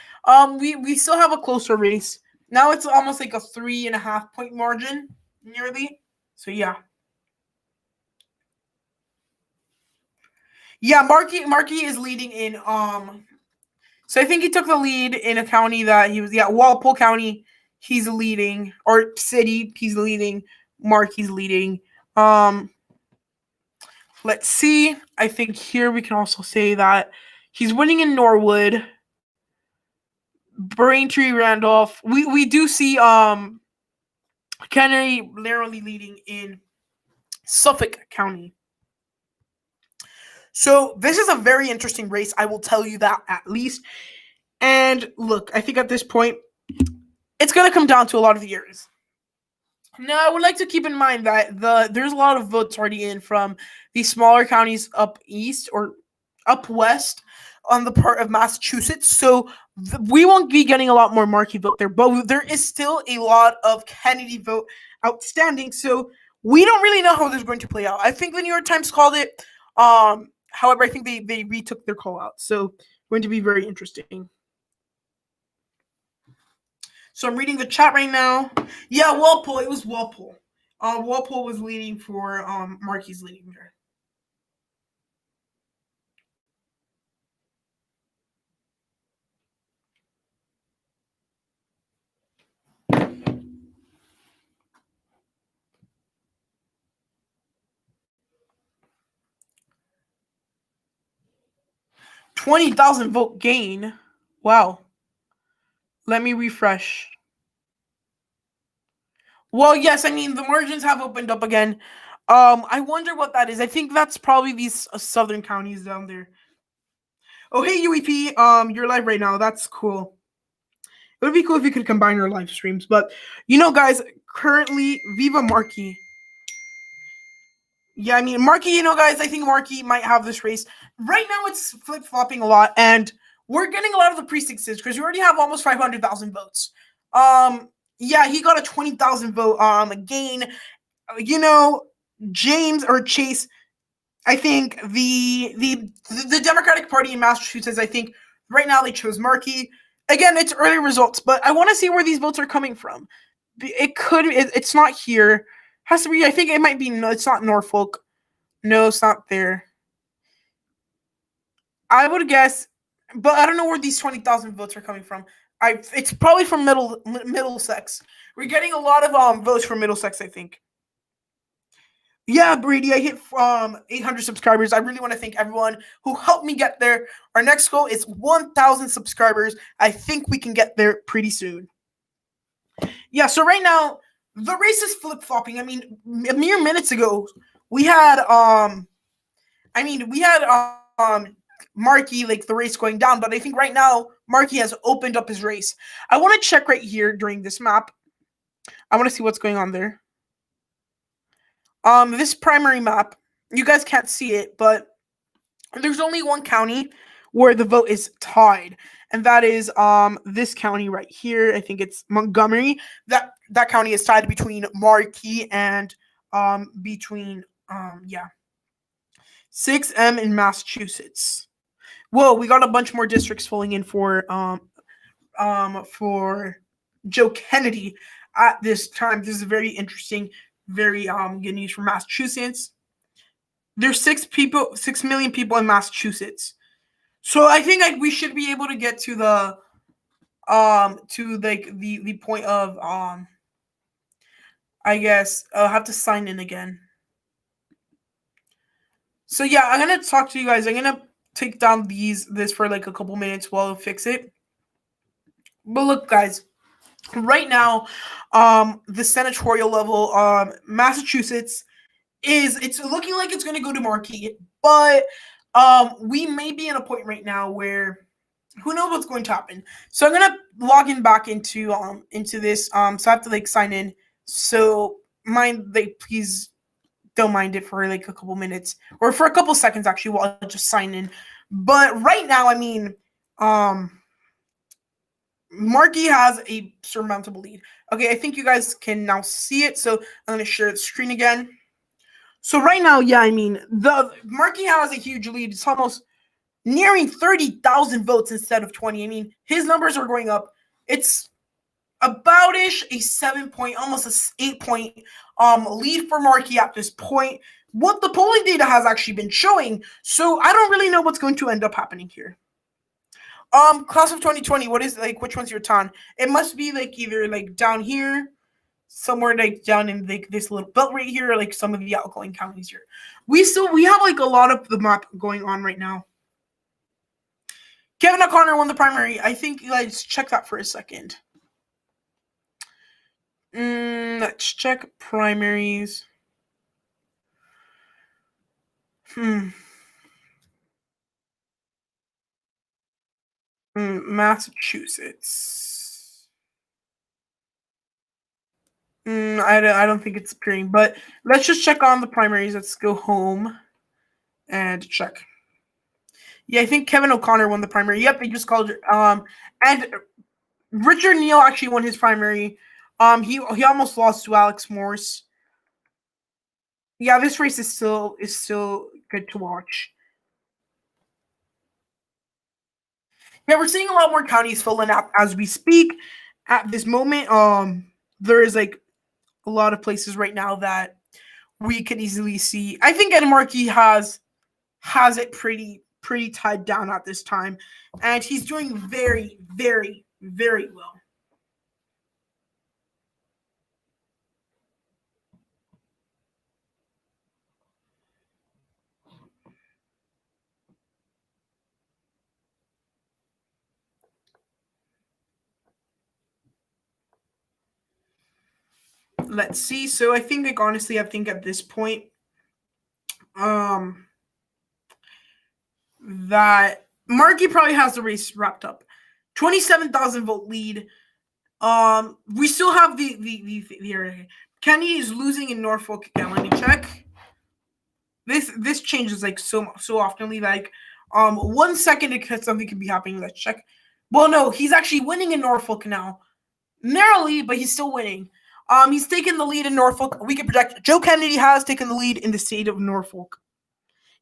we still have a closer race. Now it's almost like a 3.5-point margin, nearly. So yeah. Yeah, Markey is leading in so I think he took the lead in a county that he was Walpole County, he's leading, or city, he's leading, Markey's leading. Let's see. I think here we can also say that he's winning in Norwood, Braintree, Randolph. We do see Kennedy narrowly leading in Suffolk County. So this is a very interesting race. I will tell you that at least. And look, I think at this point, it's going to come down to a lot of the areas. Now, I would like to keep in mind that there's a lot of votes already in from these smaller counties up east or up west on the part of Massachusetts. So we won't be getting a lot more Markey vote there, but there is still a lot of Kennedy vote outstanding. So we don't really know how this is going to play out. I think the New York Times called it. However, I think they retook their call out. So going to be very interesting. So I'm reading the chat right now. Yeah, Walpole. It was Walpole. Walpole was leading for Markey's leading there. $20,000 vote gain. Wow. Let me refresh. Well, yes, I mean the margins have opened up again. I wonder what that is. I think that's probably these southern counties down there. Oh, hey UEP, you're live right now. That's cool. It would be cool if you could combine your live streams, but guys, currently Viva Markey. Yeah, I mean Markey, guys, I think Markey might have this race. Right now it's flip-flopping a lot, and we're getting a lot of the precincts because we already have almost 500,000 votes. Yeah, he got a 20,000 vote gain. James or Chase, I think the Democratic Party in Massachusetts, I think right now they chose Markey. Again, it's early results, but I want to see where these votes are coming from. It's not here. Has to be. I think it might be. No, it's not Norfolk. No, it's not there. I would guess, but I don't know where these 20,000 votes are coming from. It's probably from Middlesex. We're getting a lot of votes from Middlesex, I think. Yeah, Brady, I hit 800 subscribers. I really want to thank everyone who helped me get there. Our next goal is 1,000 subscribers. I think we can get there pretty soon. Yeah, so right now the race is flip flopping. I mean, mere minutes ago we had Markey, like the race going down, but I think right now Markey has opened up his race. I want to check right here during this map. I want to see what's going on there. This primary map, you guys can't see it, but there's only one county where the vote is tied, and that is this county right here. I think it's Montgomery. That county is tied between Markey and between 6M in Massachusetts. Whoa, we got a bunch more districts filling in for Joe Kennedy at this time. This is very interesting, very good news for Massachusetts. There's 6 million people in Massachusetts. So I think we should be able to get to the point of I guess I'll have to sign in again. So yeah, I'm gonna talk to you guys. I'm gonna take down this for like a couple minutes while I fix it. But look, guys, right now, the senatorial level, Massachusetts it's looking like it's gonna go to Markey, but we may be in a point right now where who knows what's going to happen. So I'm gonna log in back into this. So I have to like sign in. So please don't mind it for like a couple minutes or for a couple seconds actually while I just sign in. But right now, I mean, Markey has a surmountable lead. Okay, I think you guys can now see it. So I'm gonna share the screen again. So right now, yeah, I mean, the Markey has a huge lead. It's almost nearing 30,000 votes instead of 20. I mean, his numbers are going up. It's about-ish a 7-point, almost a 8-point lead for Markey at this point. What the polling data has actually been showing. So I don't really know what's going to end up happening here. Class of 2020, what is like which one's your town? It must be like either like down here, somewhere like down in like this little belt right here, or like some of the outgoing counties here. We have like a lot of the map going on right now. Kevin O'Connor won the primary. I think let's check that for a second. Let's check primaries. Massachusetts. I don't think it's appearing, but let's just check on the primaries. Let's go home and check. Yeah, I think Kevin O'Connor won the primary. Yep, he just called it. And Richard Neal actually won his primary. He almost lost to Alex Morse. Yeah, this race is still good to watch. Yeah, we're seeing a lot more counties filling up as we speak. At this moment, there is like a lot of places right now that we could easily see. I think Ed Markey has it pretty tied down at this time, and he's doing very, very, very well. Let's see. So I think like honestly, I think at this point, that Markey probably has the race wrapped up. 27,000 vote lead. We still have the Kenny is losing in Norfolk again. Let me check. This changes like so oftenly. Like 1 second something could be happening. Let's check. Well, no, he's actually winning in Norfolk now. Narrowly, but he's still winning. He's taken the lead in Norfolk. We can project Joe Kennedy has taken the lead in the state of Norfolk.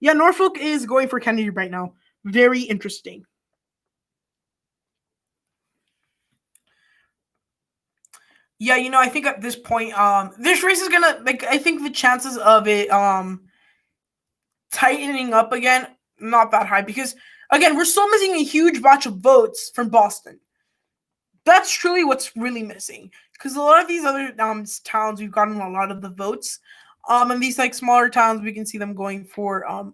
Yeah, Norfolk is going for Kennedy right now. Very interesting. Yeah, I think at this point, this race is gonna I think the chances of it tightening up again not that high because again we're still missing a huge batch of votes from Boston. That's truly what's really missing because a lot of these other towns we've gotten a lot of the votes, and these smaller towns we can see them going for a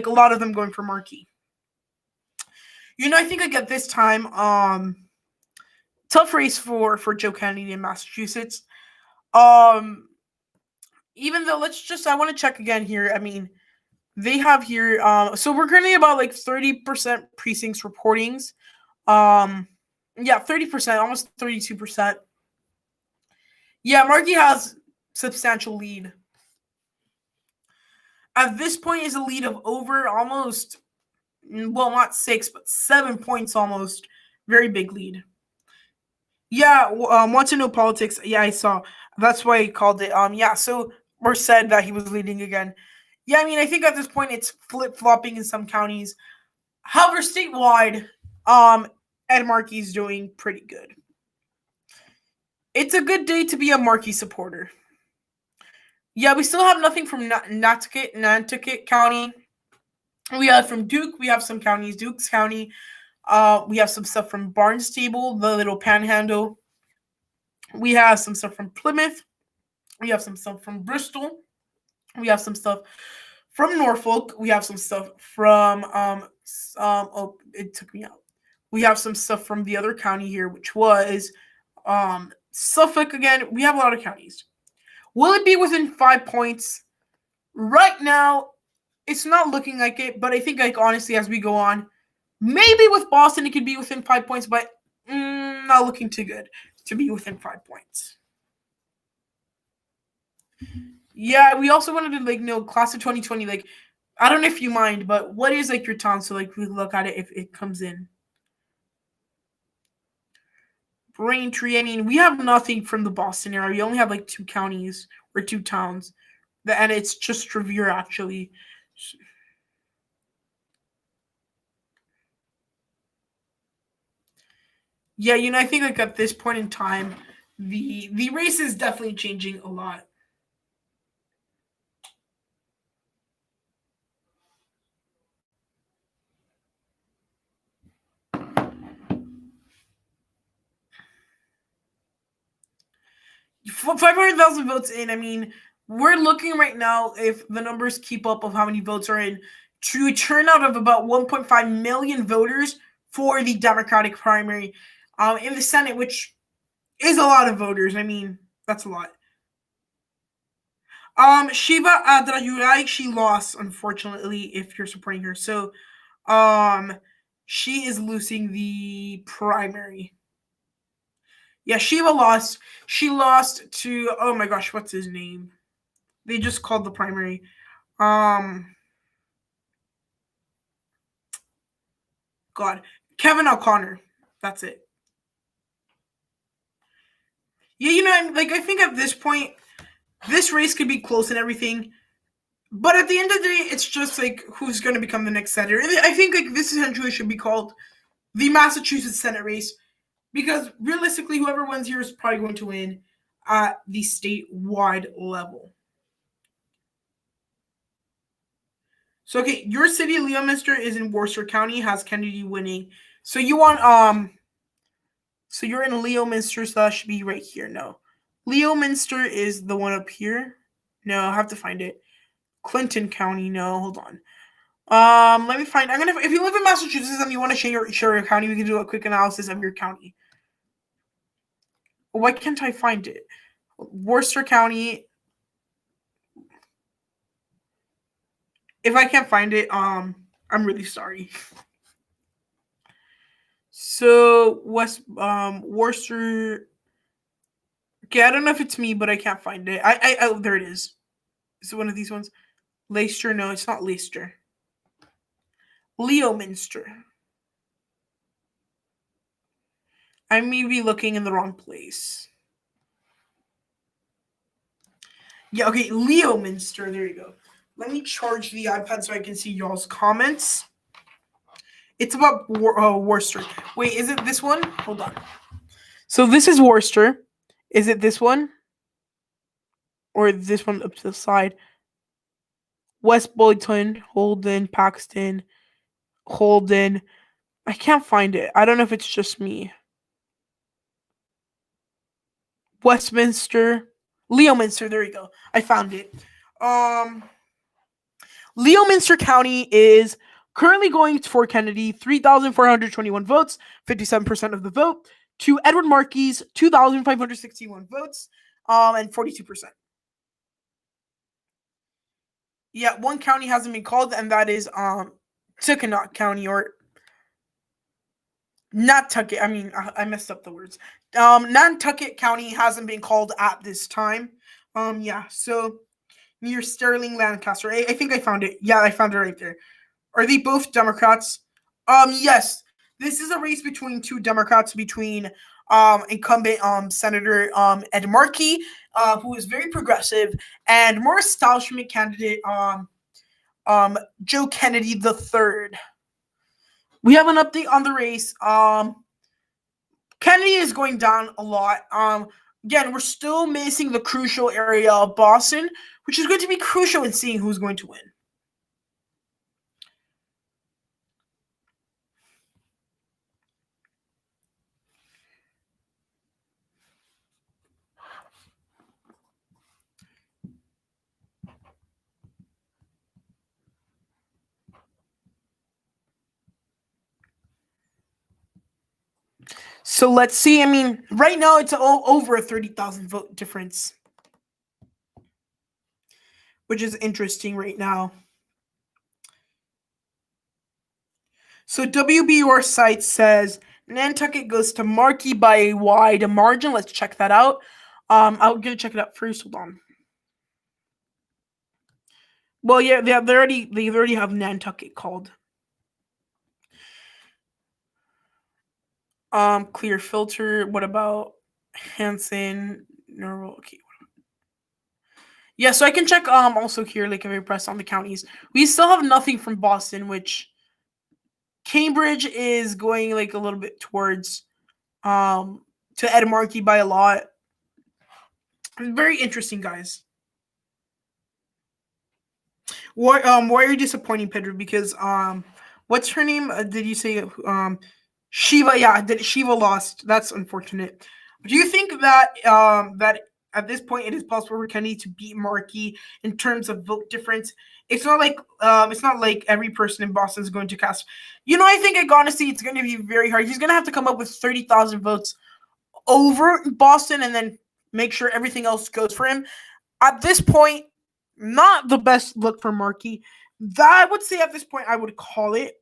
lot of them going for Markey. I think at this time tough race for Joe Kennedy in Massachusetts. Even though I want to check again here. I mean, they have here. So we're currently about 30% precincts reportings. Yeah, 30%, almost 32%. Yeah, Markey has substantial lead. At this point, is a lead of over almost, well, not 6, but 7 points almost. Very big lead. Yeah, want to know politics? Yeah, I saw. That's why he called it. Yeah, so or said that he was leading again. Yeah, I mean, I think at this point it's flip-flopping in some counties. However, statewide, Ed Markey's doing pretty good. It's a good day to be a Markey supporter. Yeah, we still have nothing from Nantucket County. We have from Duke. We have some counties. Dukes County. We have some stuff from Barnstable, the little panhandle. We have some stuff from Plymouth. We have some stuff from Bristol. We have some stuff from Norfolk. We have some stuff from oh, it took me out. We have some stuff from the other county here, which was Suffolk again. We have a lot of counties. Will it be within 5 points? Right now, it's not looking like it, but I think honestly, as we go on, maybe with Boston it could be within 5 points, but not looking too good to be within 5 points. Yeah, we also wanted to know class of 2020. I don't know if you mind, but what is your town? So we look at it if it comes in. Braintree. I mean, we have nothing from the Boston area. We only have 2 counties or 2 towns, and it's just Revere actually. Yeah, I think at this point in time, the race is definitely changing a lot. $500,000 votes in. I mean, we're looking right now if the numbers keep up of how many votes are in to a turnout of about 1.5 million voters for the Democratic primary in the Senate, which is a lot of voters. I mean, that's a lot. Shiva Adrayurai, she lost, unfortunately, if you're supporting her. So, she is losing the primary. Yeah, Shiva lost. She lost to, oh my gosh, what's his name? They just called the primary. God. Kevin O'Connor. That's it. Yeah, I think at this point, this race could be close and everything. But at the end of the day, it's just who's going to become the next senator. I think this essentially should be called the Massachusetts Senate race. Because realistically, whoever wins here is probably going to win at the statewide level. So, okay, your city, Leominster, is in Worcester County, has Kennedy winning. So you want, so you're in Leominster, so that should be right here. No. Leominster is the one up here. No, I have to find it. Clinton County, no, hold on. Let me find. If you live in Massachusetts and you want to share your county, we can do a quick analysis of your county. Why can't I find it? Worcester County. If I can't find it, I'm really sorry. So Worcester. Okay, I don't know if it's me, but I can't find it. Oh, there it is. Is it one of these ones? Leicester? No, it's not Leicester. Leominster. I may be looking in the wrong place. Yeah, okay, Leominster. There you go. Let me charge the iPad so I can see y'all's comments. It's about Worcester. Wait, is it this one? Hold on. So this is Worcester. Is it this one? Or this one up to the side? West Boylston, Holden, Paxton, Holden. I can't find it. I don't know if it's just me. Westminster, Leominster. There you go. I found it. Leominster County is currently going for Kennedy, 3,421 votes, 57% of the vote, to Edward Markey's 2,561 votes, and 42%. Yeah, one county hasn't been called, and that is Tuckanut County, or Nantucket. I mean, I messed up the words. Nantucket County hasn't been called at this time. Yeah, so near Sterling, Lancaster. I think I found it. Yeah, I found it right there. Are they both Democrats? Yes. This is a race between two Democrats, between incumbent Senator Ed Markey, who is very progressive, and more establishment candidate Joe Kennedy III. We have an update on the race. Kennedy is going down a lot. Again, we're still missing the crucial area of Boston, which is going to be crucial in seeing who's going to win. So let's see. I mean, right now it's over a 30,000 vote difference, which is interesting right now. So WBUR site says Nantucket goes to Markey by a wide margin. Let's check that out. I'm gonna check it out first. Hold on. Well, yeah, they already have Nantucket called. Clear filter. What about Hanson? No, okay. Yeah, so I can check also here, like if I press on the counties. We still have nothing from Boston, which Cambridge is going like a little bit towards to Ed Markey by a lot. Very interesting, guys. Why are you disappointing, Pedro? Because what's her name? Did you say Shiva? Yeah, Shiva lost. That's unfortunate. Do you think that that at this point it is possible for Kennedy to beat Markey in terms of vote difference? It's not like every person in Boston is going to cast. I think honestly it's going to be very hard. He's going to have to come up with 30,000 votes over Boston and then make sure everything else goes for him. At this point, not the best look for Markey. That I would say at this point I would call it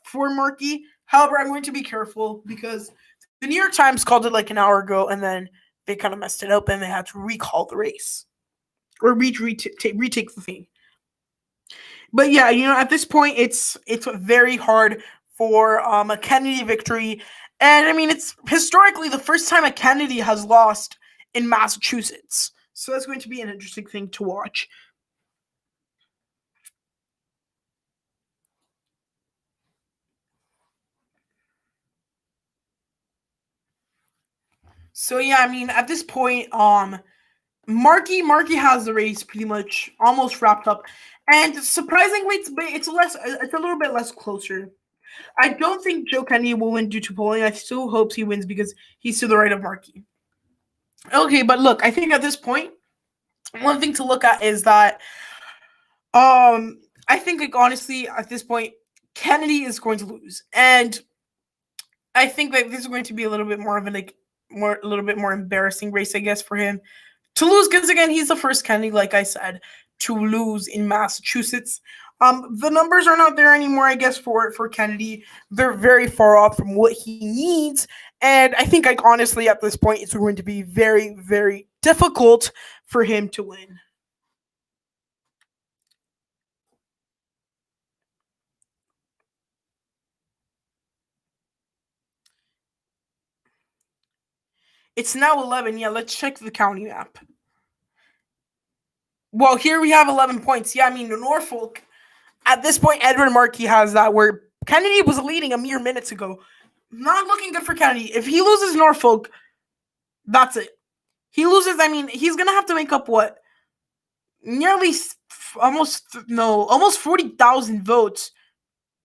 for Markey. However, I'm going to be careful because the New York Times called it like an hour ago, and then they kind of messed it up, and they had to recall the race or retake the thing. But yeah, at this point, it's very hard for a Kennedy victory, and I mean it's historically the first time a Kennedy has lost in Massachusetts, so that's going to be an interesting thing to watch. So yeah, I mean at this point, Markey has the race pretty much almost wrapped up, and surprisingly, it's a little bit less closer. I don't think Joe Kennedy will win due to polling. I still hope he wins because he's to the right of Markey. Okay, but look, I think at this point, one thing to look at is that, I think like honestly at this point, Kennedy is going to lose, and I think that this is going to be a little bit more of a little bit more embarrassing race, I guess, for him to lose, because again, he's the first Kennedy, like I said, to lose in Massachusetts. The numbers are not there anymore, I guess, for Kennedy. They're very far off from what he needs, and I think, like honestly, at this point, it's going to be very, very difficult for him to win. It's now 11. Yeah, let's check the county map. Well, here we have 11 points. Yeah, I mean, Norfolk, at this point, Edward Markey has that, where Kennedy was leading a mere minutes ago. Not looking good for Kennedy. If he loses Norfolk, that's it. he loses. I mean, he's gonna have to make up what, nearly almost 40,000 votes.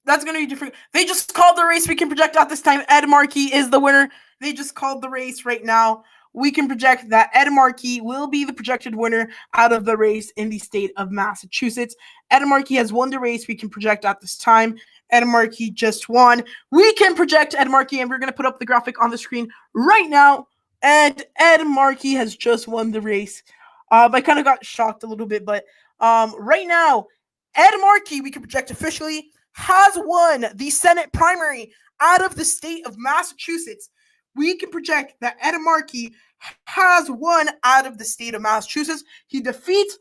That's going to be different. They just called the race. We can project out this time Ed Markey is the winner. They just called the race right now. We can project that Ed Markey will be the projected winner out of the race in the state of Massachusetts. Ed Markey has won the race. We can project at this time. Ed Markey just won. We can project Ed Markey, and we're going to put up the graphic on the screen right now. And Ed Markey has just won the race. I kind of got shocked a little bit, but right now, Ed Markey, we can project officially, has won the Senate primary out of the state of Massachusetts. We can project that Ed Markey has won out of the state of Massachusetts. He defeats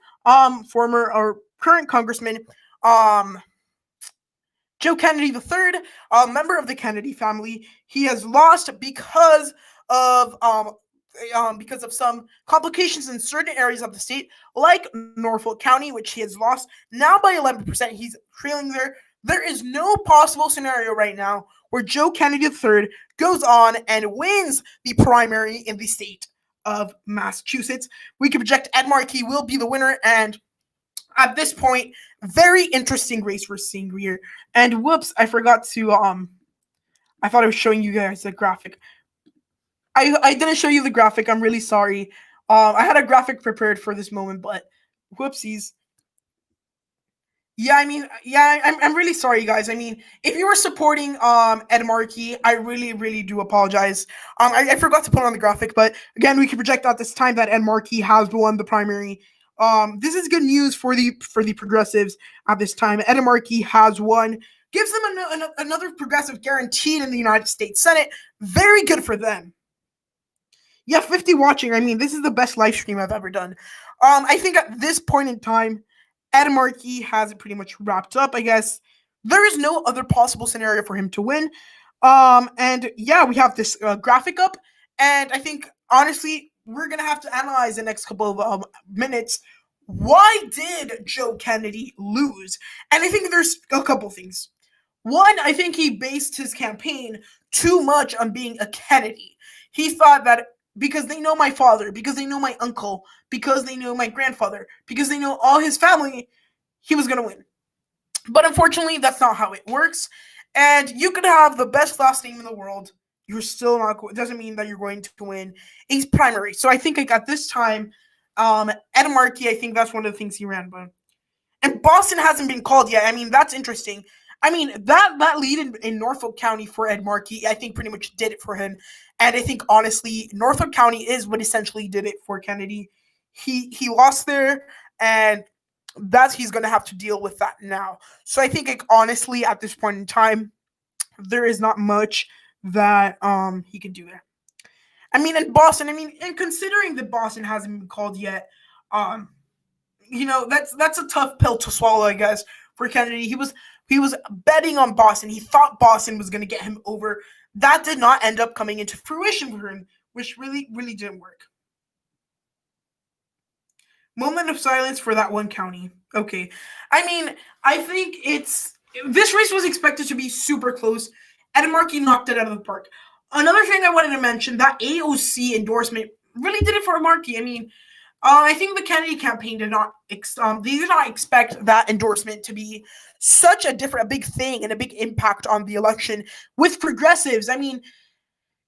former or current Congressman Joe Kennedy III, a member of the Kennedy family. He has lost because of some complications in certain areas of the state, like Norfolk County, which he has lost now by 11%. He's trailing there. There is no possible scenario right now where Joe Kennedy III goes on and wins the primary in the state of Massachusetts. We can project Ed Markey will be the winner, and at this point, very interesting race we're seeing here. And whoops, I forgot to I thought I was showing you guys a graphic. I didn't show you the graphic. I'm really sorry. I had a graphic prepared for this moment, but whoopsies. Yeah, I'm really sorry, guys. I mean, if you were supporting Ed Markey, I really do apologize. I forgot to put on the graphic, but again, we can project out this time that Ed Markey has won the primary. This is good news for the progressives at this time. Ed Markey has won, gives them another progressive guaranteed in the United States Senate. Very good for them. Yeah, 50 watching. I mean, this is the best live stream I've ever done. I think at this point in time, Ed Markey has it pretty much wrapped up, I guess. There is no other possible scenario for him to win. And yeah, we have this graphic up. And I think, honestly, we're going to have to analyze the next couple of minutes. Why did Joe Kennedy lose? And I think there's a couple things. One, I think he based his campaign too much on being a Kennedy. He thought that because they know my father, because they know my uncle, because they know my grandfather, because they know all his family, he was going to win. But unfortunately, that's not how it works. And you could have the best last name in the world. You're still not, it doesn't mean that you're going to win a primary. So I think at this time, Ed Markey, I think that's one of the things he ran by. And Boston hasn't been called yet. I mean, that's interesting. I mean, that lead in Norfolk County for Ed Markey, I think pretty much did it for him. And I think, honestly, Norfolk County is what essentially did it for Kennedy. He lost there, and he's going to have to deal with that now. So I think, honestly, at this point in time, there is not much that he can do there. I mean, in Boston, and considering that Boston hasn't been called yet, that's a tough pill to swallow, I guess, for Kennedy. He was betting on Boston. He thought Boston was going to get him over. That did not end up coming into fruition for him, which really didn't work. Moment of silence for that one county. Okay. I mean, I think this race was expected to be super close. Ed Markey knocked it out of the park. Another thing I wanted to mention, that AOC endorsement really did it for Markey. I mean, I think the Kennedy campaign did not expect that endorsement to be such a big thing and a big impact on the election with progressives. I mean,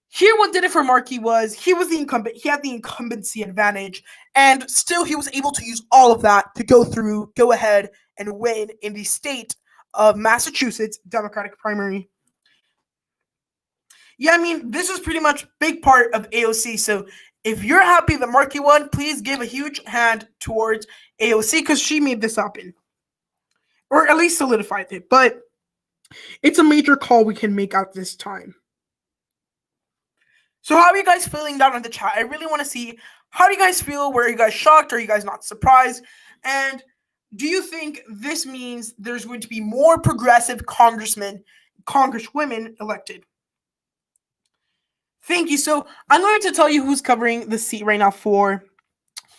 here what did it for Markey was he was the incumbent. He had the incumbency advantage, and still he was able to use all of that to go ahead and win in the state of Massachusetts Democratic primary. Yeah, I mean, this is pretty much a big part of AOC, so if you're happy that Markey won, please give a huge hand towards AOC because she made this happen. Or at least solidified it. But it's a major call we can make at this time. So how are you guys feeling down in the chat? I really want to see, how do you guys feel? Were you guys shocked? Are you guys not surprised? And do you think this means there's going to be more progressive congresswomen elected? Thank you. So I'm going to tell you who's covering the seat right now for,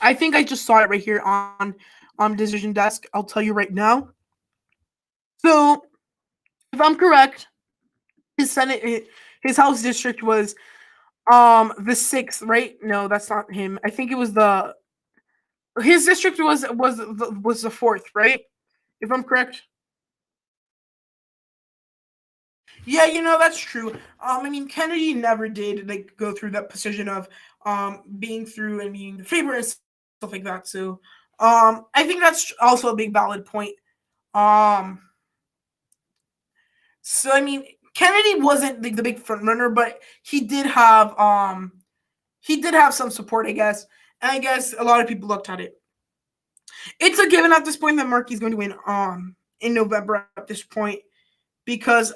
I think I just saw it right here on Decision Desk. I'll tell you right now. So if I'm correct, his House district was The sixth, right? No, that's not him. I think it was the his district was the fourth, right? If I'm correct. Yeah, that's true. I mean, Kennedy never did like go through that position of being through and being the favorite and stuff like that. So, I think that's also a big valid point. Um, so I mean, Kennedy wasn't like the big front runner, but he did have some support, I guess. And I guess a lot of people looked at it. It's a given at this point that Markey's going to win in November at this point because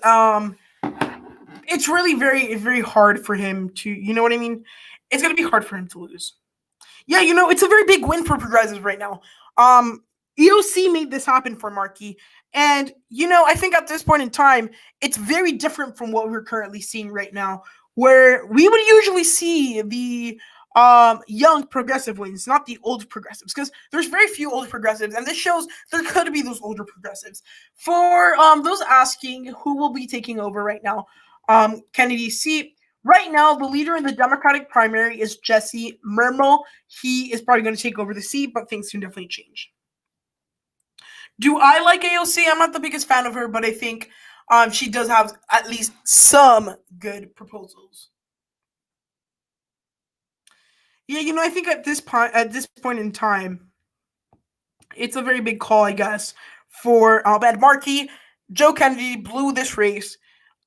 it's really very very hard for him to, you know what I mean? It's going to be hard for him to lose. Yeah, it's a very big win for progressives right now. EOC made this happen for Markey. And, I think at this point in time, it's very different from what we're currently seeing right now, where we would usually see the young progressive wins, not the old progressives, because there's very few old progressives, and this shows there could be those older progressives. For those asking who will be taking over right now, Kennedy's seat, right now, the leader in the Democratic primary is Jesse Mermel. He is probably going to take over the seat, but things can definitely change. Do I like AOC? I'm not the biggest fan of her, but I think she does have at least some good proposals. Yeah, I think at this point in time, it's a very big call, I guess, for Ed Markey. Joe Kennedy blew this race.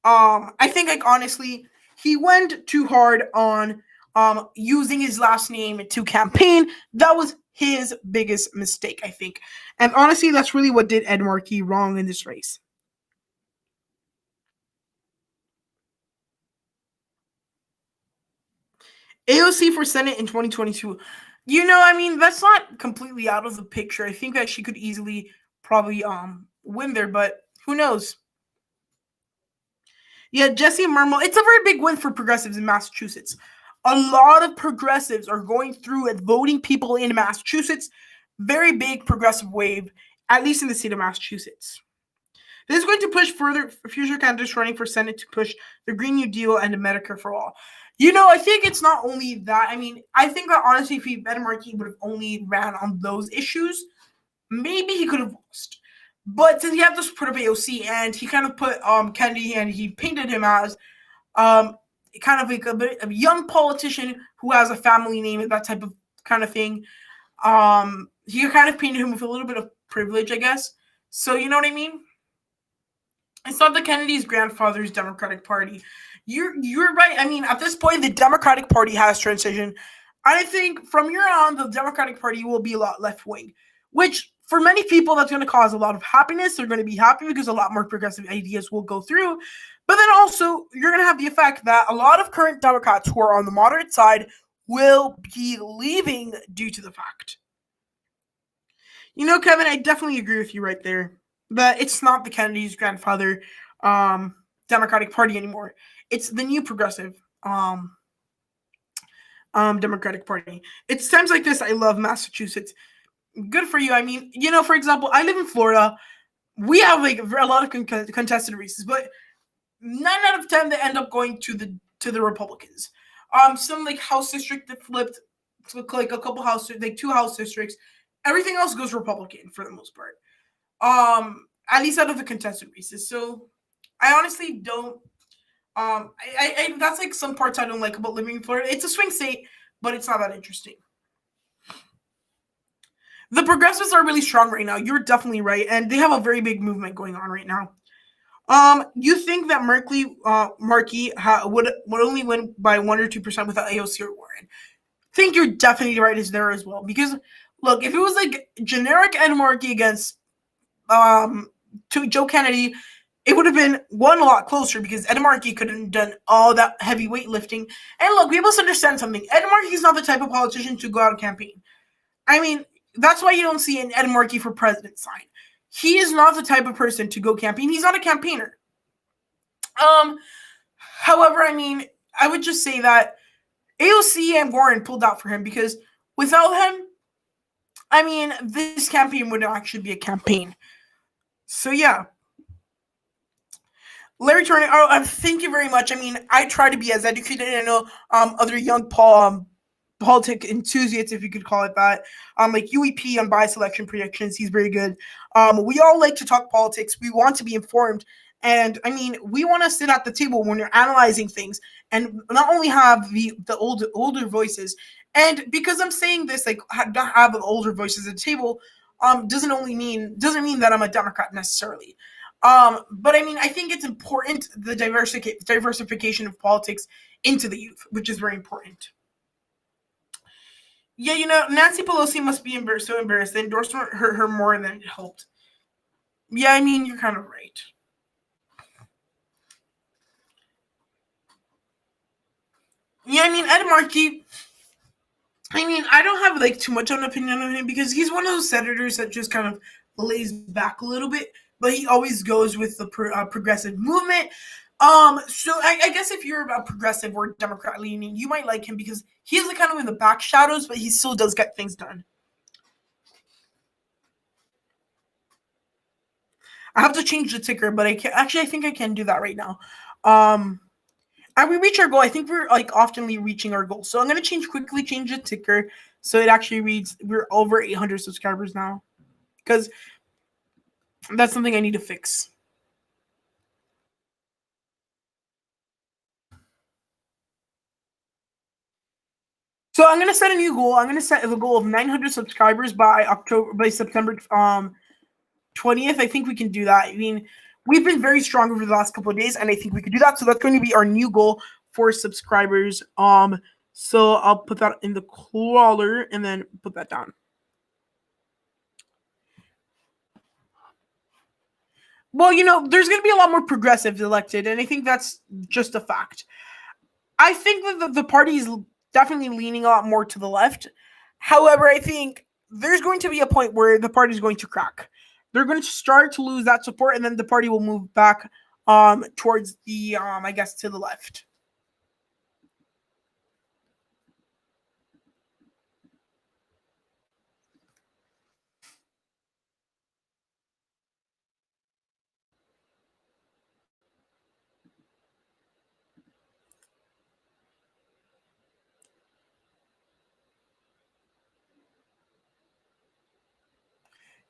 I think, like, honestly, he went too hard on using his last name to campaign. That was his biggest mistake, I think. And honestly, that's really what did Ed Markey wrong in this race. AOC for Senate in 2022. I mean, that's not completely out of the picture. I think that she could easily probably win there, but who knows? Yeah, Jesse Mermel. It's a very big win for progressives in Massachusetts. A lot of progressives are going through and voting people in Massachusetts. Very big progressive wave, at least in the state of Massachusetts. This is going to push further future candidates running for Senate to push the Green New Deal and the Medicare for All. I think it's not only that. I mean, I think that honestly, if Ben Markey would have only ran on those issues, maybe he could have lost. But since he had the support of AOC and he kind of put Kennedy and he painted him as kind of like a bit of a young politician who has a family name and that type of kind of thing. He kind of painted him with a little bit of privilege, I guess. So you know what I mean? It's not the Kennedy's grandfather's Democratic Party. You're right. I mean, at this point, the Democratic Party has transitioned. I think from here on, the Democratic Party will be a lot left wing, which for many people, that's going to cause a lot of happiness. They're going to be happy because a lot more progressive ideas will go through. But then also, you're going to have the effect that a lot of current Democrats who are on the moderate side will be leaving due to the fact. Kevin, I definitely agree with you right there. But it's not the Kennedy's grandfather Democratic Party anymore. It's the new progressive Democratic Party. It's times like this I love Massachusetts. Good for you. I mean, for example, I live in Florida. We have like a lot of contested races, but 9 out of 10 they end up going to the Republicans. Some like House district that flipped, like a couple house, like 2 House districts. Everything else goes Republican for the most part. At least out of the contested races. So I honestly don't. I that's like some parts I don't like about living in Florida. It's a swing state, but it's not that interesting. The progressives are really strong right now. You're definitely right, and they have a very big movement going on right now. You think that Markey would only win by 1 or 2% without AOC or Warren? I think you're definitely right is there as well. Because look, if it was like generic Ed Markey against to Joe Kennedy, it would have been one a lot closer because Ed Markey couldn't have done all that heavy weightlifting. And look, we must understand something. Ed Markey is not the type of politician to go out and campaign. I mean, that's why you don't see an Ed Markey for president sign. He is not the type of person to go campaign. He's not a campaigner. However, I mean, I would just say that AOC and Warren pulled out for him because without him, I mean, this campaign would actually be a campaign. So yeah. Larry Turner. Oh, thank you very much. I mean, I try to be as educated. I know other young politic enthusiasts, if you could call it that. Like UEP on bias election predictions, he's very good. We all like to talk politics. We want to be informed, and I mean, we want to sit at the table when you're analyzing things, and not only have the older voices. And because I'm saying this, like have the older voices at the table, doesn't mean that I'm a Democrat necessarily. But I mean, I think it's important the diversification of politics into the youth, which is very important. Yeah, Nancy Pelosi must be so embarrassed. The endorsement hurt her more than it helped. Yeah, I mean, you're kind of right. Yeah, I mean, Ed Markey. I mean, I don't have like too much of an opinion on him because he's one of those senators that just kind of lays back a little bit, but he always goes with the progressive movement. So I guess if you're a progressive or Democrat leaning, you might like him because he's like kind of in the back shadows, but he still does get things done. I have to change the ticker, but I can actually. I think I can do that right now. And we reach our goal. I think we're like oftenly reaching our goal. So I'm gonna quickly change the ticker so it actually reads we're over 800 subscribers now, because that's something I need to fix. So I'm gonna set a new goal. I'm gonna set the goal of 900 subscribers by September 20th. I think we can do that. I mean, we've been very strong over the last couple of days, and I think we could do that. So that's going to be our new goal for subscribers. So I'll put that in the crawler and then put that down. Well, there's going to be a lot more progressives elected, and I think that's just a fact. I think that the party is definitely leaning a lot more to the left. However, I think there's going to be a point where the party is going to crack. They're going to start to lose that support, and then the party will move back towards the, I guess, to the left.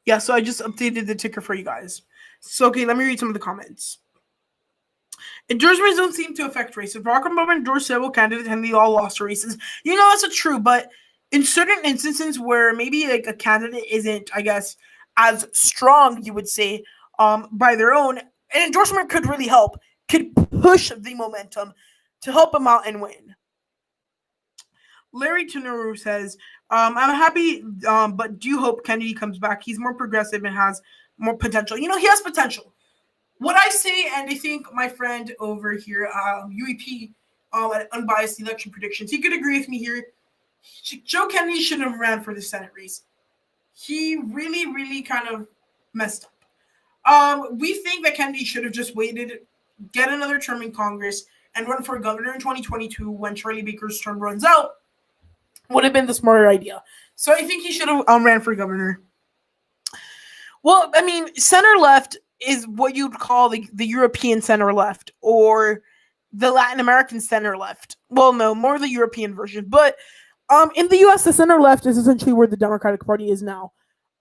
Yeah, so I just updated the ticker for you guys. So, okay, let me read some of the comments. Endorsements don't seem to affect races. Barack Obama endorsed several candidates and they all lost races. That's true, but in certain instances where maybe like a candidate isn't, I guess, as strong, you would say, by their own, an endorsement could really help, could push the momentum to help them out and win. Larry Tenoru says, I'm happy, but do hope Kennedy comes back. He's more progressive and has more potential. He has potential. What I say, and I think my friend over here, UEP, at Unbiased Election Predictions, he could agree with me here. Joe Kennedy shouldn't have ran for the Senate race. He really, really kind of messed up. We think that Kennedy should have just waited, get another term in Congress, and run for governor in 2022 when Charlie Baker's term runs out. Would have been the smarter idea. So I think he should have ran for governor. Well, I mean, center left is what you'd call the European center left or the Latin American center left. Well, no, more the European version. But in the U.S., the center left is essentially where the Democratic Party is now.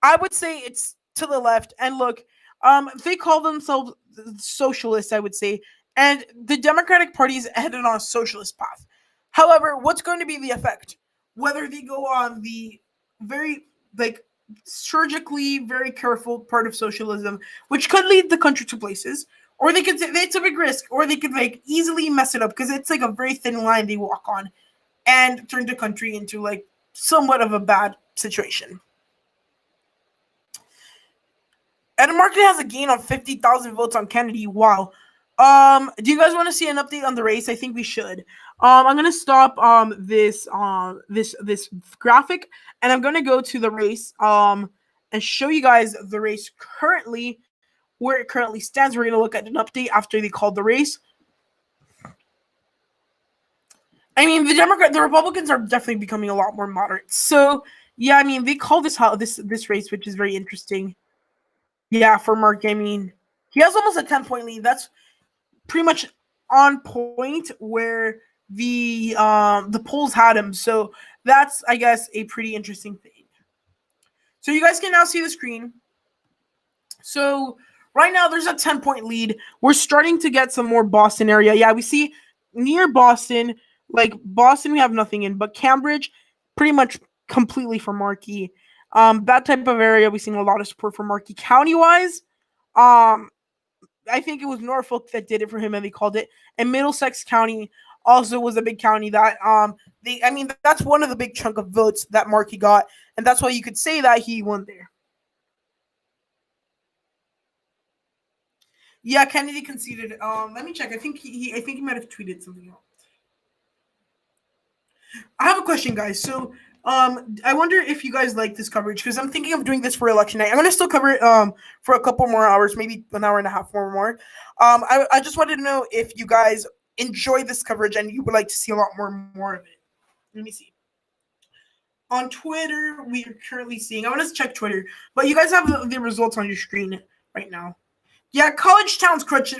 I would say it's to the left. And look, they call themselves socialists, I would say. And the Democratic Party is headed on a socialist path. However, what's going to be the effect? Whether they go on the very, like, surgically very careful part of socialism, which could lead the country to places, or they could say it's a big risk, or they could like easily mess it up because it's like a very thin line they walk on and turn the country into like somewhat of a bad situation. Ed Markey has a gain of 50,000 votes on Kennedy. Wow. Do you guys want to see an update on the race? I think we should. I'm gonna stop this graphic, and I'm gonna go to the race and show you guys the race currently, where it currently stands. We're gonna look at an update after they called the race. I mean, the Republicans are definitely becoming a lot more moderate. So yeah, I mean, they call this race, which is very interesting. Yeah, for Mark, I mean, he has almost a 10-point lead. pretty much on point where the polls had him. So that's, I guess, a pretty interesting thing. So you guys can now see the screen. So right now there's a 10-point lead. We're starting to get some more Boston area. Yeah, we see near Boston, like Boston we have nothing in, but Cambridge pretty much completely for Markey. That type of area we've seen a lot of support for Markey. County wise, I think it was Norfolk that did it for him and they called it. And Middlesex County also was a big county that I mean that's one of the big chunk of votes that Markey got, and that's why you could say that he won there. Yeah, Kennedy conceded. Let me check. I think I think he might have tweeted something else. I have a question, guys. So, I wonder if you guys like this coverage because I'm thinking of doing this for election night. I'm gonna still cover it for a couple more hours, maybe an hour and a half more. I just wanted to know if you guys enjoy this coverage and you would like to see a lot more of it. Let me see. On Twitter, we are currently seeing. I want to check Twitter, but you guys have the results on your screen right now. Yeah, college towns crushed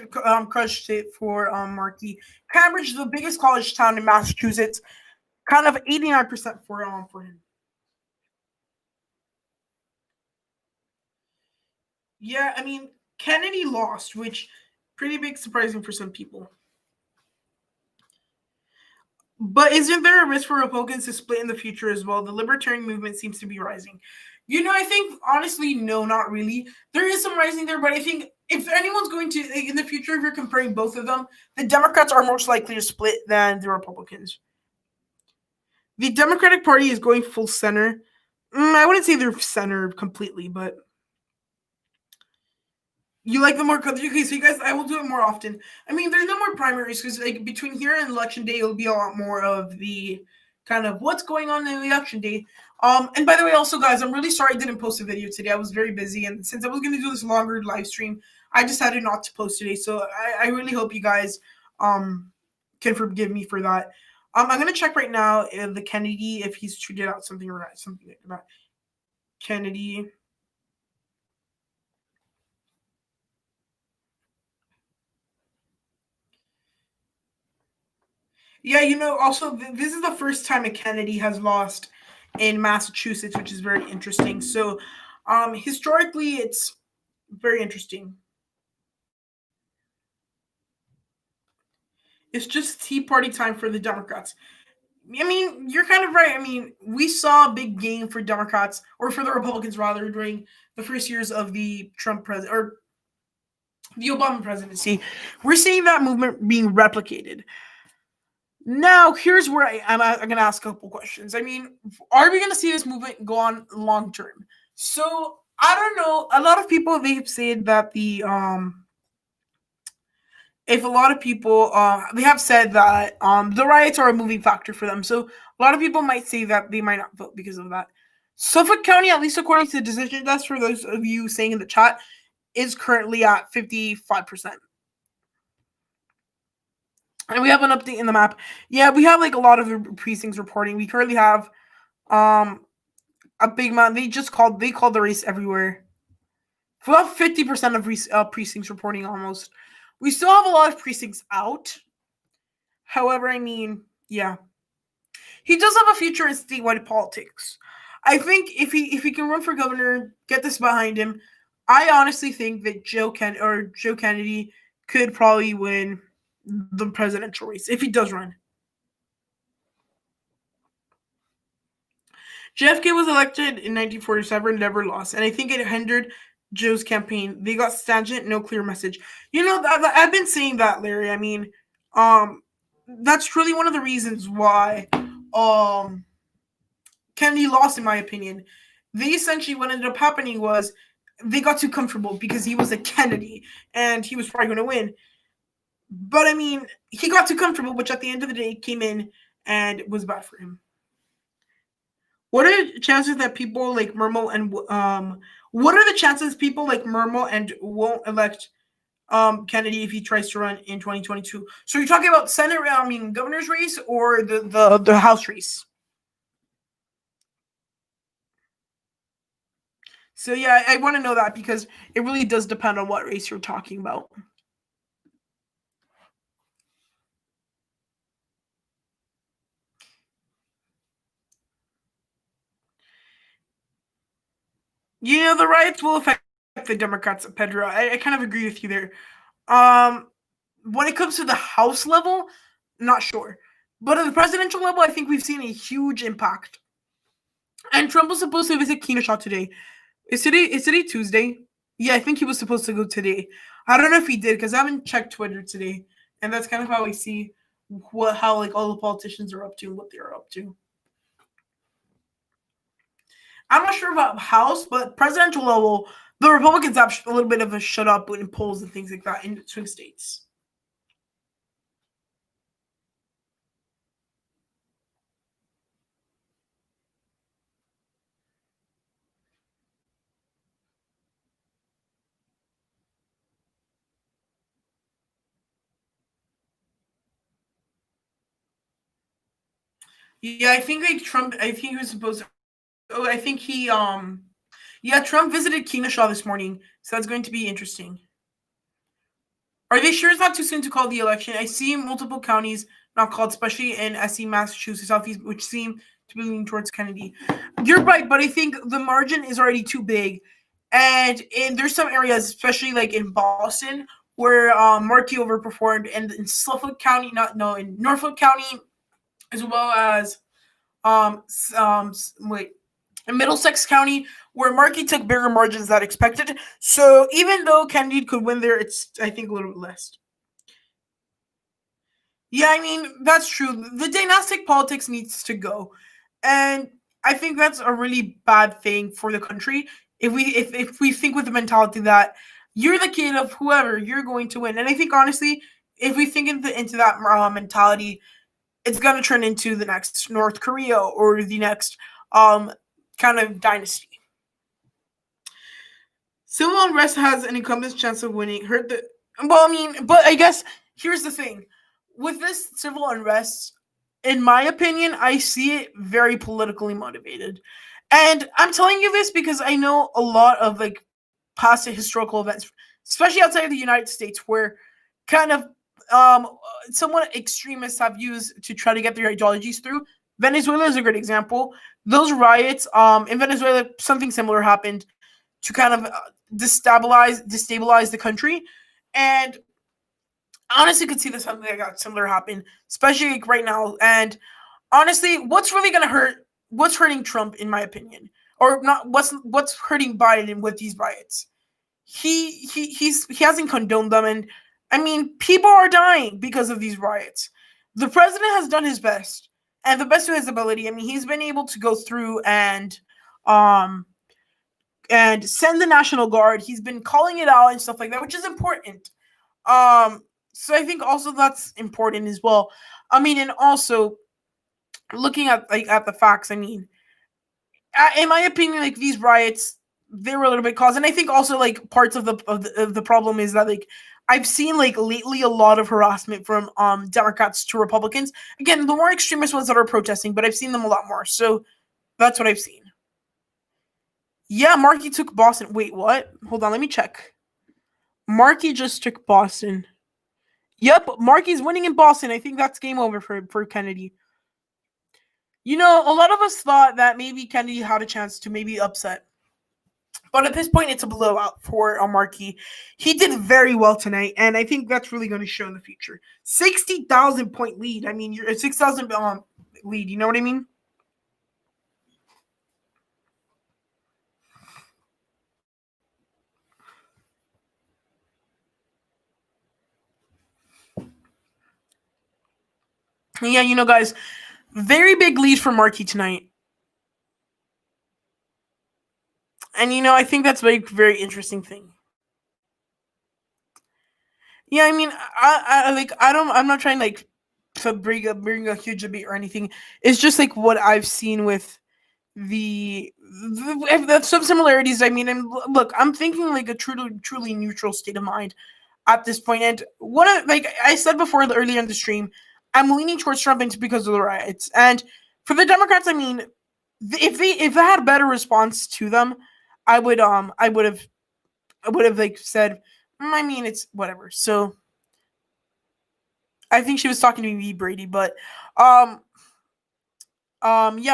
it for Markey. Cambridge is the biggest college town in Massachusetts, kind of 89% for him. Yeah, I mean Kennedy lost, which pretty big surprising for some people. But isn't there a risk for Republicans to split in the future as well? The libertarian movement seems to be rising. I think honestly, no, not really. There is some rising there, but I think if anyone's going to in the future, if you're comparing both of them, the Democrats are most likely to split than the Republicans. The Democratic Party is going full center. I wouldn't say they're center completely, but you like the more country. Okay, so you guys, I will do it more often. I mean, there's no more primaries because like between here and election day, it'll be a lot more of the kind of what's going on in the election day. And by the way, also guys, I'm really sorry I didn't post a video today. I was very busy, and since I was going to do this longer live stream, I decided not to post today. So I really hope you guys can forgive me for that. I'm gonna check right now the Kennedy if he's tweeted out something about Kennedy. Yeah, also this is the first time a Kennedy has lost in Massachusetts, which is very interesting. So, historically, it's very interesting. It's just Tea Party time for the Democrats. I mean, you're kind of right. I mean, we saw a big gain for Democrats, or for the Republicans rather, during the first years of the Trump president or the Obama presidency. We're seeing that movement being replicated. Now, here's where I'm going to ask a couple questions. I mean, are we going to see this movement go on long term? So, I don't know. A lot of people, they've said that if a lot of people, they have said that the riots are a moving factor for them. So, a lot of people might say that they might not vote because of that. Suffolk County, at least according to the decision desk, for those of you saying in the chat, is currently at 55%. And we have an update in the map. Yeah, we have like a lot of precincts reporting. We currently have a big amount. They called the race everywhere. We have 50% of precincts reporting almost. We still have a lot of precincts out. However, I mean, yeah. He does have a future in statewide politics. I think if he can run for governor, get this behind him, I honestly think that Joe Kennedy could probably win the presidential race if he does run. JFK was elected in 1947, never lost, and I think it hindered Joe's campaign. They got stagnant, no clear message. I've been saying that, Larry. I mean, that's truly one of the reasons why Kennedy lost, in my opinion. They essentially, what ended up happening was they got too comfortable because he was a Kennedy and he was probably going to win. But I mean, he got too comfortable, which at the end of the day came in and it was bad for him. What are the chances that people like Mermel and what are the chances people like Mermel and won't elect Kennedy if he tries to run in 2022? So you're talking about governor's race or the House race? So yeah, I want to know that because it really does depend on what race you're talking about. The riots will affect the Democrats, Pedro. I kind of agree with you there. Um, when it comes to the House level, not sure. But at the presidential level, I think we've seen a huge impact. And Trump was supposed to visit Kenosha today. Is today Tuesday? Yeah, I think he was supposed to go today. I don't know if he did because I haven't checked Twitter today, and that's kind of how we see how like all the politicians are up to and what they're up to. I'm not sure about House, but presidential level, the Republicans have a little bit of a shut up in polls and things like that in swing states. Yeah, I think like Trump. I think he was supposed to. Oh, I think he. Yeah, Trump visited Kenosha this morning, so that's going to be interesting. Are they sure it's not too soon to call the election? I see multiple counties not called, especially in SC, Massachusetts, Southeast, which seem to be leaning towards Kennedy. You're right, but I think the margin is already too big. And there's some areas, especially like in Boston, where Markey overperformed, and in Suffolk County, in Norfolk County, as well as wait, in Middlesex County, where Markey took bigger margins than expected. So even though Kennedy could win there, it's I think a little bit less. Yeah, I mean, that's true. The dynastic politics needs to go. And I think that's a really bad thing for the country if we think with the mentality that you're the kid of whoever, you're going to win. And I think honestly, if we think into that mentality, it's going to turn into the next North Korea or the next um, kind of dynasty. Civil unrest has an incumbent's chance of winning. Heard the Well, I mean, but I guess here's the thing: with this civil unrest, in my opinion, I see it very politically motivated, and I'm telling you this because I know a lot of like past historical events, especially outside of the United States, where kind of um somewhat extremists have used to try to get their ideologies through. Venezuela is a great example. Those riots in Venezuela, something similar happened to kind of destabilize the country. And honestly, could see this something that got similar happen, especially like right now. And honestly, what's really gonna hurt? What's hurting Trump, in my opinion, or not? What's hurting Biden with these riots? He hasn't condoned them, and I mean, people are dying because of these riots. The president has done his best, and the best to his ability. I mean, he's been able to go through um and send the National Guard. He's been calling it out and stuff like that, which is important. So I think also that's important as well. I mean, and also looking at the facts. I mean, in my opinion, like these riots, they were a little bit caused, and I think also like parts of the problem is that like I've seen like lately a lot of harassment from Democrats to Republicans. Again, the more extremist ones that are protesting, but I've seen them a lot more. So that's what I've seen. Yeah, Markey took Boston. Wait, what? Hold on, let me check. Markey just took Boston. Yep, Markey's winning in Boston. I think that's game over for Kennedy. A lot of us thought that maybe Kennedy had a chance to maybe upset. But at this point, it's a blowout for Markey. He did very well tonight, and I think that's really going to show in the future. 60,000 point lead. I mean, you're a 6,000 lead. You know what I mean? Yeah, guys, very big lead for Markey tonight. And I think that's a very, very interesting thing. Yeah, I mean, I'm not trying like to bring a huge debate or anything. It's just like what I've seen with some similarities. I mean, and look, I'm thinking like a truly neutral state of mind at this point. And like I said before earlier in the stream, I'm leaning towards Trump because of the riots. And for the Democrats, I mean, if I had a better response to them, I would have like said, I mean, it's whatever. So I think she was talking to me, Brady, but yeah,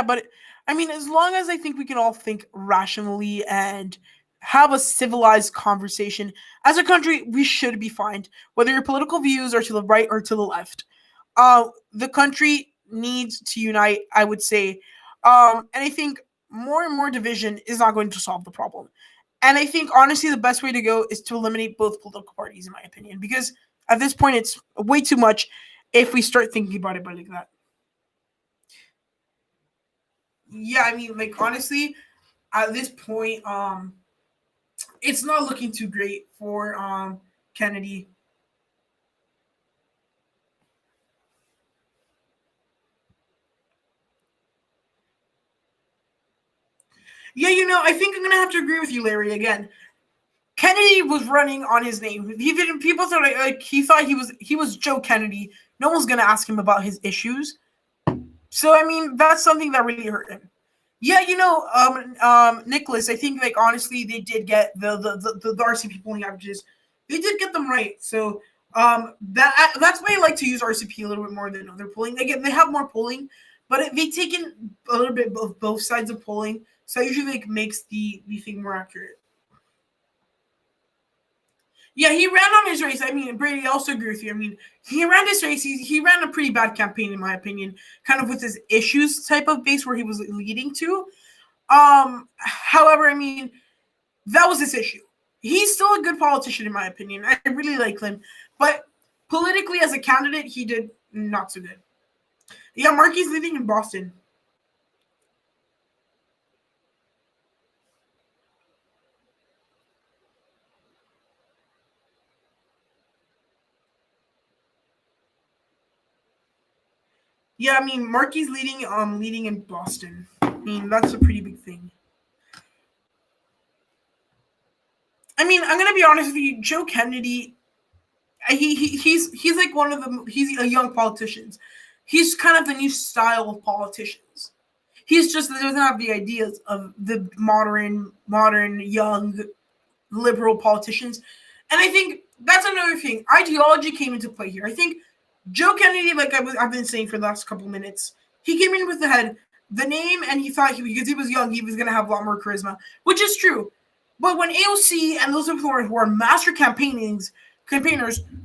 but I mean, as long as I think we can all think rationally and have a civilized conversation as a country, we should be fine. Whether your political views are to the right or to the left, the country needs to unite. I would say, and I think more and more division is not going to solve the problem. And I think honestly, the best way to go is to eliminate both political parties, in my opinion, because at this point, it's way too much if we start thinking about it like that. Yeah, I mean, like honestly, at this point, it's not looking too great for Kennedy. Yeah, I think I'm gonna have to agree with you, Larry. Again, Kennedy was running on his name. Even people thought like he thought he was Joe Kennedy. No one's gonna ask him about his issues. So I mean, that's something that really hurt him. Yeah, Nicholas. I think like honestly, they did get the RCP polling averages. They did get them right. So that's why I like to use RCP a little bit more than other polling. Again, they have more polling, but they've taken a little bit of both sides of polling. So it usually like makes the thing more accurate. Yeah, he ran on his race. I mean, Brady, I also agree with you. I mean, he ran his race. He ran a pretty bad campaign, in my opinion, kind of with his issues type of base where he was leading to. However, I mean, that was his issue. He's still a good politician, in my opinion. I really like him. But politically, as a candidate, he did not so good. Yeah, Markey's leading in Boston. Yeah, I mean, Markey's leading in Boston. I mean, that's a pretty big thing. I mean, I'm gonna be honest with you. Joe Kennedy, he's like one of the he's a young politician. He's kind of the new style of politicians. He's just doesn't have the ideas of the modern young liberal politicians, and I think that's another thing. Ideology came into play here. I think Joe Kennedy, like I've been saying for the last couple minutes, he came in with the name, and he thought because he was young, he was gonna have a lot more charisma, which is true. But when AOC and those people who are master campaigners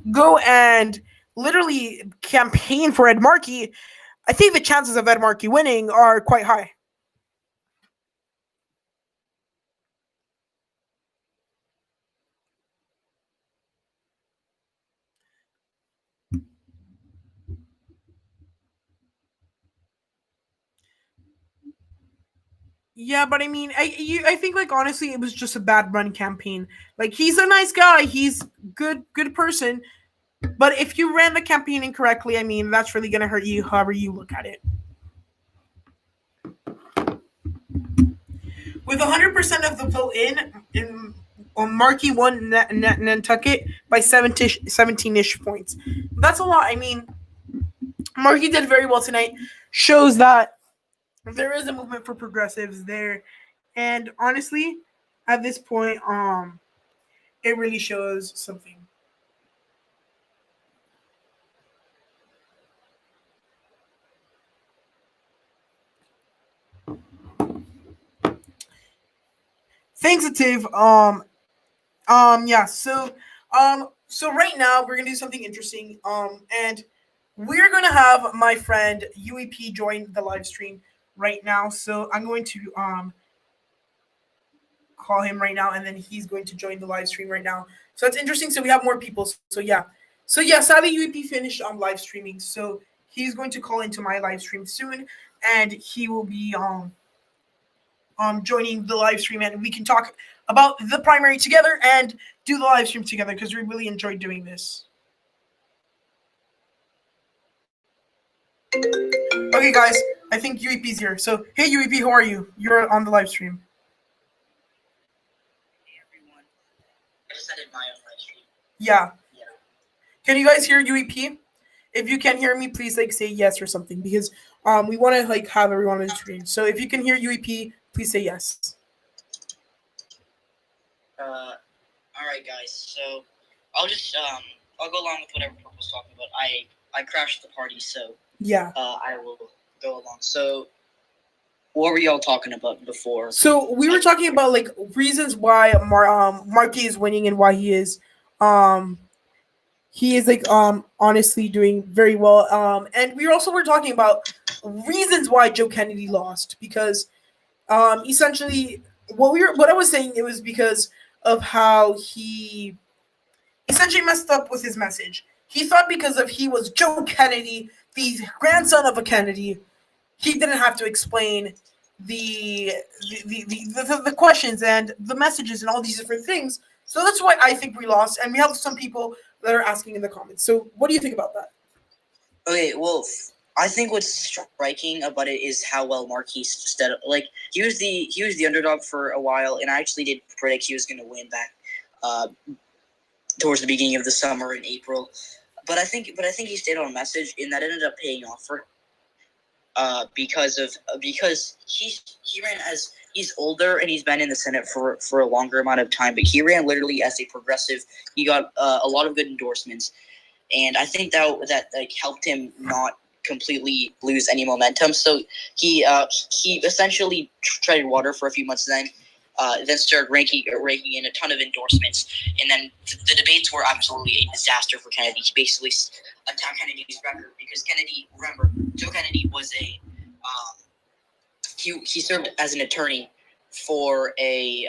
go and literally campaign for Ed Markey, I think the chances of Ed Markey winning are quite high. Yeah, but I mean, I think like honestly, it was just a bad run campaign. Like he's a nice guy, he's good person, but if you ran the campaign incorrectly, I mean, that's really gonna hurt you, however you look at it. With 100% of the vote in Markey won Nantucket by 17-ish points. That's a lot. I mean, Markey did very well tonight. Shows that there is a movement for progressives there, and honestly, at this point, it really shows something. Thanks, Ativ. Yeah. So right now we're gonna do something interesting. And we're gonna have my friend UEP join the live stream right now. So I'm going to call him right now, and then he's going to join the live stream right now. So it's interesting. So we have more people. So yeah. So yeah, sadly UEP finished on live streaming. So he's going to call into my live stream soon, and he will be joining the live stream, and we can talk about the primary together and do the live stream together because we really enjoyed doing this. Okay, guys, I think UEP's here. So, hey, UEP, how are you? You're on the live stream. Hey, everyone. I just added my own live stream. Yeah. Can you guys hear UEP? If you can hear me, please like say yes or something because we want to like have everyone on the screen. So if you can hear UEP, please say yes. All right, guys. So I'll just I'll go along with whatever Purple's talking about. I crashed the party, so yeah. I will go along. So what were y'all talking about before? So we were talking about like reasons why Markey is winning and why he is like honestly doing very well. And we also were talking about reasons why Joe Kennedy lost because essentially what I was saying it was because of how he essentially messed up with his message. He thought because of he was Joe Kennedy, the grandson of a Kennedy, he didn't have to explain the questions and the messages and all these different things. So that's why I think we lost, and we have some people that are asking in the comments. So what do you think about that? Okay, well, I think what's striking about it is how well Marquis stood. Like he was the underdog for a while, and I actually did predict he was going to win back towards the beginning of the summer in April. But I think he stayed on message, and that ended up paying off for because he ran as he's older and he's been in the Senate for a longer amount of time. But he ran literally as a progressive. He got a lot of good endorsements, and I think that like helped him not completely lose any momentum. So he essentially treaded water for a few months, then started raking in a ton of endorsements, and then the debates were absolutely a disaster for Kennedy. He basically attacked Kennedy's record because Kennedy, remember, Joe Kennedy was he served as an attorney for a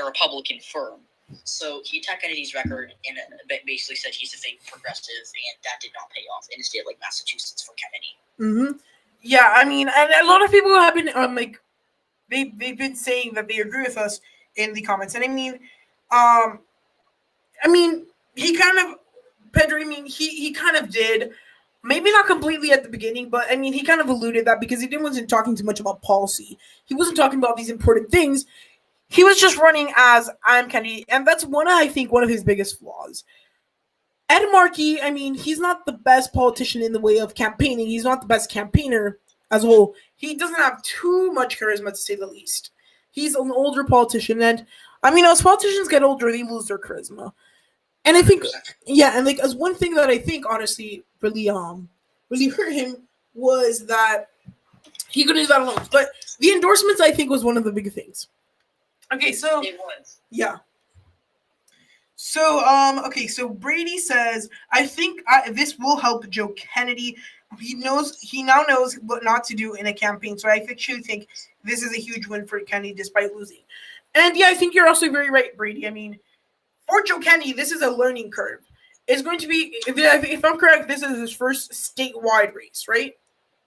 Republican firm. So he attacked Kennedy's record and basically said he's a fake progressive, and that did not pay off in a state like Massachusetts for Kennedy. Mm-hmm. Yeah, I mean, and a lot of people have been they've been saying that they agree with us in the comments, and I mean, he kind of Pedro. I mean, he kind of did. Maybe not completely at the beginning, but I mean, he kind of alluded that because he wasn't talking too much about policy. He wasn't talking about these important things. He was just running as I'm Kennedy, and that's one of his biggest flaws. Ed Markey, I mean, he's not the best politician in the way of campaigning. He's not the best campaigner as a whole. He doesn't have too much charisma, to say the least. He's an older politician, and I mean, as politicians get older, they lose their charisma. And I think, yeah, and like as one thing that I think honestly really hurt him was that he couldn't do that alone. But the endorsements, I think, was one of the big things. Okay, so It was. Yeah. So okay, so Brady says, I think this will help Joe Kennedy. He now knows what not to do in a campaign. So I actually think this is a huge win for Kennedy despite losing. And yeah, I think you're also very right, Brady. I mean, for Joe Kennedy, this is a learning curve. It's going to be, if I'm correct, this is his first statewide race, right?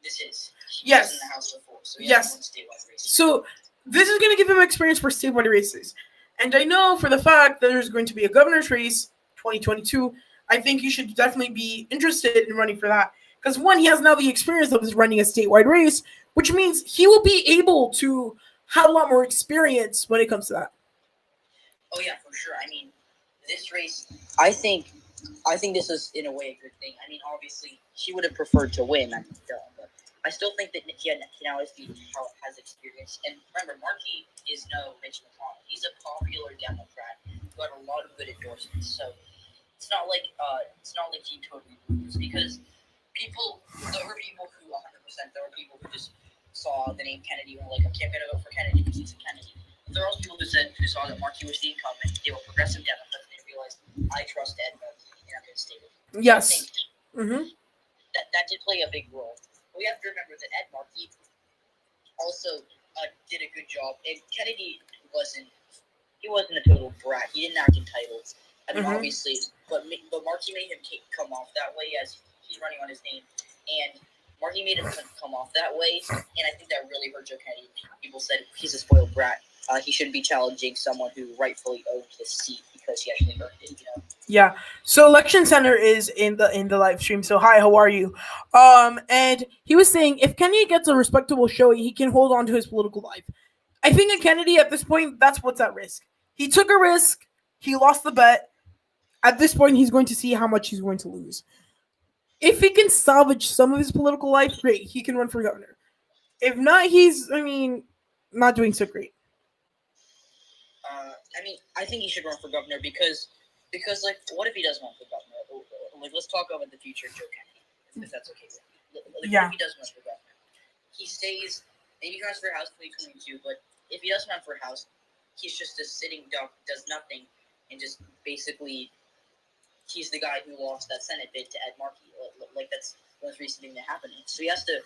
This is. Yes. He was in the House before, so Yes. statewide race. So this is going to give him experience for statewide races. And I know for the fact that there's going to be a governor's race 2022. I think you should definitely be interested in running for that. Because one, he has now the experience of running a statewide race, which means he will be able to have a lot more experience when it comes to that. Oh yeah, for sure. I mean, this race, I think this is in a way a good thing. I mean, obviously, he would have preferred to win. But I still think that he now has experience. And remember, Markey is no Mitch McConnell. He's a popular Democrat who got a lot of good endorsements. So it's not like he totally loses because there were people who 100%. There were people who just saw the name Kennedy and were like, okay, I'm gonna vote for Kennedy because he's a Kennedy. But there are also people who saw that Markey was the incumbent. They were progressive Democrats. They realized I trust Ed Markey and I'm gonna stay with him. Yes. That did play a big role. We have to remember that Ed Markey also did a good job. And Kennedy wasn't a total brat. He didn't act entitled. I mean, obviously, but Markey made him come off that way as he's running on his name, and Markey made him come off that way, and I think that really hurt Joe Kennedy. People said he's a spoiled brat. He shouldn't be challenging someone who rightfully owned his seat because he actually earned it. Yeah. So Election Center is in the live stream. So hi, how are you? And he was saying if Kennedy gets a respectable showing, he can hold on to his political life. I think that Kennedy at this point, that's what's at risk. He took a risk. He lost the bet. At this point, he's going to see how much he's going to lose. If he can salvage some of his political life, great. He can run for governor. If not, he's not doing so great. I think he should run for governor because like, what if he does run for governor? Like, let's talk about the future of Joe Kennedy, if that's okay. Like, Yeah. What if he does run for governor? He stays Maybe he runs for House 2022, but if he doesn't run for House, he's just a sitting duck, does nothing, and just basically he's the guy who lost that Senate bid to Ed Markey. Like that's the most recent thing that happened. So he has to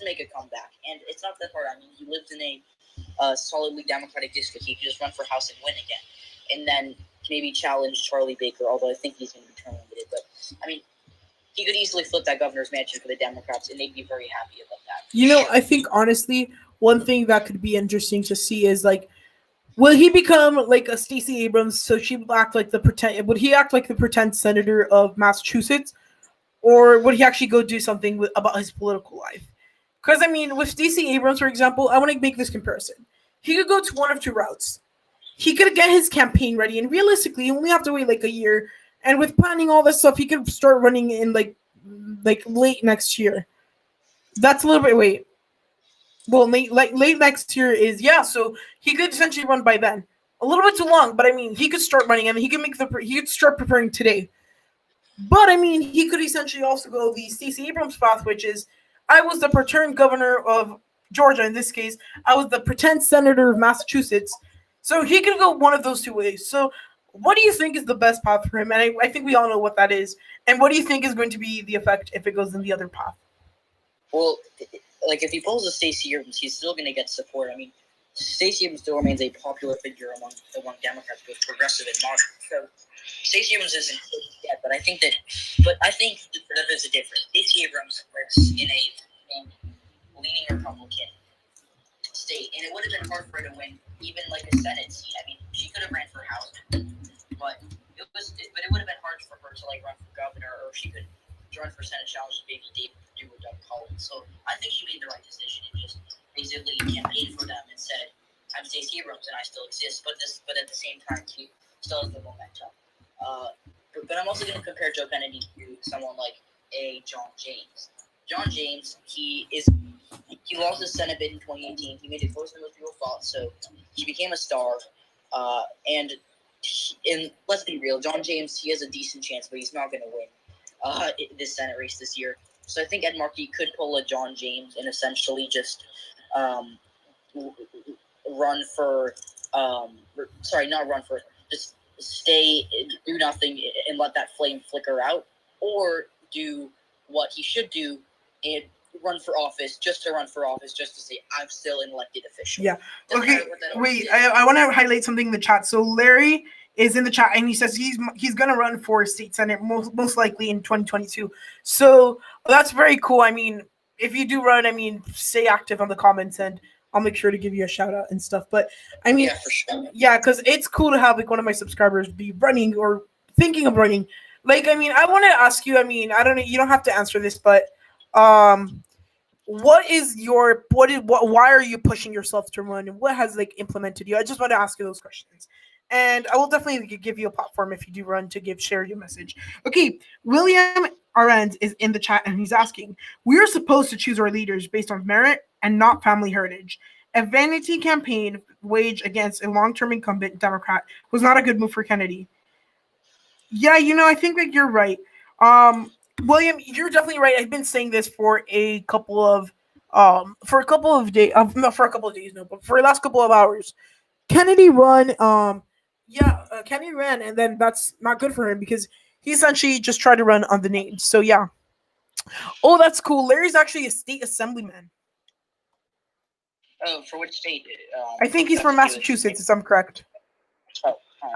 make a comeback, and it's not that hard. I mean, he lives in a solidly Democratic district. He can just run for House and win again, and then maybe challenge Charlie Baker. Although I think he's going to be term limited, but I mean, he could easily flip that governor's mansion for the Democrats, and they'd be very happy about that. You know, I think honestly, one thing that could be interesting to see is like, will he become like a Stacey Abrams? So she would act like the pretend. Would he act like the pretend senator of Massachusetts, or would he actually go do something about his political life? Because I mean, with Stacey Abrams, for example, I want to make this comparison. He could go to one of two routes. He could get his campaign ready, and realistically, he only have to wait like a year. And with planning all this stuff, he could start running in like late next year. That's a little bit wait. Well, late next year is so he could essentially run by then. A little bit too long, but I mean he could start running and he could start preparing today. But I mean he could essentially also go the Stacey Abrams path, which is I was the pretend governor of Georgia in this case. I was the pretend senator of Massachusetts. So he could go one of those two ways. So what do you think is the best path for him? And I think we all know what that is. And what do you think is going to be the effect if it goes in the other path? Well, like if he pulls a Stacey Abrams, he's still going to get support. I mean, Stacey Abrams still remains a popular figure among Democrats, both progressive and moderate. So Stacey Abrams isn't yet, but I think that there's a difference. Stacey Abrams works in a leaning Republican state, and it would have been hard for her to win even like a Senate seat. I mean, she could have ran for House, but it would have been hard for her to like run for governor, or she could run for Senate challenge maybe David Perdue or Doug Collins. So I think she made the right decision and just basically campaigned for them and said, "I'm Stacey Abrams and I still exist," but at the same time she still has the momentum. But I'm also going to compare Joe Kennedy to someone like a John James. John James, he lost his Senate bid in 2018. He made it closer than most people thought, so he became a star. And let's be real, John James, he has a decent chance, but he's not going to win this Senate race this year. So I think Ed Markey could pull a John James and essentially just just stay, do nothing, and let that flame flicker out, or do what he should do and run for office, just to say, I'm still an elected official. Yeah. Okay, wait, I want to highlight something in the chat. So Larry is in the chat, and he says he's going to run for state senate most likely in 2022. So that's very cool. I mean, if you do run, I mean, stay active on the comments, and I'll make sure to give you a shout out and stuff. But I mean, yeah, for sure. Yeah, because it's cool to have like one of my subscribers be running or thinking of running. Like, I mean, I want to ask you. I mean, I don't know. You don't have to answer this, but why are you pushing yourself to run, and what has like implemented you? I just want to ask you those questions, and I will definitely give you a platform if you do run to share your message. Okay, William Arend is in the chat, and he's asking, we are supposed to choose our leaders based on merit and not family heritage. A vanity campaign waged against a long-term incumbent Democrat was not a good move for Kennedy. Yeah, I think that you're right. William, you're definitely right. I've been saying this for a couple of days. Not for a couple of days, no, but for the last couple of hours. Kennedy run. Kennedy ran, and then that's not good for him because he essentially just tried to run on the name. So yeah. Oh, that's cool. Larry's actually a state assemblyman. Oh, for which state? I think he's from Massachusetts, if I'm correct.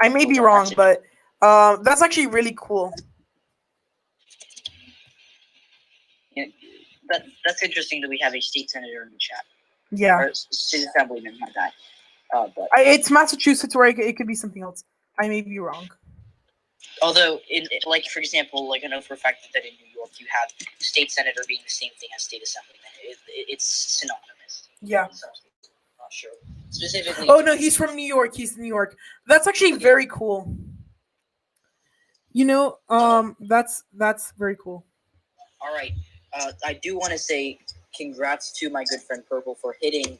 I may be wrong, but that's actually really cool. Yeah, that's interesting that we have a state senator in the chat. Yeah. Or state assemblyman, not that. But it's Massachusetts, or it could be something else. I may be wrong. Although, for example, I know for a fact that in New York you have state senator being the same thing as state assemblyman. It's synonymous. Yeah. So, I'm not sure. Specifically. Oh, no, he's from New York. He's in New York. That's actually very cool. That's very cool. All right. I do want to say congrats to my good friend Purple for hitting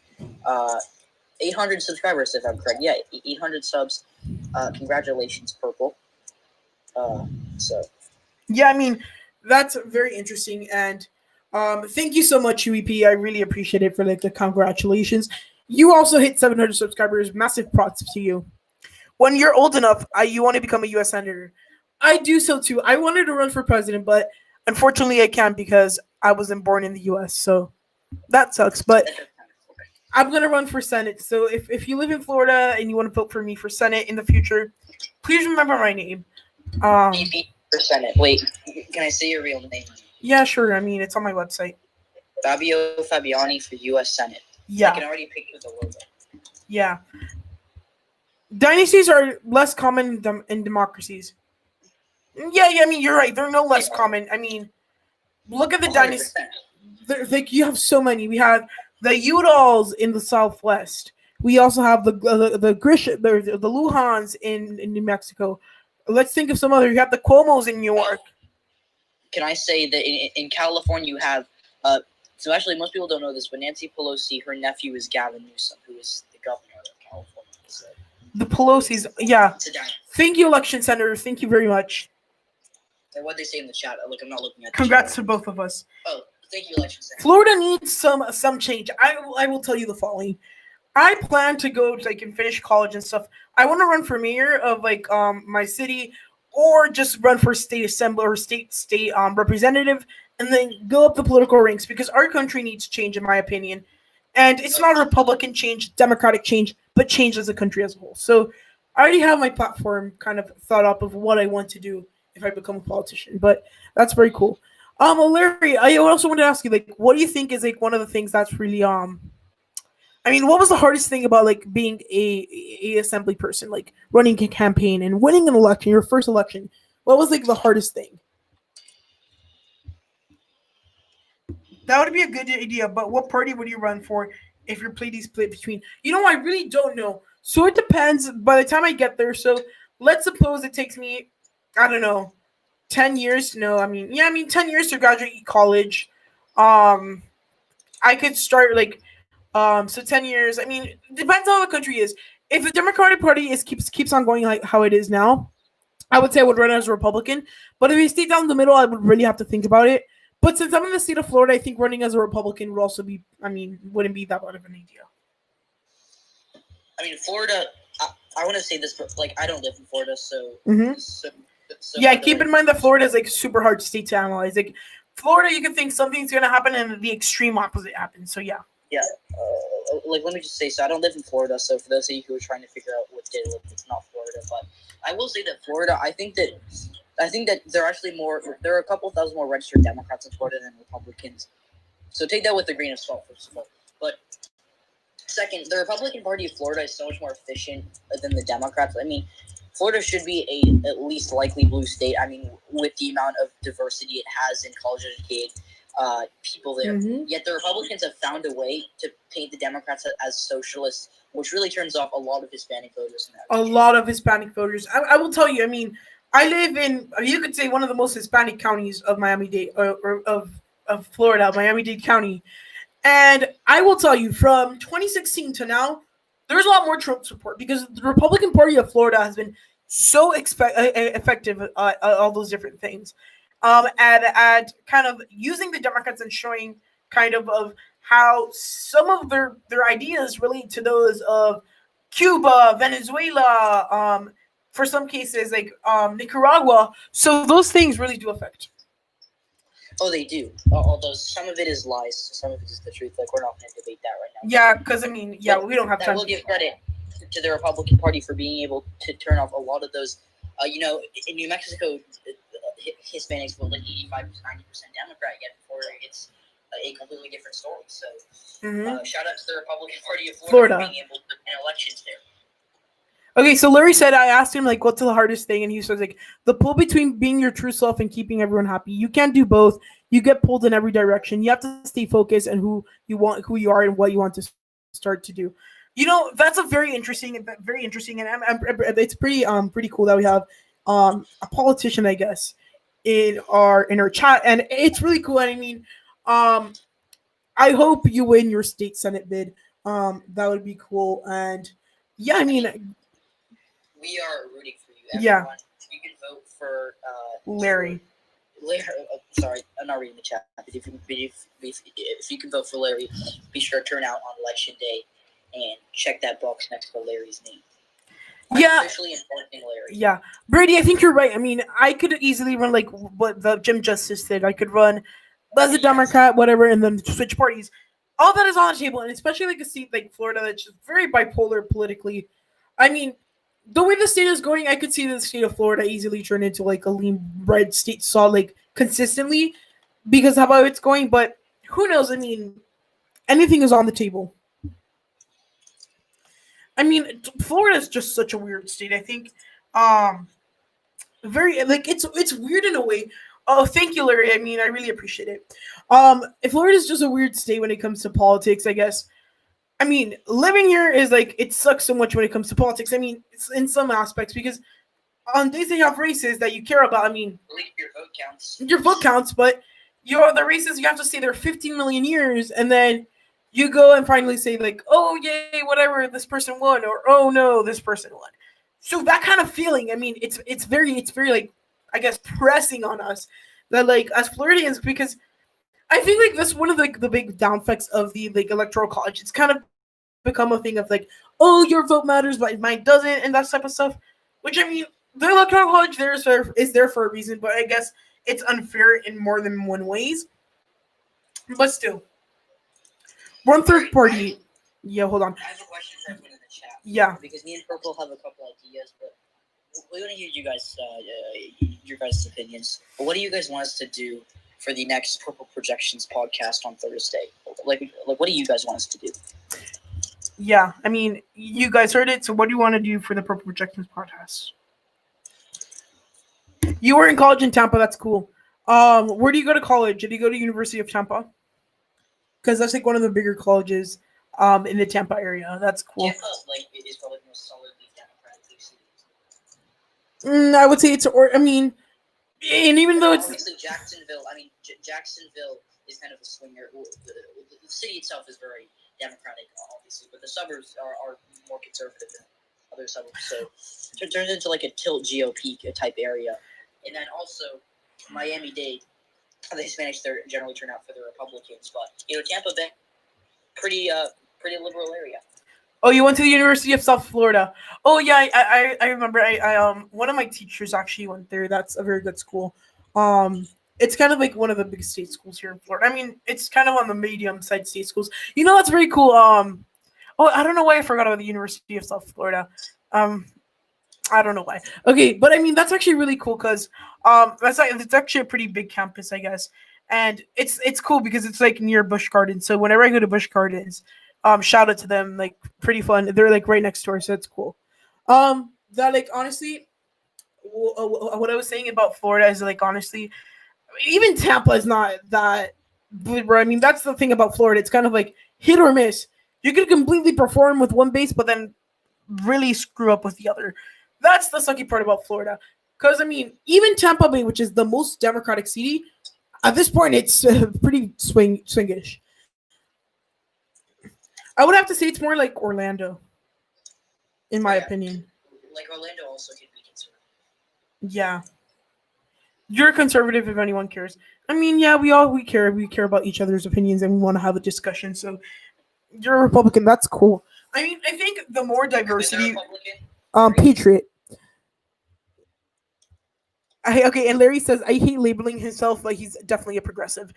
800 subscribers, if I'm correct. Yeah, 800 subs. Congratulations, Purple. So. Yeah, I mean, that's very interesting. And Thank you so much, UEP. I really appreciate it for like the congratulations. You also hit 700 subscribers. Massive props to you. When you're old enough, you want to become a U.S. senator. I do so too. I wanted to run for president, but unfortunately, I can't because I wasn't born in the U.S. So that sucks. But I'm gonna run for Senate. So if you live in Florida and you want to vote for me for Senate in the future, please remember my name. Maybe for Senate. Wait, can I say your real name? Yeah, sure. I mean, it's on my website. Fabio Fabiani for U.S. Senate. Yeah. I can already picture the logo. Yeah. Dynasties are less common in democracies. Yeah, I mean, you're right. They're no less common. I mean, look at the dynasty. Like, you have so many. We have the Udalls in the Southwest. We also have the Luhans in New Mexico. Let's think of some other. You have the Cuomos in New York. Can I say that in California you have so actually most people don't know this, but Nancy Pelosi, her nephew is Gavin Newsom, who is the governor of California. So. The Pelosi's, yeah. Thank you, election senator. Thank you very much. And what they say in the chat? Look, I'm not looking at. Congrats to both of us. Oh, thank you, election senator. Florida needs some change. I will tell you the following. I plan to go like and finish college and stuff. I want to run for mayor of like my city, or just run for state assembly or state representative, and then go up the political ranks because our country needs change, in my opinion. And it's not Republican change, Democratic change, but change as a country as a whole. So I already have my platform kind of thought up of what I want to do if I become a politician. But that's very cool. Larry, I also want to ask you, like, what do you think is like one of the things that's really I mean, what was the hardest thing about like being a assembly person, like running a campaign and winning an election, your first election? What was like the hardest thing? That would be a good idea, but what party would you run for if your plate is split between? You know, I really don't know. So it depends by the time I get there. So let's suppose it takes me, I don't know, 10 years. No, I mean, 10 years to graduate college. I could start like, so 10 years. I mean, it depends on how the country is. If the Democratic Party keeps on going like how it is now, I would say I would run as a Republican. But if we stay down the middle, I would really have to think about it. But since I'm in the state of Florida, I think running as a Republican would also be, wouldn't be that bad of an idea. I mean, Florida, I want to say this, but like, I don't live in Florida, so. So yeah, keep in mind that Florida is like super hard state to analyze. Like, Florida, you can think something's going to happen and the extreme opposite happens. So, yeah. Yeah. Like, let me just say, so I don't live in Florida, so for those of you who are trying to figure out what state I live in, it's not Florida. But I will say that Florida, I think that there are a couple thousand more registered Democrats in Florida than Republicans. So take that with a grain of salt, first of all. But second, the Republican Party of Florida is so much more efficient than the Democrats. I mean, Florida should be at least likely blue state. I mean, with the amount of diversity it has in college-educated people there. Mm-hmm. Yet the Republicans have found a way to paint the Democrats as socialists, which really turns off a lot of Hispanic voters. A lot of Hispanic voters. I will tell you, I mean, I live in, you could say, one of the most Hispanic counties of Miami-Dade, or of Florida, Miami-Dade County. And I will tell you, from 2016 to now, there's a lot more Trump support because the Republican Party of Florida has been so effective at all those different things. At kind of using the Democrats and showing kind of how some of their ideas relate to those of Cuba, Venezuela, for some cases like Nicaragua. So those things really do affect. Oh, they do. Although some of it is lies, some of it is the truth. Like, we're not going to debate that right now. Yeah, because I mean, we don't have time. I will give credit to the Republican Party for being able to turn off a lot of those. In New Mexico, Hispanics vote like 85 to 90% Democrat. Yet before it's a completely different story. So, shout out to the Republican Party of Florida for being able to win elections there. Okay, so Larry said, I asked him, like, what's the hardest thing? And he says, like, the pull between being your true self and keeping everyone happy. You can't do both. You get pulled in every direction. You have to stay focused on who you are and what you want to start to do. You know, that's a very interesting, and it's pretty cool that we have a politician, I guess, in our chat. And it's really cool. And I mean, I hope you win your state Senate bid. That would be cool. And yeah, I mean, we are rooting for you. Everyone. You can vote for Larry. Sorry, I'm not reading the chat. But if you can vote for Larry, be sure to turn out on election day and check that box next to Larry's name. Yeah. Officially endorsing Larry. Yeah. Brady, I think you're right. I mean, I could easily run like what the Jim Justice did. I could run as a Democrat, whatever, and then switch parties. All that is on the table, and especially like a state like Florida that's just very bipolar politically. I mean, the way the state is going, I could see the state of Florida easily turn into like a lean red state, saw like consistently because of how it's going. But who knows? I mean, anything is on the table. I mean, Florida is just such a weird state. I think, very like it's weird in a way. Oh, thank you, Larry. I mean, I really appreciate it. Florida is just a weird state when it comes to politics, I guess. I mean, living here is like it sucks so much when it comes to politics. I mean, it's in some aspects because on days they have races that you care about. I mean, your vote counts. Your vote counts, but the races you have to stay there 15 million years, and then you go and finally say like, oh yay, whatever, this person won, or oh no, this person won. So that kind of feeling, I mean, it's very like, I guess, pressing on us that like as Floridians, because I think like that's one of like the big downfacts of the like electoral college. It's kind of become a thing of like, oh, your vote matters, but mine doesn't, and that type of stuff. Which I mean, the electoral college is there for a reason, but I guess it's unfair in more than one ways. But still, 1/3 party. Yeah, hold on. I have a question for everyone in the chat. Yeah. Because me and Purple have a couple ideas, but we want to hear you guys, your guys' opinions. But what do you guys want us to do for the next Purple Projections podcast on Thursday? Like, what do you guys want us to do? Yeah, I mean, you guys heard it. So, what do you want to do for the Purple Projections podcast? You were in college in Tampa. That's cool. Where do you go to college? Did you go to University of Tampa? Because that's like one of the bigger colleges in the Tampa area. That's cool. Tampa, like, it is probably the most solidly Democratic city. I would say I mean, and even though it's obviously Jacksonville. I mean, Jacksonville is kind of a swinger. The city itself is very Democratic, obviously, but the suburbs are more conservative than other suburbs. So it turns into like a tilt GOP type area. And then also Miami-Dade, the Hispanics there generally turn out for the Republicans, but Tampa Bay, pretty liberal area. Oh, you went to the University of South Florida. Oh yeah, I remember. I one of my teachers actually went there. That's a very good school. It's kind of like one of the big state schools here in Florida. I mean, it's kind of on the medium side state schools. That's very cool. Oh, I don't know why I forgot about the University of South Florida. I don't know why. Okay, but I mean that's actually really cool because it's actually a pretty big campus, I guess, and it's cool because it's like near Busch Gardens. So whenever I go to Busch Gardens, shout out to them, like pretty fun. They're like right next door, so it's cool. That like honestly, what I was saying about Florida is like honestly, even Tampa is not that. I mean that's the thing about Florida. It's kind of like hit or miss. You could completely perform with one base, but then really screw up with the other. That's the sucky part about Florida. Because, I mean, even Tampa Bay, which is the most Democratic city, at this point, it's pretty swingish. I would have to say it's more like Orlando, in my opinion. Like Orlando also can be conservative. Yeah. You're conservative if anyone cares. I mean, yeah, we care. We care about each other's opinions and we want to have a discussion. So you're a Republican. That's cool. I mean, I think the more diversity... Patriot. Okay, and Larry says, I hate labeling himself like he's definitely a progressive.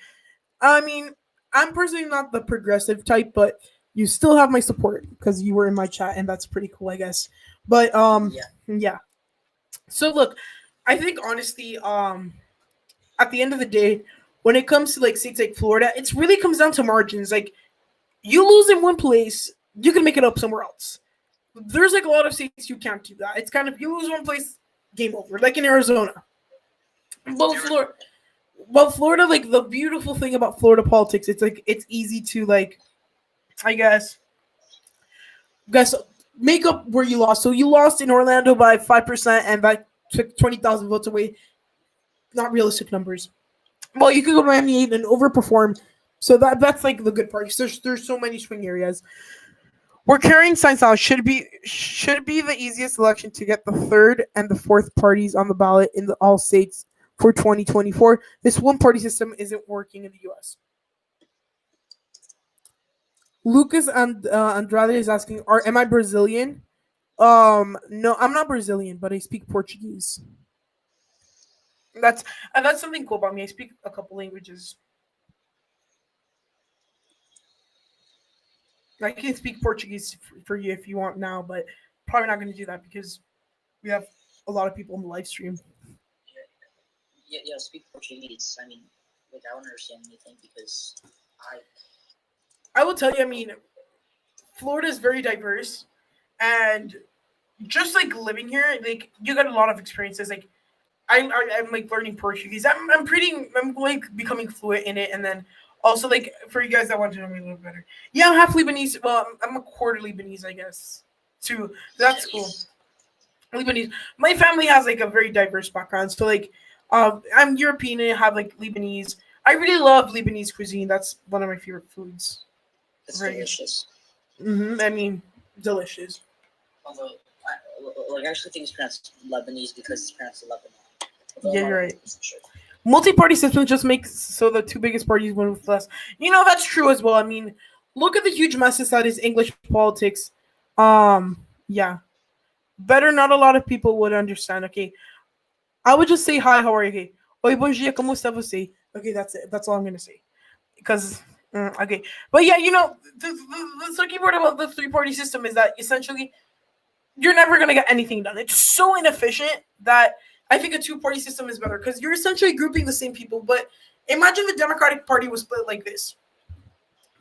I mean, I'm personally not the progressive type, but you still have my support because you were in my chat, and that's pretty cool, I guess. But, yeah. So, look, I think, honestly, at the end of the day, when it comes to, like, states like Florida, it really comes down to margins. Like, you lose in one place, you can make it up somewhere else. There's like a lot of states you can't do that. It's kind of you lose one place, game over. Like in Arizona, but Florida, like the beautiful thing about Florida politics, it's like it's easy to like, I guess make up where you lost. So you lost in Orlando by 5%, and that took 20,000 votes away. Not realistic numbers. Well, you can go to Miami-Dade and overperform. So that's like the good part. There's so many swing areas. We're carrying signs out. Should be the easiest election to get the third and the fourth parties on the ballot in all states for 2024. This one-party system isn't working in the U.S. Lucas and Andrade is asking, am I Brazilian? No, I'm not Brazilian, but I speak Portuguese. That's something cool about me. I speak a couple languages. I can speak Portuguese for you if you want now, but probably not going to do that because we have a lot of people in the live stream. Yeah, speak Portuguese. I mean, like, I don't understand anything because I will tell you, I mean, Florida is very diverse, and just like living here, like you got a lot of experiences. Like I'm like learning Portuguese. I'm like becoming fluent in it, and then also like for you guys that want to know me a little better, yeah, I'm half Lebanese. Well, I'm a quarter Lebanese, I guess. Too. That's cool. Lebanese. My family has like a very diverse background. So like, I'm European and I have like Lebanese. I really love Lebanese cuisine. That's one of my favorite foods. It's very delicious. I mean, delicious. Although, I actually think it's pronounced Lebanese because it's pronounced Lebanon. Yeah, you're right. Sure. Multi-party system just makes so the two biggest parties win with less. You know, that's true as well. I mean, look at the huge messes that is English politics. Yeah. Better not a lot of people would understand. Okay. I would just say hi, how are you? Okay. Oi, bom dia, como está você? Okay, that's it. That's all I'm going to say. Because, okay. But yeah, you know, the tricky part about the three-party system is that essentially you're never going to get anything done. It's so inefficient that I think a two-party system is better because you're essentially grouping the same people. But imagine the Democratic Party was split like this.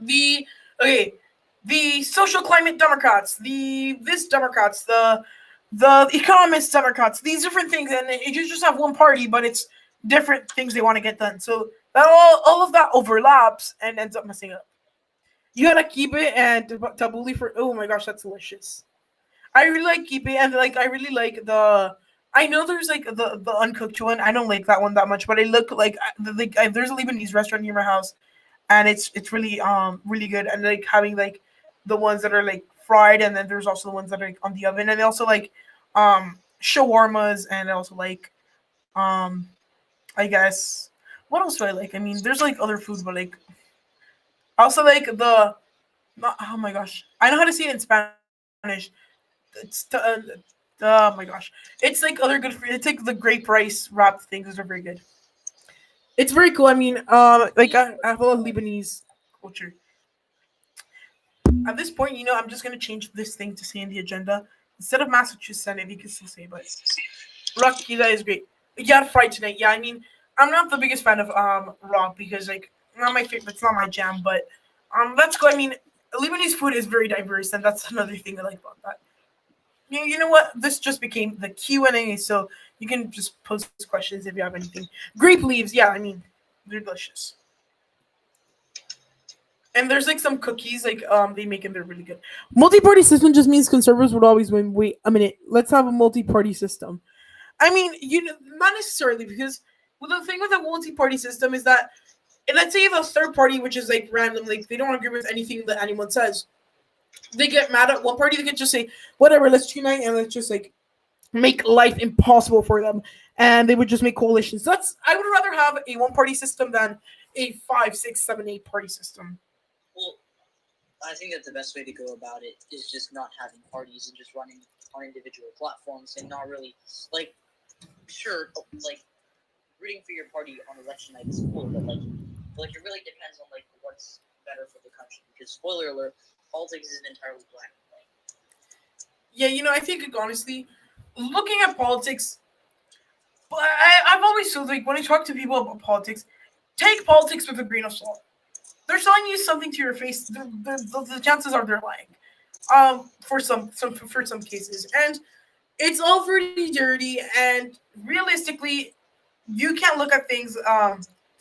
The social climate Democrats, the Democrats, the economist Democrats, these different things, and you just have one party, but it's different things they want to get done. So that all of that overlaps and ends up messing up. You gotta keep it and tabbouleh for. Oh my gosh, that's delicious. I really like keep it and like I really like the. I know there's like the uncooked one. I don't like that one that much, but I look like there's a Lebanese restaurant near my house, and it's really really good. And like having like the ones that are like fried, and then there's also the ones that are like, on the oven, and they also like shawarmas, and I also like I guess what else do I like? I mean, there's like other food, but like also like the oh my gosh, I know how to say it in Spanish. It's oh my gosh, it's like other good food. It's like the grape rice wrap things. Those are very good. It's very cool. I mean, like I have a lot of Lebanese culture. At this point, you know, I'm just gonna change this thing to say in the agenda instead of Massachusetts Senate. You can still say, but Rocky, that is great. Yeah, fried tonight. Yeah, I mean, I'm not the biggest fan of raw because like not my favorite. It's not my jam, but that's cool. I mean, Lebanese food is very diverse, and that's another thing I like about that. You know what? This just became the Q&A, so you can just post questions if you have anything. Grape leaves, yeah, I mean, they're delicious. And there's like some cookies like they make and they're really good. Multi-party system just means conservatives would always win. Wait a minute, let's have a multi-party system. I mean, you know, not necessarily because the thing with a multi-party system is that, let's say the third party, which is like random, like they don't agree with anything that anyone says. They get mad at one party, they could just say, whatever, let's unite and let's just like make life impossible for them. And they would just make coalitions. I would rather have a one party system than a 5, 6, 7, 8 party system. Well, I think that the best way to go about it is just not having parties and just running on individual platforms and not really like sure like rooting for your party on election night is cool, but like it really depends on like what's better for the country because spoiler alert, politics isn't entirely black and white. Yeah, you know, I think honestly, looking at politics, I've always felt like when I talk to people about politics, take politics with a grain of salt. They're telling you something to your face. The chances are they're lying. For some cases, and it's all pretty dirty. And realistically, you can't look at things.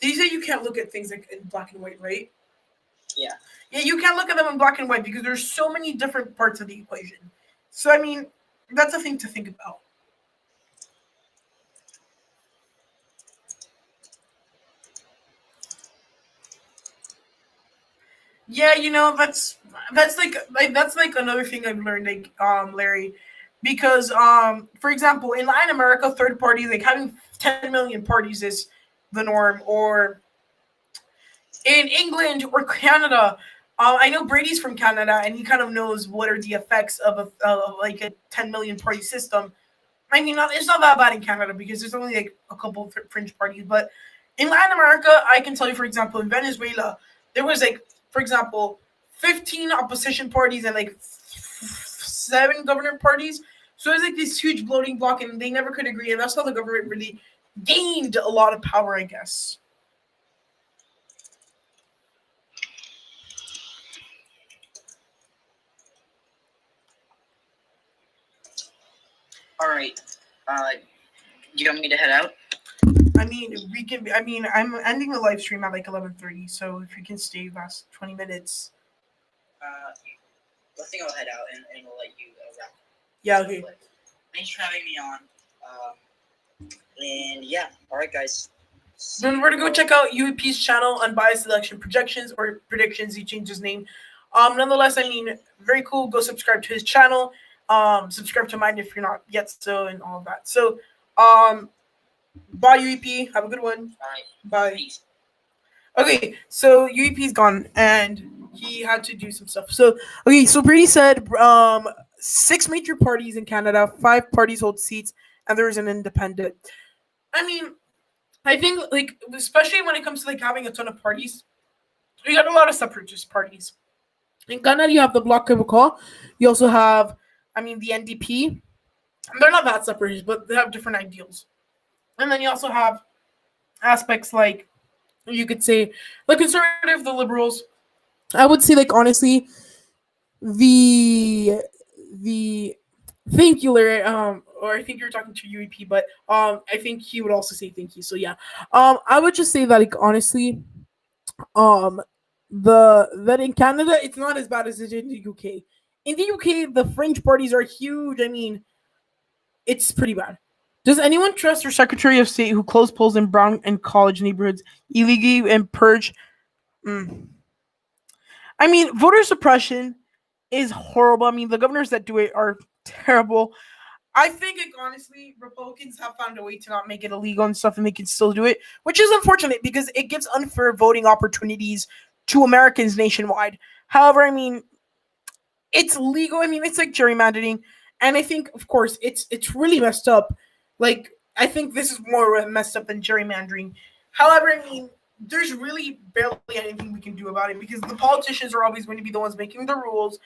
Did you say you can't look at things like in black and white, right? Yeah. Yeah, you can't look at them in black and white because there's so many different parts of the equation. So, I mean, that's a thing to think about. Yeah, you know, that's like another thing I've learned, like, Larry. because for example, in Latin America, third party like having 10 million parties is the norm, or in England or Canada. I know Brady's from Canada, and he kind of knows what are the effects of like a 10 million party system. I mean, it's not that bad in Canada because there's only like a couple of fringe parties, but in Latin America, I can tell you, for example, in Venezuela, there was like, for example, 15 opposition parties and like seven government parties. So it was like this huge bloating block, and they never could agree, and that's how the government really gained a lot of power, I guess. All right. Do you want me to head out? I mean, we can. I mean, I'm ending the live stream at like 11:30, so if you can stay last 20 minutes. Uh, I think I'll head out and we'll let you wrap. Yeah. Okay. But thanks for having me on. And yeah, all right, guys. Don't forget to go check out UEP's channel, Unbiased Election Projections or Predictions. He changed his name. Nonetheless, I mean, very cool. Go subscribe to his channel. Subscribe to mine if you're not yet so, and all of that. So, bye UEP. Have a good one. All right. Bye. Peace. Okay, so UEP's gone and he had to do some stuff. So okay, so Brady said 6 major parties in Canada, 5 parties hold seats, and there's an independent. I mean, I think like especially when it comes to like having a ton of parties, you got a lot of separatist parties. In Canada, you have the Bloc Québécois. You also have, I mean, the NDP. They're not that separatist, but they have different ideals. And then you also have aspects like you could say the conservative, the liberals. I would say like honestly, the thank you, Larry. Or I think you're talking to UEP, but I think he would also say thank you. So yeah, I would just say that like honestly, um, the that in Canada it's not as bad as it is in the UK. In the UK, the fringe parties are huge. I mean, it's pretty bad. Does anyone trust their Secretary of State who closed polls in brown and college neighborhoods illegally and purge? Mm. I mean, voter suppression is horrible. I mean, the governors that do it are terrible. I think, like, honestly, Republicans have found a way to not make it illegal and stuff, and they can still do it, which is unfortunate because it gives unfair voting opportunities to Americans nationwide. However, I mean, it's legal. I mean, it's like gerrymandering, and I think, of course, it's really messed up. Like, I think this is more messed up than gerrymandering. However, I mean, there's really barely anything we can do about it because the politicians are always going to be the ones making the rules,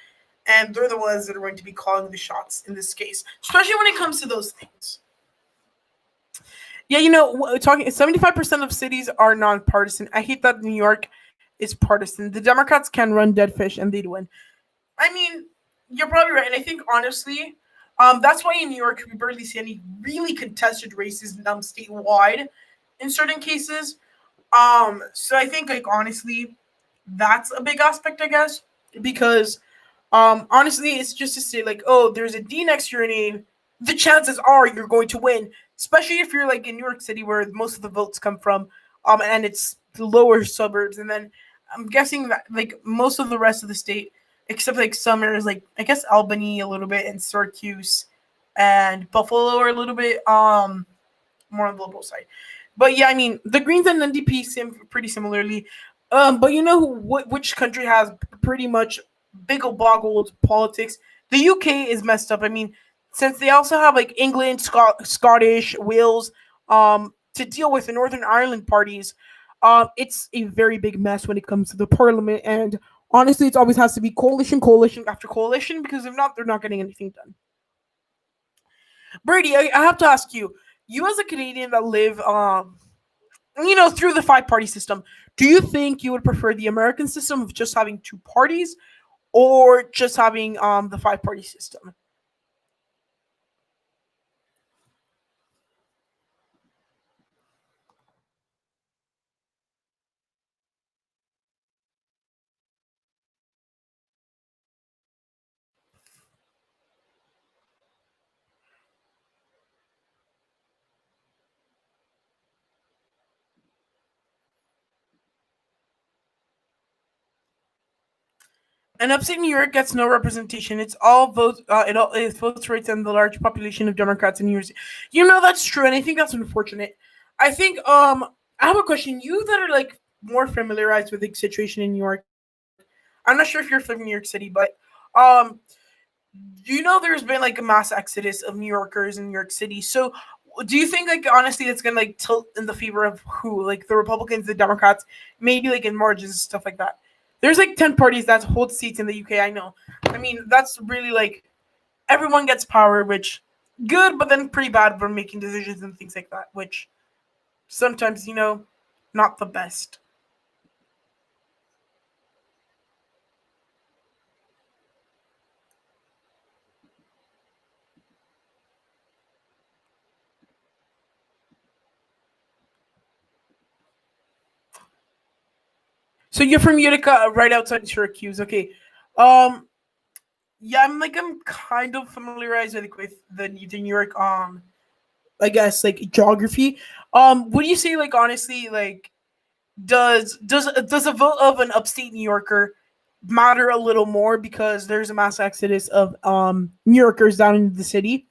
and they're the ones that are going to be calling the shots in this case, especially when it comes to those things. Yeah, you know, talking 75% of cities are nonpartisan. I hate that New York is partisan. The Democrats can run dead fish and they'd win. I mean, you're probably right, and I think honestly, that's why in New York we barely see any really contested races statewide in certain cases. So I think like honestly, that's a big aspect, I guess, because honestly, it's just to say like, oh, there's a D next to your name. The chances are you're going to win, especially if you're like in New York City where most of the votes come from, and it's the lower suburbs, and then I'm guessing that like most of the rest of the state, except like some areas like I guess Albany a little bit and Syracuse and Buffalo are a little bit more on the liberal side. But yeah, I mean the Greens and NDP seem pretty similarly. But you know which country has pretty much biggle boggled politics? The UK is messed up. I mean, since they also have like England, Scottish, Wales, to deal with the Northern Ireland parties, it's a very big mess when it comes to the parliament. And honestly, it always has to be coalition after coalition because if not, they're not getting anything done. Brady, I have to ask you, you as a Canadian that live, you know, through the 5 party system, do you think you would prefer the American system of just having 2 parties or just having the 5 party system? And upstate New York gets no representation. It's all votes. It votes rights and the large population of Democrats in New York. You know that's true, and I think that's unfortunate. I think I have a question. You that are like more familiarized with the situation in New York. I'm not sure if you're from New York City, but um, you know there's been like a mass exodus of New Yorkers in New York City. So do you think like honestly it's gonna like tilt in the favor of who? Like the Republicans, the Democrats, maybe like in margins and stuff like that? There's like 10 parties that hold seats in the UK. I know. I mean that's really like everyone gets power, which good, but then pretty bad for making decisions and things like that, which sometimes not the best. So you're from Utica, right outside Syracuse. Okay. Um, yeah, I'm kind of familiarized with the New York I guess like geography. Would you say like honestly like does a vote of an upstate New Yorker matter a little more because there's a mass exodus of New Yorkers down in the city?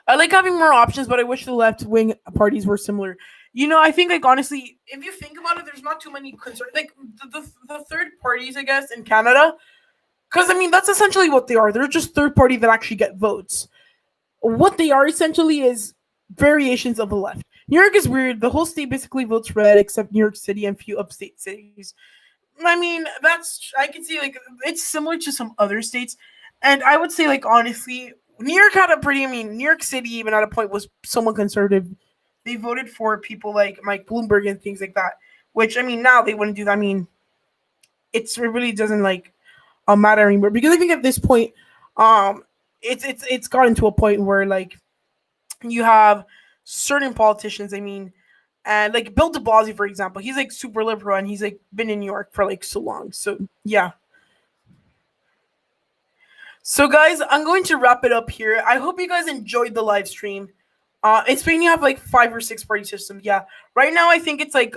I like having more options, but I wish the left wing parties were similar. I think like honestly, if you think about it, there's not too many concern like the third parties, I guess, in Canada. Because I mean, that's essentially what they are. They're just third party that actually get votes. What they are essentially is variations of the left. New York is weird. The whole state basically votes red, except New York City and few upstate cities. I mean, that's I can see like it's similar to some other states, and I would say like honestly, New York had a pretty. I mean, New York City even at a point was somewhat conservative. They voted for people like Mike Bloomberg and things like that. Which I mean, now they wouldn't do that. I mean, it really doesn't like matter anymore because I think at this point, um, it's gotten to a point where like you have certain politicians. I mean, and like Bill De Blasio, for example, he's like super liberal and he's like been in New York for like so long. So yeah. So guys, I'm going to wrap it up here. I hope you guys enjoyed the live stream. In Spain, you have like 5 or 6 party systems. Yeah, right now I think it's like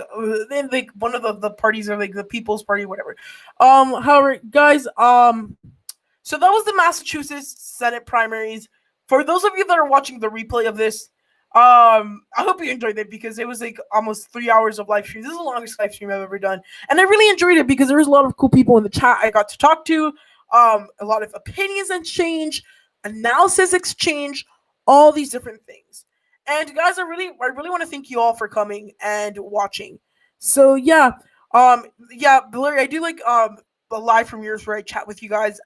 one of the parties are like the People's Party, whatever. However, guys, so that was the Massachusetts Senate primaries. For those of you that are watching the replay of this, I hope you enjoyed it because it was like almost 3 hours of live stream. This is the longest live stream I've ever done, and I really enjoyed it because there was a lot of cool people in the chat I got to talk to. A lot of opinions exchange, analysis exchange, all these different things. And guys, I really want to thank you all for coming and watching. So yeah, Larry, I do like a live from yours where I chat with you guys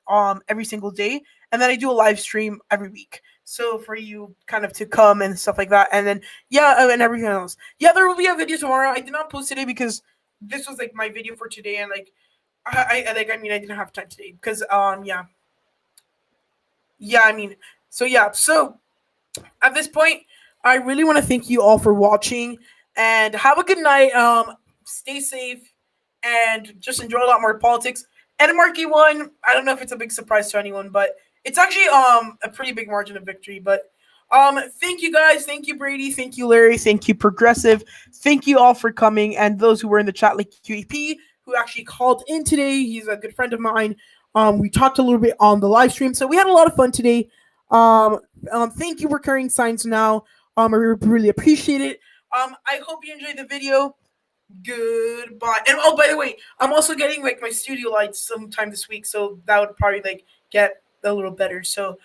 every single day, and then I do a live stream every week. So for you kind of to come and stuff like that, and then and everything else. Yeah, there will be a video tomorrow. I did not post today because this was like my video for today, and like I mean I didn't have time today because yeah I mean so at this point I really want to thank you all for watching and have a good night. Stay safe and just enjoy a lot more politics. And Markey won. I don't know if it's a big surprise to anyone, but it's actually a pretty big margin of victory. But thank you guys, thank you Brady, thank you Larry, thank you Progressive, thank you all for coming, and those who were in the chat like QEP who actually called in today. He's a good friend of mine. We talked a little bit on the live stream, so we had a lot of fun today. Thank you for carrying signs now. I really appreciate it. I hope you enjoyed the video. Goodbye. And oh, by the way, I'm also getting like my studio lights sometime this week, so that would probably like get a little better. So